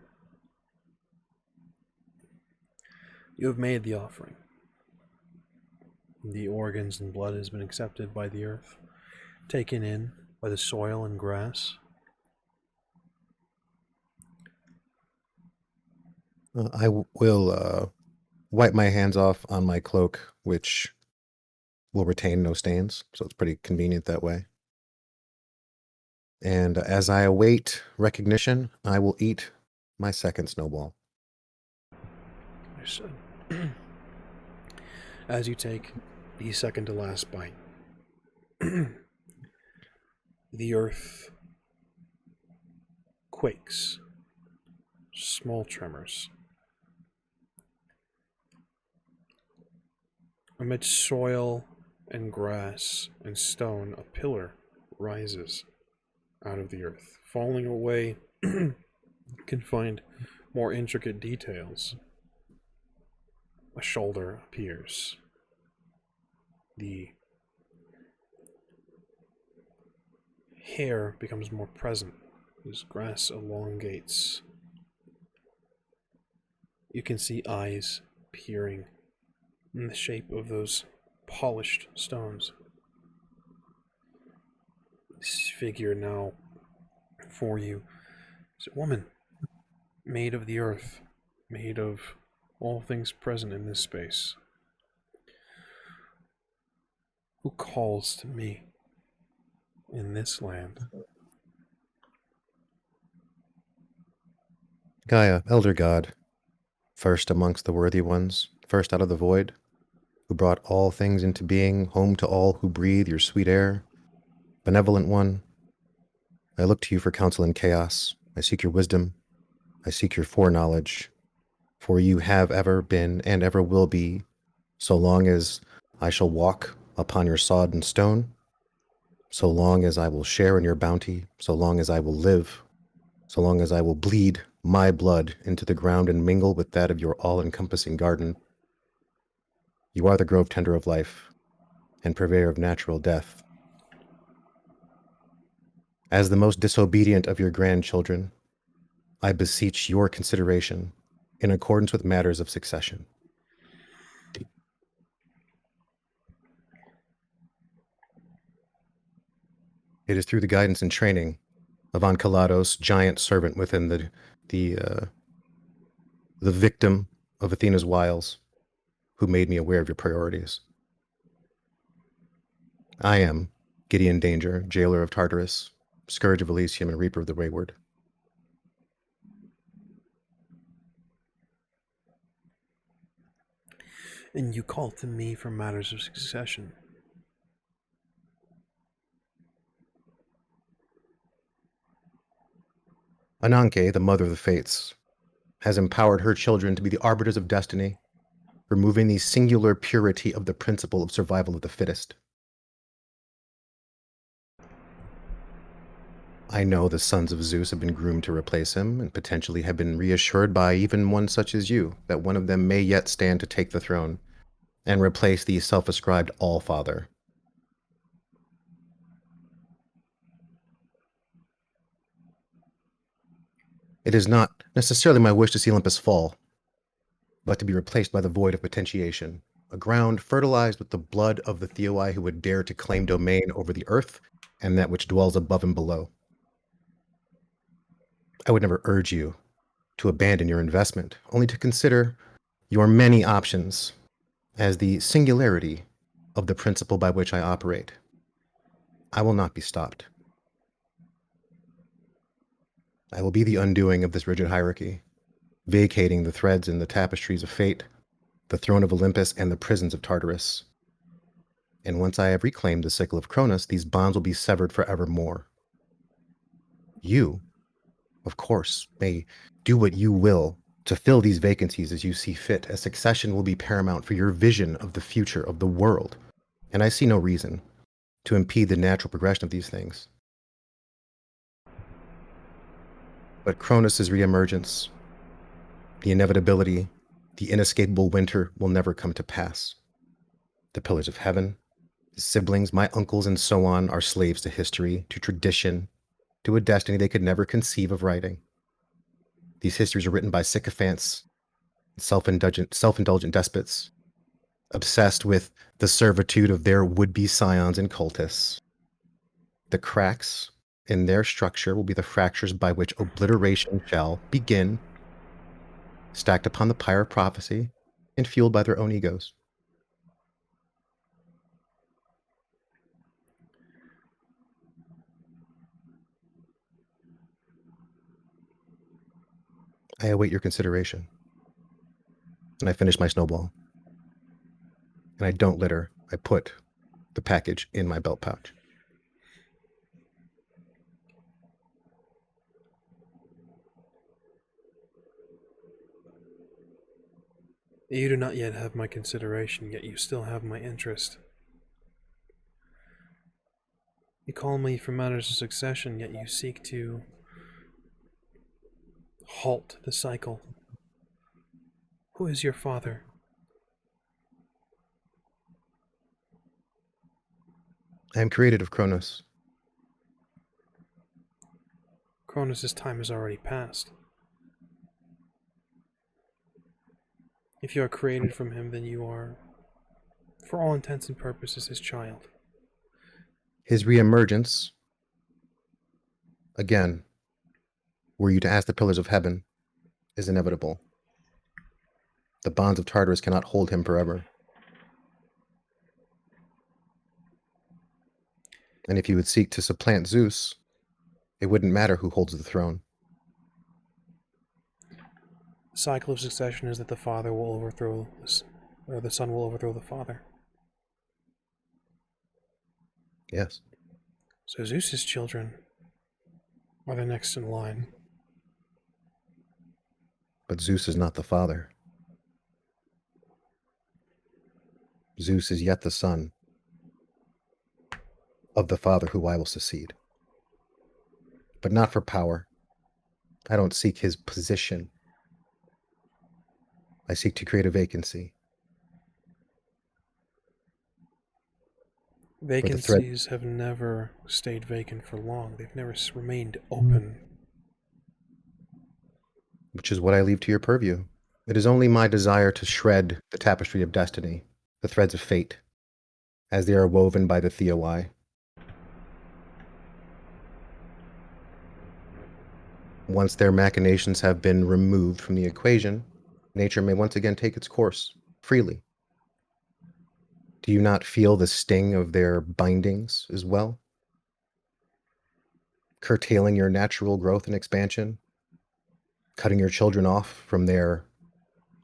You have made the offering. The organs and blood has been accepted by the earth, taken in by the soil and grass. I will wipe my hands off on my cloak, which will retain no stains, so it's pretty convenient that way. And as I await recognition, I will eat my second snowball. As you take the second to last bite, the earth quakes, small tremors. Amidst soil and grass and stone, a pillar rises out of the earth. Falling away, you can find more intricate details. A shoulder appears. The hair becomes more present as grass elongates. You can see eyes peering in the shape of those polished stones. This figure now for you is a woman made of the earth, made of all things present in this space, who calls to me in this land. Gaia, elder god, first amongst the worthy ones, first out of the void, who brought all things into being, home to all who breathe your sweet air, benevolent one, I look to you for counsel in chaos. I seek your wisdom. I seek your foreknowledge, for you have ever been and ever will be, so long as I shall walk upon your sod and stone, so long as I will share in your bounty, so long as I will live, so long as I will bleed my blood into the ground and mingle with that of your all-encompassing garden. You are the grove tender of life and purveyor of natural death. As the most disobedient of your grandchildren, I beseech your consideration in accordance with matters of succession. It is through the guidance and training of Ankalados, giant servant within the victim of Athena's wiles, who made me aware of your priorities. I am Gideon Danger, jailer of Tartarus, scourge of Elysium and reaper of the wayward. And you call to me for matters of succession. Ananke, the mother of the fates, has empowered her children to be the arbiters of destiny, removing the singular purity of the principle of survival of the fittest. I know the sons of Zeus have been groomed to replace him, and potentially have been reassured by even one such as you, that one of them may yet stand to take the throne, and replace the self-ascribed All-Father. It is not necessarily my wish to see Olympus fall, but to be replaced by the void of potentiation, a ground fertilized with the blood of the Theoi who would dare to claim domain over the earth and that which dwells above and below. I would never urge you to abandon your investment, only to consider your many options as the singularity of the principle by which I operate. I will not be stopped. I will be the undoing of this rigid hierarchy, vacating the threads in the tapestries of fate, the throne of Olympus, and the prisons of Tartarus. And once I have reclaimed the sickle of Cronus, these bonds will be severed forevermore. You, of course, may do what you will to fill these vacancies as you see fit, as succession will be paramount for your vision of the future of the world. And I see no reason to impede the natural progression of these things. But Cronus' reemergence, the inevitability, the inescapable winter will never come to pass. The pillars of heaven, his siblings, my uncles, and so on are slaves to history, to tradition, to a destiny they could never conceive of writing. These histories are written by sycophants, self-indulgent despots, obsessed with the servitude of their would-be scions and cultists. The cracks in their structure will be the fractures by which obliteration shall begin, stacked upon the pyre of prophecy and fueled by their own egos. I await your consideration. And I finish my snowball. And I don't litter. I put the package in my belt pouch. You do not yet have my consideration, yet you still have my interest. You call me for matters of succession, yet you seek to halt the cycle. Who is your father? I am created of Cronus. Cronus' time has already passed. If you are created from him, then you are, for all intents and purposes, his child. His reemergence, again, were you to ask the pillars of heaven, is inevitable. The bonds of Tartarus cannot hold him forever. And if you would seek to supplant Zeus, it wouldn't matter who holds the throne. The cycle of succession is that the father will overthrow, or the son will overthrow the father. Yes. So Zeus's children are the next in line. But Zeus is not the father. Zeus is yet the son of the father who I will succeed. But not for power. I don't seek his position. I seek to create a vacancy. Vacancies have never stayed vacant for long. They've never remained open. Which is what I leave to your purview. It is only my desire to shred the tapestry of destiny, the threads of fate, as they are woven by the Theoi. Once their machinations have been removed from the equation, nature may once again take its course, freely. Do you not feel the sting of their bindings as well? Curtailing your natural growth and expansion? Cutting your children off from their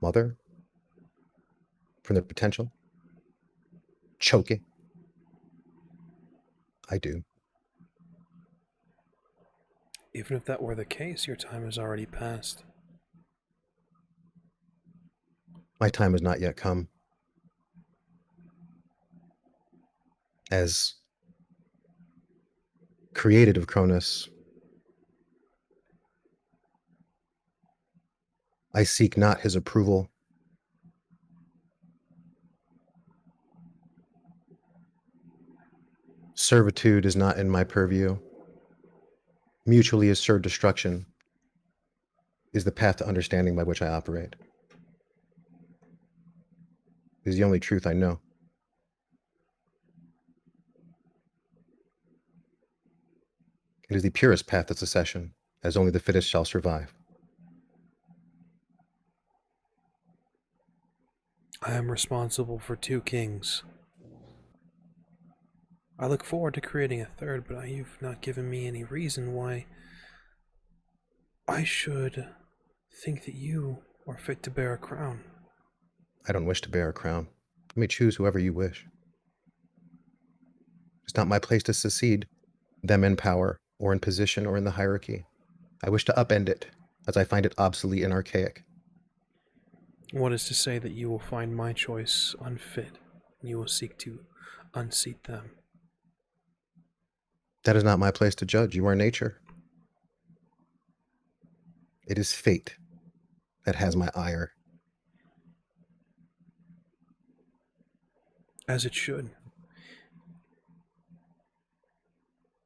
mother? From their potential? Choking? I do. Even if that were the case, your time has already passed. My time has not yet come. As created of Cronus, I seek not his approval. Servitude is not in my purview. Mutually assured destruction is the path to understanding by which I operate. It is the only truth I know. It is the purest path to secession, as only the fittest shall survive. I am responsible for 2 kings. I look forward to creating a third, but you've not given me any reason why I should think that you are fit to bear a crown. I don't wish to bear a crown. You may choose whoever you wish. It's not my place to secede them in power, or in position, or in the hierarchy. I wish to upend it, as I find it obsolete and archaic. What is to say that you will find my choice unfit, and you will seek to unseat them? That is not my place to judge. You are nature. It is fate that has my ire. As it should.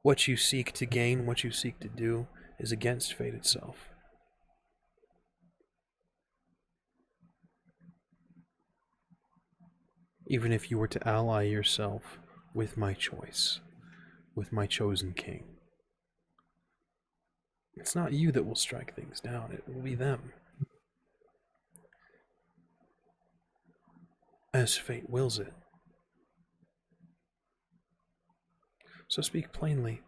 What you seek to gain, what you seek to do, is against fate itself. Even if you were to ally yourself with my choice, with my chosen king, it's not you that will strike things down, it will be them. As fate wills it. So speak plainly.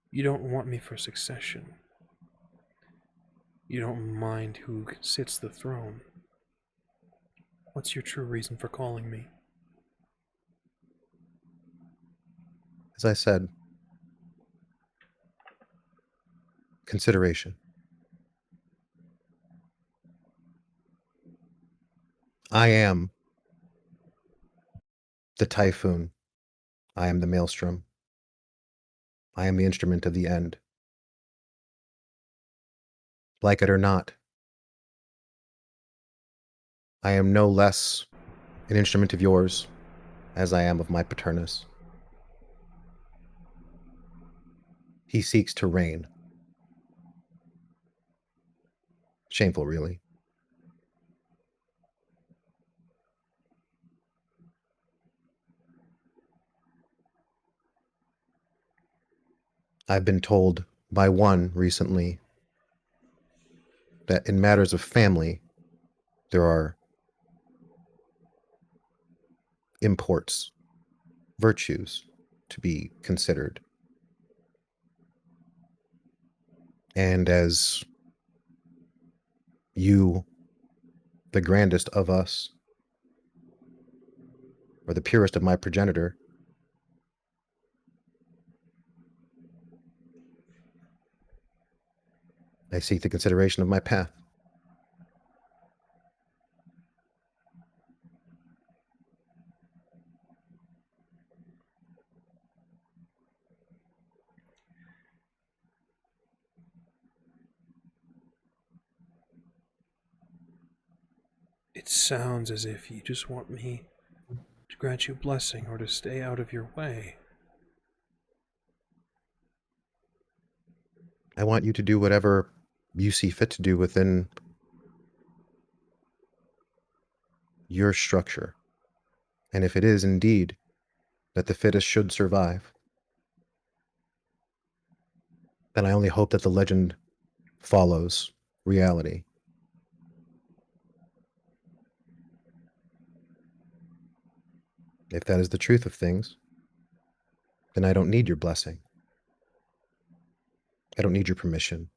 You don't want me for succession. You don't mind who sits the throne. What's your true reason for calling me? As I said, consideration. I am the typhoon. I am the maelstrom. I am the instrument of the end. Like it or not, I am no less an instrument of yours as I am of my paternus. He seeks to reign. Shameful, really. I've been told by one recently that in matters of family, there are imports, virtues to be considered. And as you, the grandest of us, or the purest of my progenitor, I seek the consideration of my path. It sounds as if you just want me to grant you a blessing or to stay out of your way. I want you to do whatever you see fit to do within your structure. And if it is indeed that the fittest should survive, then I only hope that the legend follows reality. If that is the truth of things, then I don't need your blessing. I don't need your permission.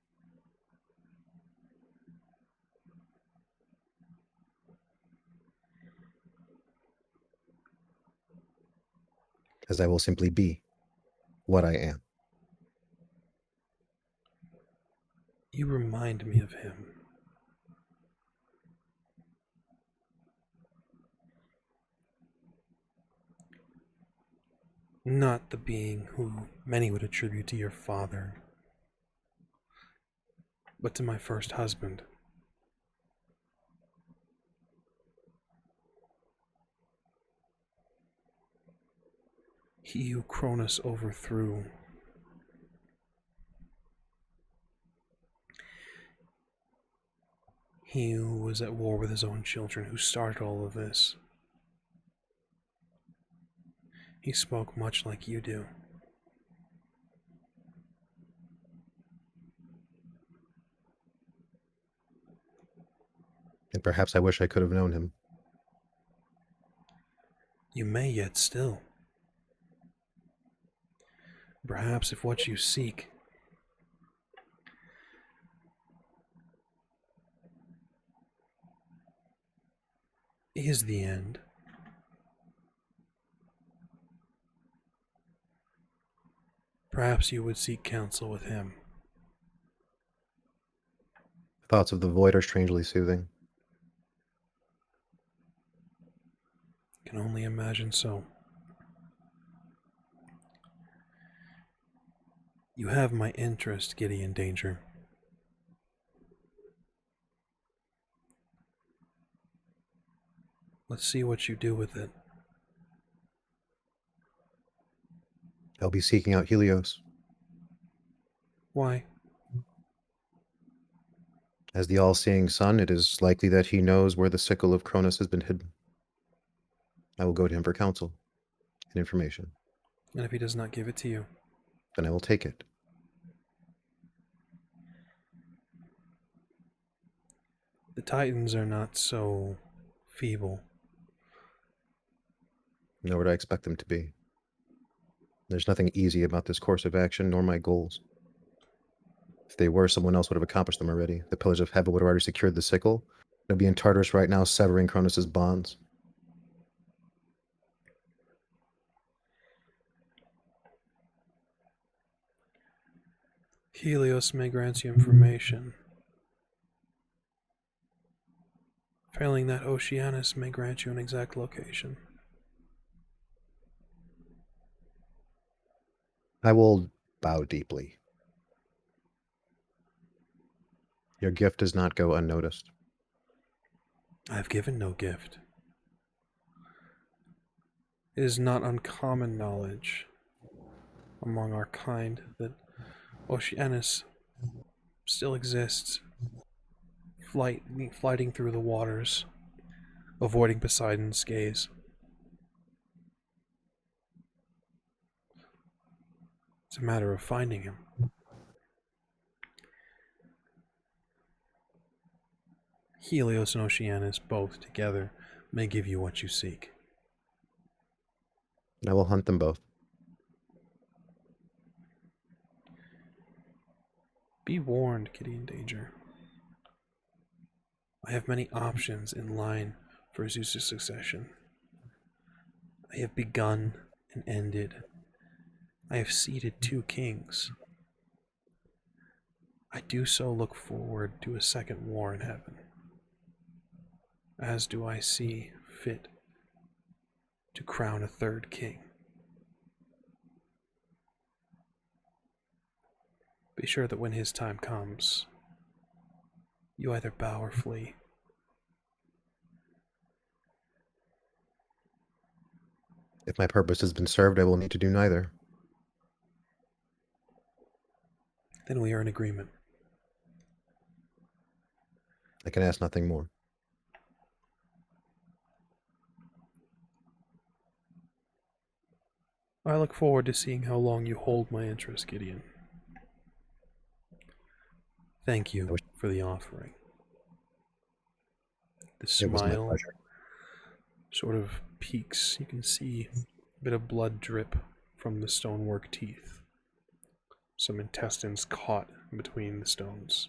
As I will simply be what I am. You remind me of him. Not the being who many would attribute to your father, but to my first husband. He who Cronus overthrew. He who was at war with his own children, who started all of this. He spoke much like you do. And perhaps I wish I could have known him. You may yet still. Perhaps if what you seek is the end, Perhaps you would seek counsel with him. Thoughts of the void are strangely soothing. Can only imagine so. You have my interest, Gideon Danger. Let's see what you do with it. I'll be seeking out Helios. Why? As the all-seeing sun, it is likely that he knows where the sickle of Cronus has been hidden. I will go to him for counsel and information. And if he does not give it to you? Then I will take it. The Titans are not so feeble. Nor would I expect them to be. There's nothing easy about this course of action, nor my goals. If they were, someone else would have accomplished them already. The Pillars of Heaven would have already secured the sickle. They'll be in Tartarus right now, severing Cronus's bonds. Helios may grant you information. Failing that, Oceanus may grant you an exact location. I will bow deeply. Your gift does not go unnoticed. I have given no gift. It is not uncommon knowledge among our kind that Oceanus still exists, flighting through the waters, avoiding Poseidon's gaze. It's a matter of finding him. Helios and Oceanus, both together, may give you what you seek. I will hunt them both. Be warned, Gideon Danger. I have many options in line for Zeus' succession. I have begun and ended. I have seated 2 kings. I do so look forward to a second war in heaven, as do I see fit to crown a 3rd king. Be sure that when his time comes, you either bow or flee. If my purpose has been served, I will need to do neither. Then we are in agreement. I can ask nothing more. I look forward to seeing how long you hold my interest, Gideon. Thank you for the offering. The It was my smile pleasure. sort of peaks. You can see a bit of blood drip from the stonework teeth. Some intestines caught in between the stones.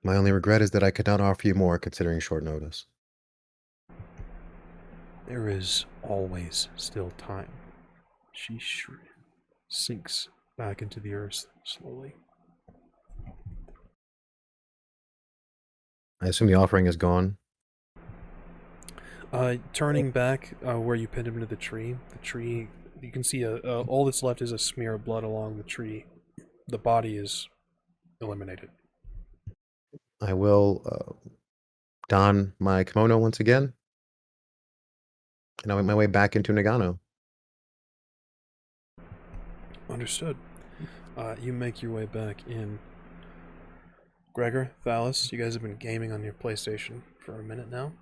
My only regret is that I could not offer you more considering short notice. There is always still time. She sinks back into the earth slowly. I assume the offering is gone. Turning back where you pinned him into the tree, you can see all that's left is a smear of blood along the tree. The body is eliminated. I will don my kimono once again, and I'll make my way back into Nagano. Understood. You make your way back in. Gregor, Thalis, you guys have been gaming on your PlayStation for a minute now.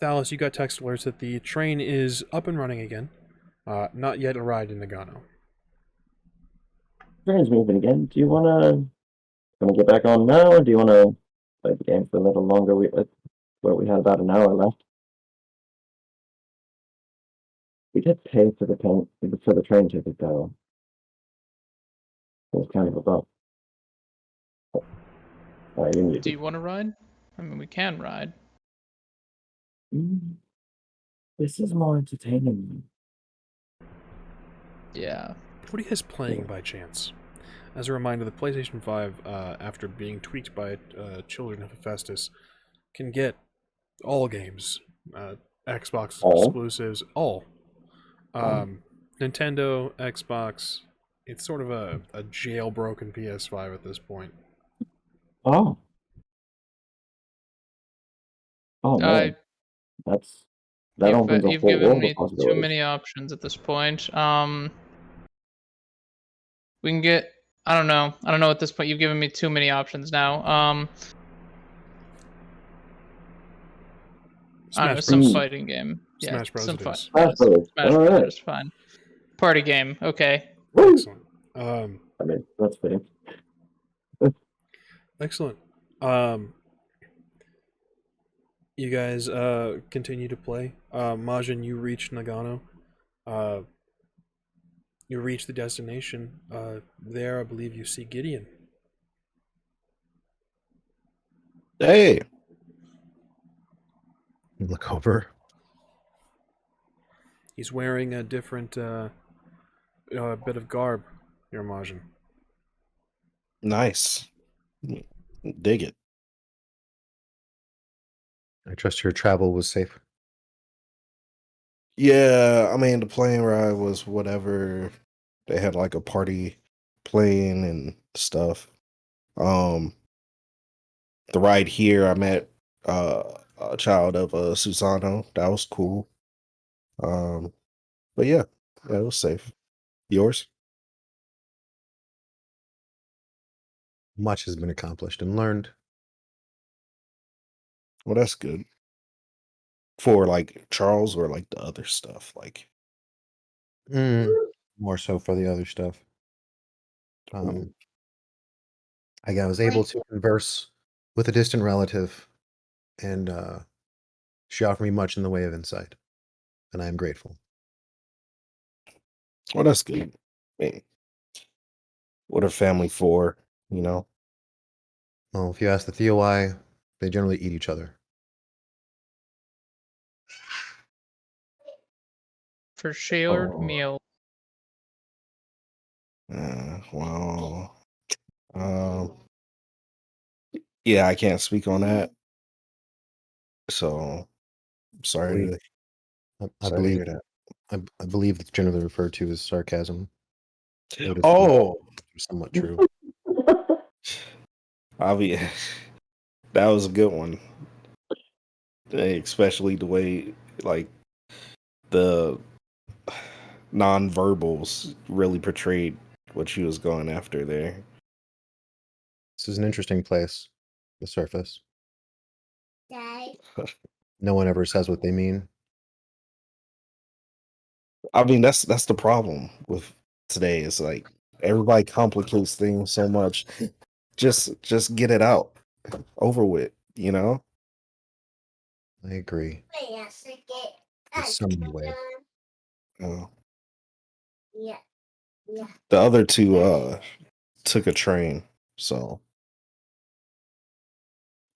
Thalis, you got text alerts that the train is up and running again. Not yet arrived in Nagano. Train's moving again. Do you wanna get back on now, or do you wanna play the game for a little longer? We had about an hour left. We did pay for the train ticket though. It was kind of a bump. Do you want to ride? I mean, we can ride. This is more entertaining. Yeah. What are you guys playing by chance? As a reminder, the PlayStation 5, after being tweaked by children of Hephaestus, can get all games, Xbox exclusives, all. Nintendo, Xbox, it's sort of a jailbroken PS5 at this point. Oh. Oh man, that opens a You've whole given world of me too possibilities. many options at this point. We can get. I don't know. At this point. You've given me too many options now. I don't know, some fighting game. Smash Bros. Some It fun. is. Smash Bros. Smash All Bros. right. Is fine. Party game. Okay. Excellent. I mean, that's fitting. Excellent. You guys continue to play. Majin, you reach Nagano. You reach the destination. There, I believe you see Gideon. Hey. Look over. He's wearing a different bit of garb, your Majin. Nice. Dig it. I trust your travel was safe. Yeah, I mean the plane ride was whatever. They had like a party plane and stuff. The ride here I met a child of Susano. That was cool. But yeah, it was safe. Yours? Much has been accomplished and learned. Well, that's good. For like Charles or like the other stuff, like More so for the other stuff. I was able to converse with a distant relative, and she offered me much in the way of insight, and I am grateful. well, that's good. I mean, what are family for, you know? Well, if you ask the Theoi, they generally eat each other. For shared meal. Well, yeah, I can't speak on that. So, sorry to I sorry to believe hear that. I believe it's generally referred to as sarcasm. Oh, somewhat true. that was a good one. Especially the way like the non-verbals really portrayed what she was going after there. This is an interesting place, the surface. No one ever says what they mean. I mean, that's the problem with today. It's like everybody complicates things so much. Just get it out, over with. You know. I agree. In some way. The other two took a train, so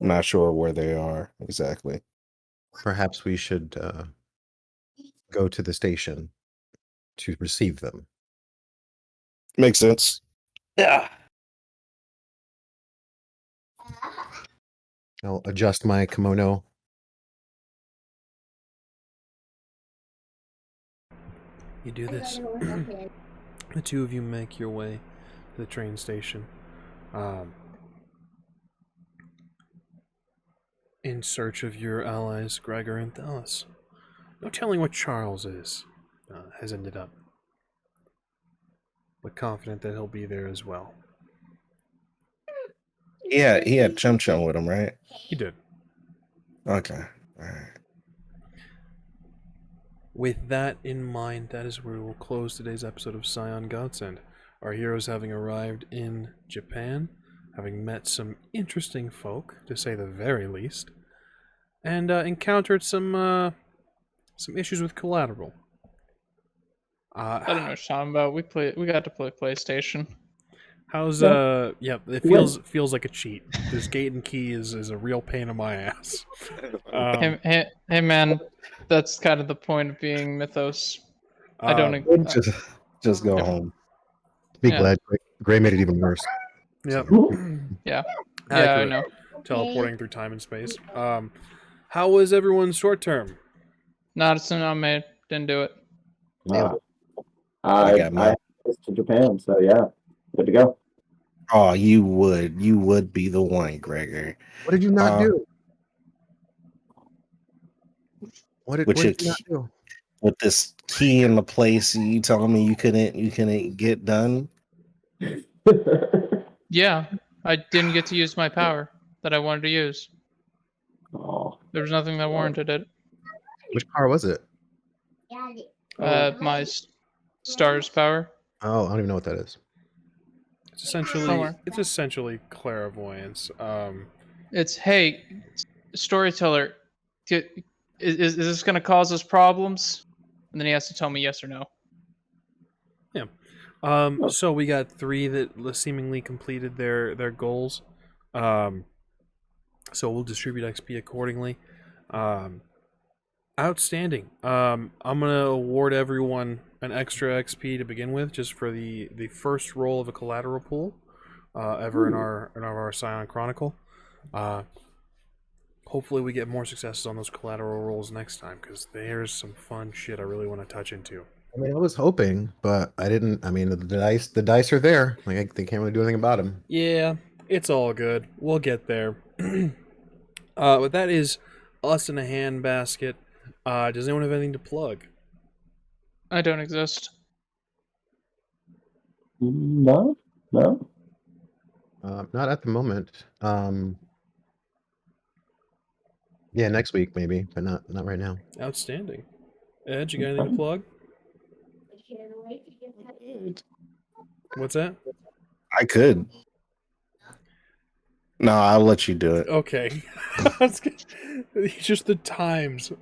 I'm not sure where they are exactly. Perhaps we should go to the station to receive them. Makes sense. Yeah. I'll adjust my kimono. You do this. The two of you make your way to the train station. In search of your allies, Gregor and THALIS. No telling what Charles has ended up. But confident that he'll be there as well. Yeah, he had Chum Chum with him, right? He did. Okay. All right. With that in mind, that is where we will close today's episode of Scion Godsend. Our heroes having arrived in Japan, having met some interesting folk, to say the very least, and encountered some issues with collateral. I don't know what you're talking about. We got to play PlayStation. How's yeah, it feels like a cheat. This gate and key is a real pain in my ass. Hey man, that's kind of the point of being Mythos. I don't just go home. Be glad Gray made it even worse. Yep. Yeah. Accurate. Yeah, I know. Teleporting through time and space. How was everyone's short term? Not a sin on me. Didn't do it. I to Japan, so yeah, good to go. Oh, you would be the one, Gregor. What did you not do? What did you not do? With this key in the place, you telling me you couldn't get done? Yeah, I didn't get to use my power that I wanted to use. Oh. There was nothing that warranted it. Which power was it? My star's power. Oh, I don't even know what that is. It's essentially clairvoyance. It's, hey, storyteller, is this going to cause us problems? And then he has to tell me yes or no. Yeah. So we got 3 that seemingly completed their goals. So we'll distribute XP accordingly. Outstanding. I'm gonna award everyone an extra XP to begin with, just for the first roll of a collateral pool ever in our Scion Chronicle. Hopefully we get more successes on those collateral rolls next time, because there's some fun shit I really want to touch into. I mean, I was hoping, but I didn't. I mean, the dice are there. Like, they can't really do anything about them. Yeah, it's all good. We'll get there. But that is us in a handbasket. Does anyone have anything to plug? I don't exist. No. Not at the moment. Yeah, next week maybe, but not right now. Outstanding. Ed, you got anything to plug? What's that? I could. No, I'll let you do it. Okay. Just the times.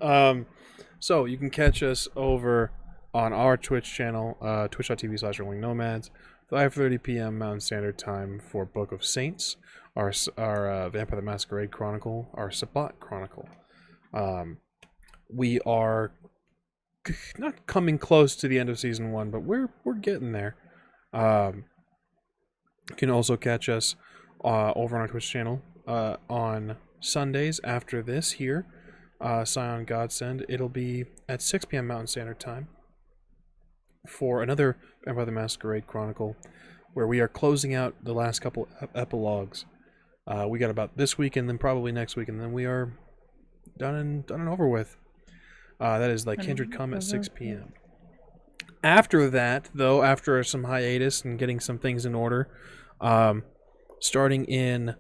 So you can catch us over on our Twitch channel, twitch.tv/RollingNomads, 5:30 p.m. Mountain Standard Time for Book of Saints, our Vampire the Masquerade Chronicle, our Sabbat Chronicle. We are not coming close to the end of season 1, but we're getting there. You can also catch us over on our Twitch channel on Sundays after this here, Scion Godsend. It'll be at 6 p.m. Mountain Standard Time for another Vampire the Masquerade Chronicle, where we are closing out the last couple epilogues. We got about this week and then probably next week, and then we are done and over with. That is like Kindred Come at 6 p.m. After that, though, after some hiatus and getting some things in order, starting in,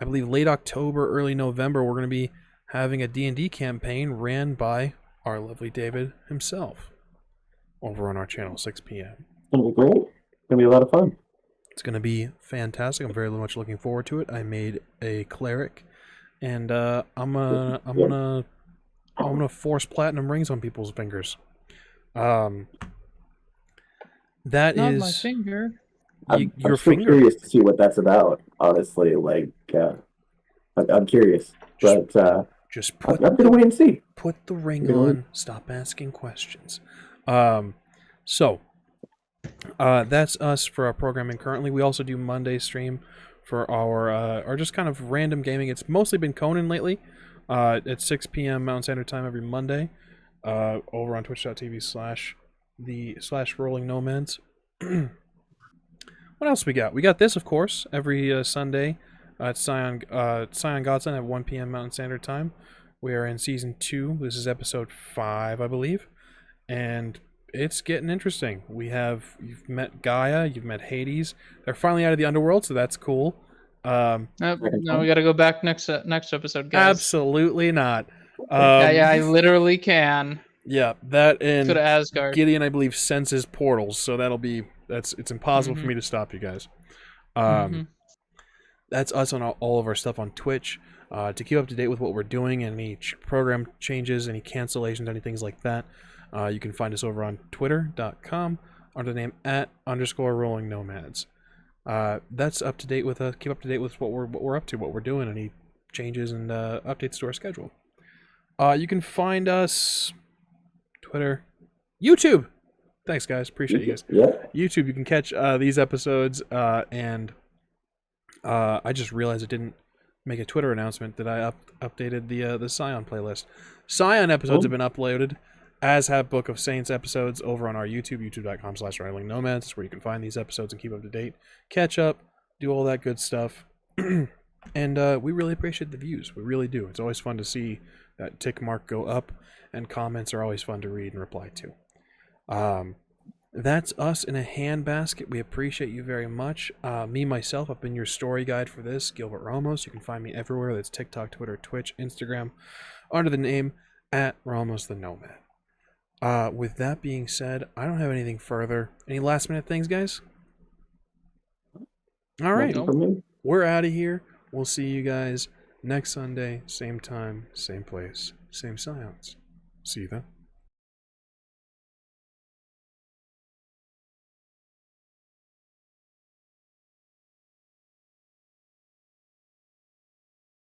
I believe, late October, early November, we're going to be having a D&D campaign ran by our lovely David himself over on our channel, 6 p.m. It's going to be great. It's going to be a lot of fun. It's going to be fantastic. I'm very much looking forward to it. I made a cleric, and I'm gonna force platinum rings on people's fingers. That Not is my finger. I'm your still finger. curious to see what that's about, honestly. Like, I'm curious. But I'm going to wait and see. Put the ring on. Stop asking questions. So that's us for our programming currently. We also do Monday stream for our just kind of random gaming. It's mostly been Conan lately. At 6 p.m. Mountain Standard Time every Monday, over on twitch.tv/RollingNomads. What else we got? We got this, of course, every Sunday at Scion Godsend at 1 p.m. Mountain Standard Time. We are in Season 2. This is Episode 5, I believe. And it's getting interesting. You've met Gaia, you've met Hades. They're finally out of the underworld, so that's cool. No, we got to go back next episode, guys. Absolutely not. Yeah, I literally can. Yeah, that and Go to Asgard. Gideon, I believe, senses portals, so it's impossible for me to stop you guys. That's us on all of our stuff on Twitch. To keep up to date with what we're doing, any program changes, any cancellations, any things like that, you can find us over on twitter.com under the name @_RollingNomads. that's up to date with keep up to date with what we're up to, what we're doing, any changes and updates to our schedule. You can find us Twitter, YouTube. Thanks, guys. Appreciate you guys. Yep. YouTube. You can catch these episodes, and I just realized I didn't make a Twitter announcement that I updated the Scion playlist. Scion episodes have been uploaded, as have Book of Saints episodes over on our YouTube, youtube.com/RivalingNomads. That's where you can find these episodes and keep up to date, catch up, do all that good stuff. And we really appreciate the views. We really do. It's always fun to see that tick mark go up, and comments are always fun to read and reply to. That's us in a handbasket. We appreciate you very much. Me, myself, I've been your story guide for this, Gilbert Ramos. You can find me everywhere. That's TikTok, Twitter, Twitch, Instagram, under the name @Ramos the Nomad. With that being said, I don't have anything further. Any last minute things, guys? All right. We're out of here. We'll see you guys next Sunday, same time, same place, same Scions. See you then.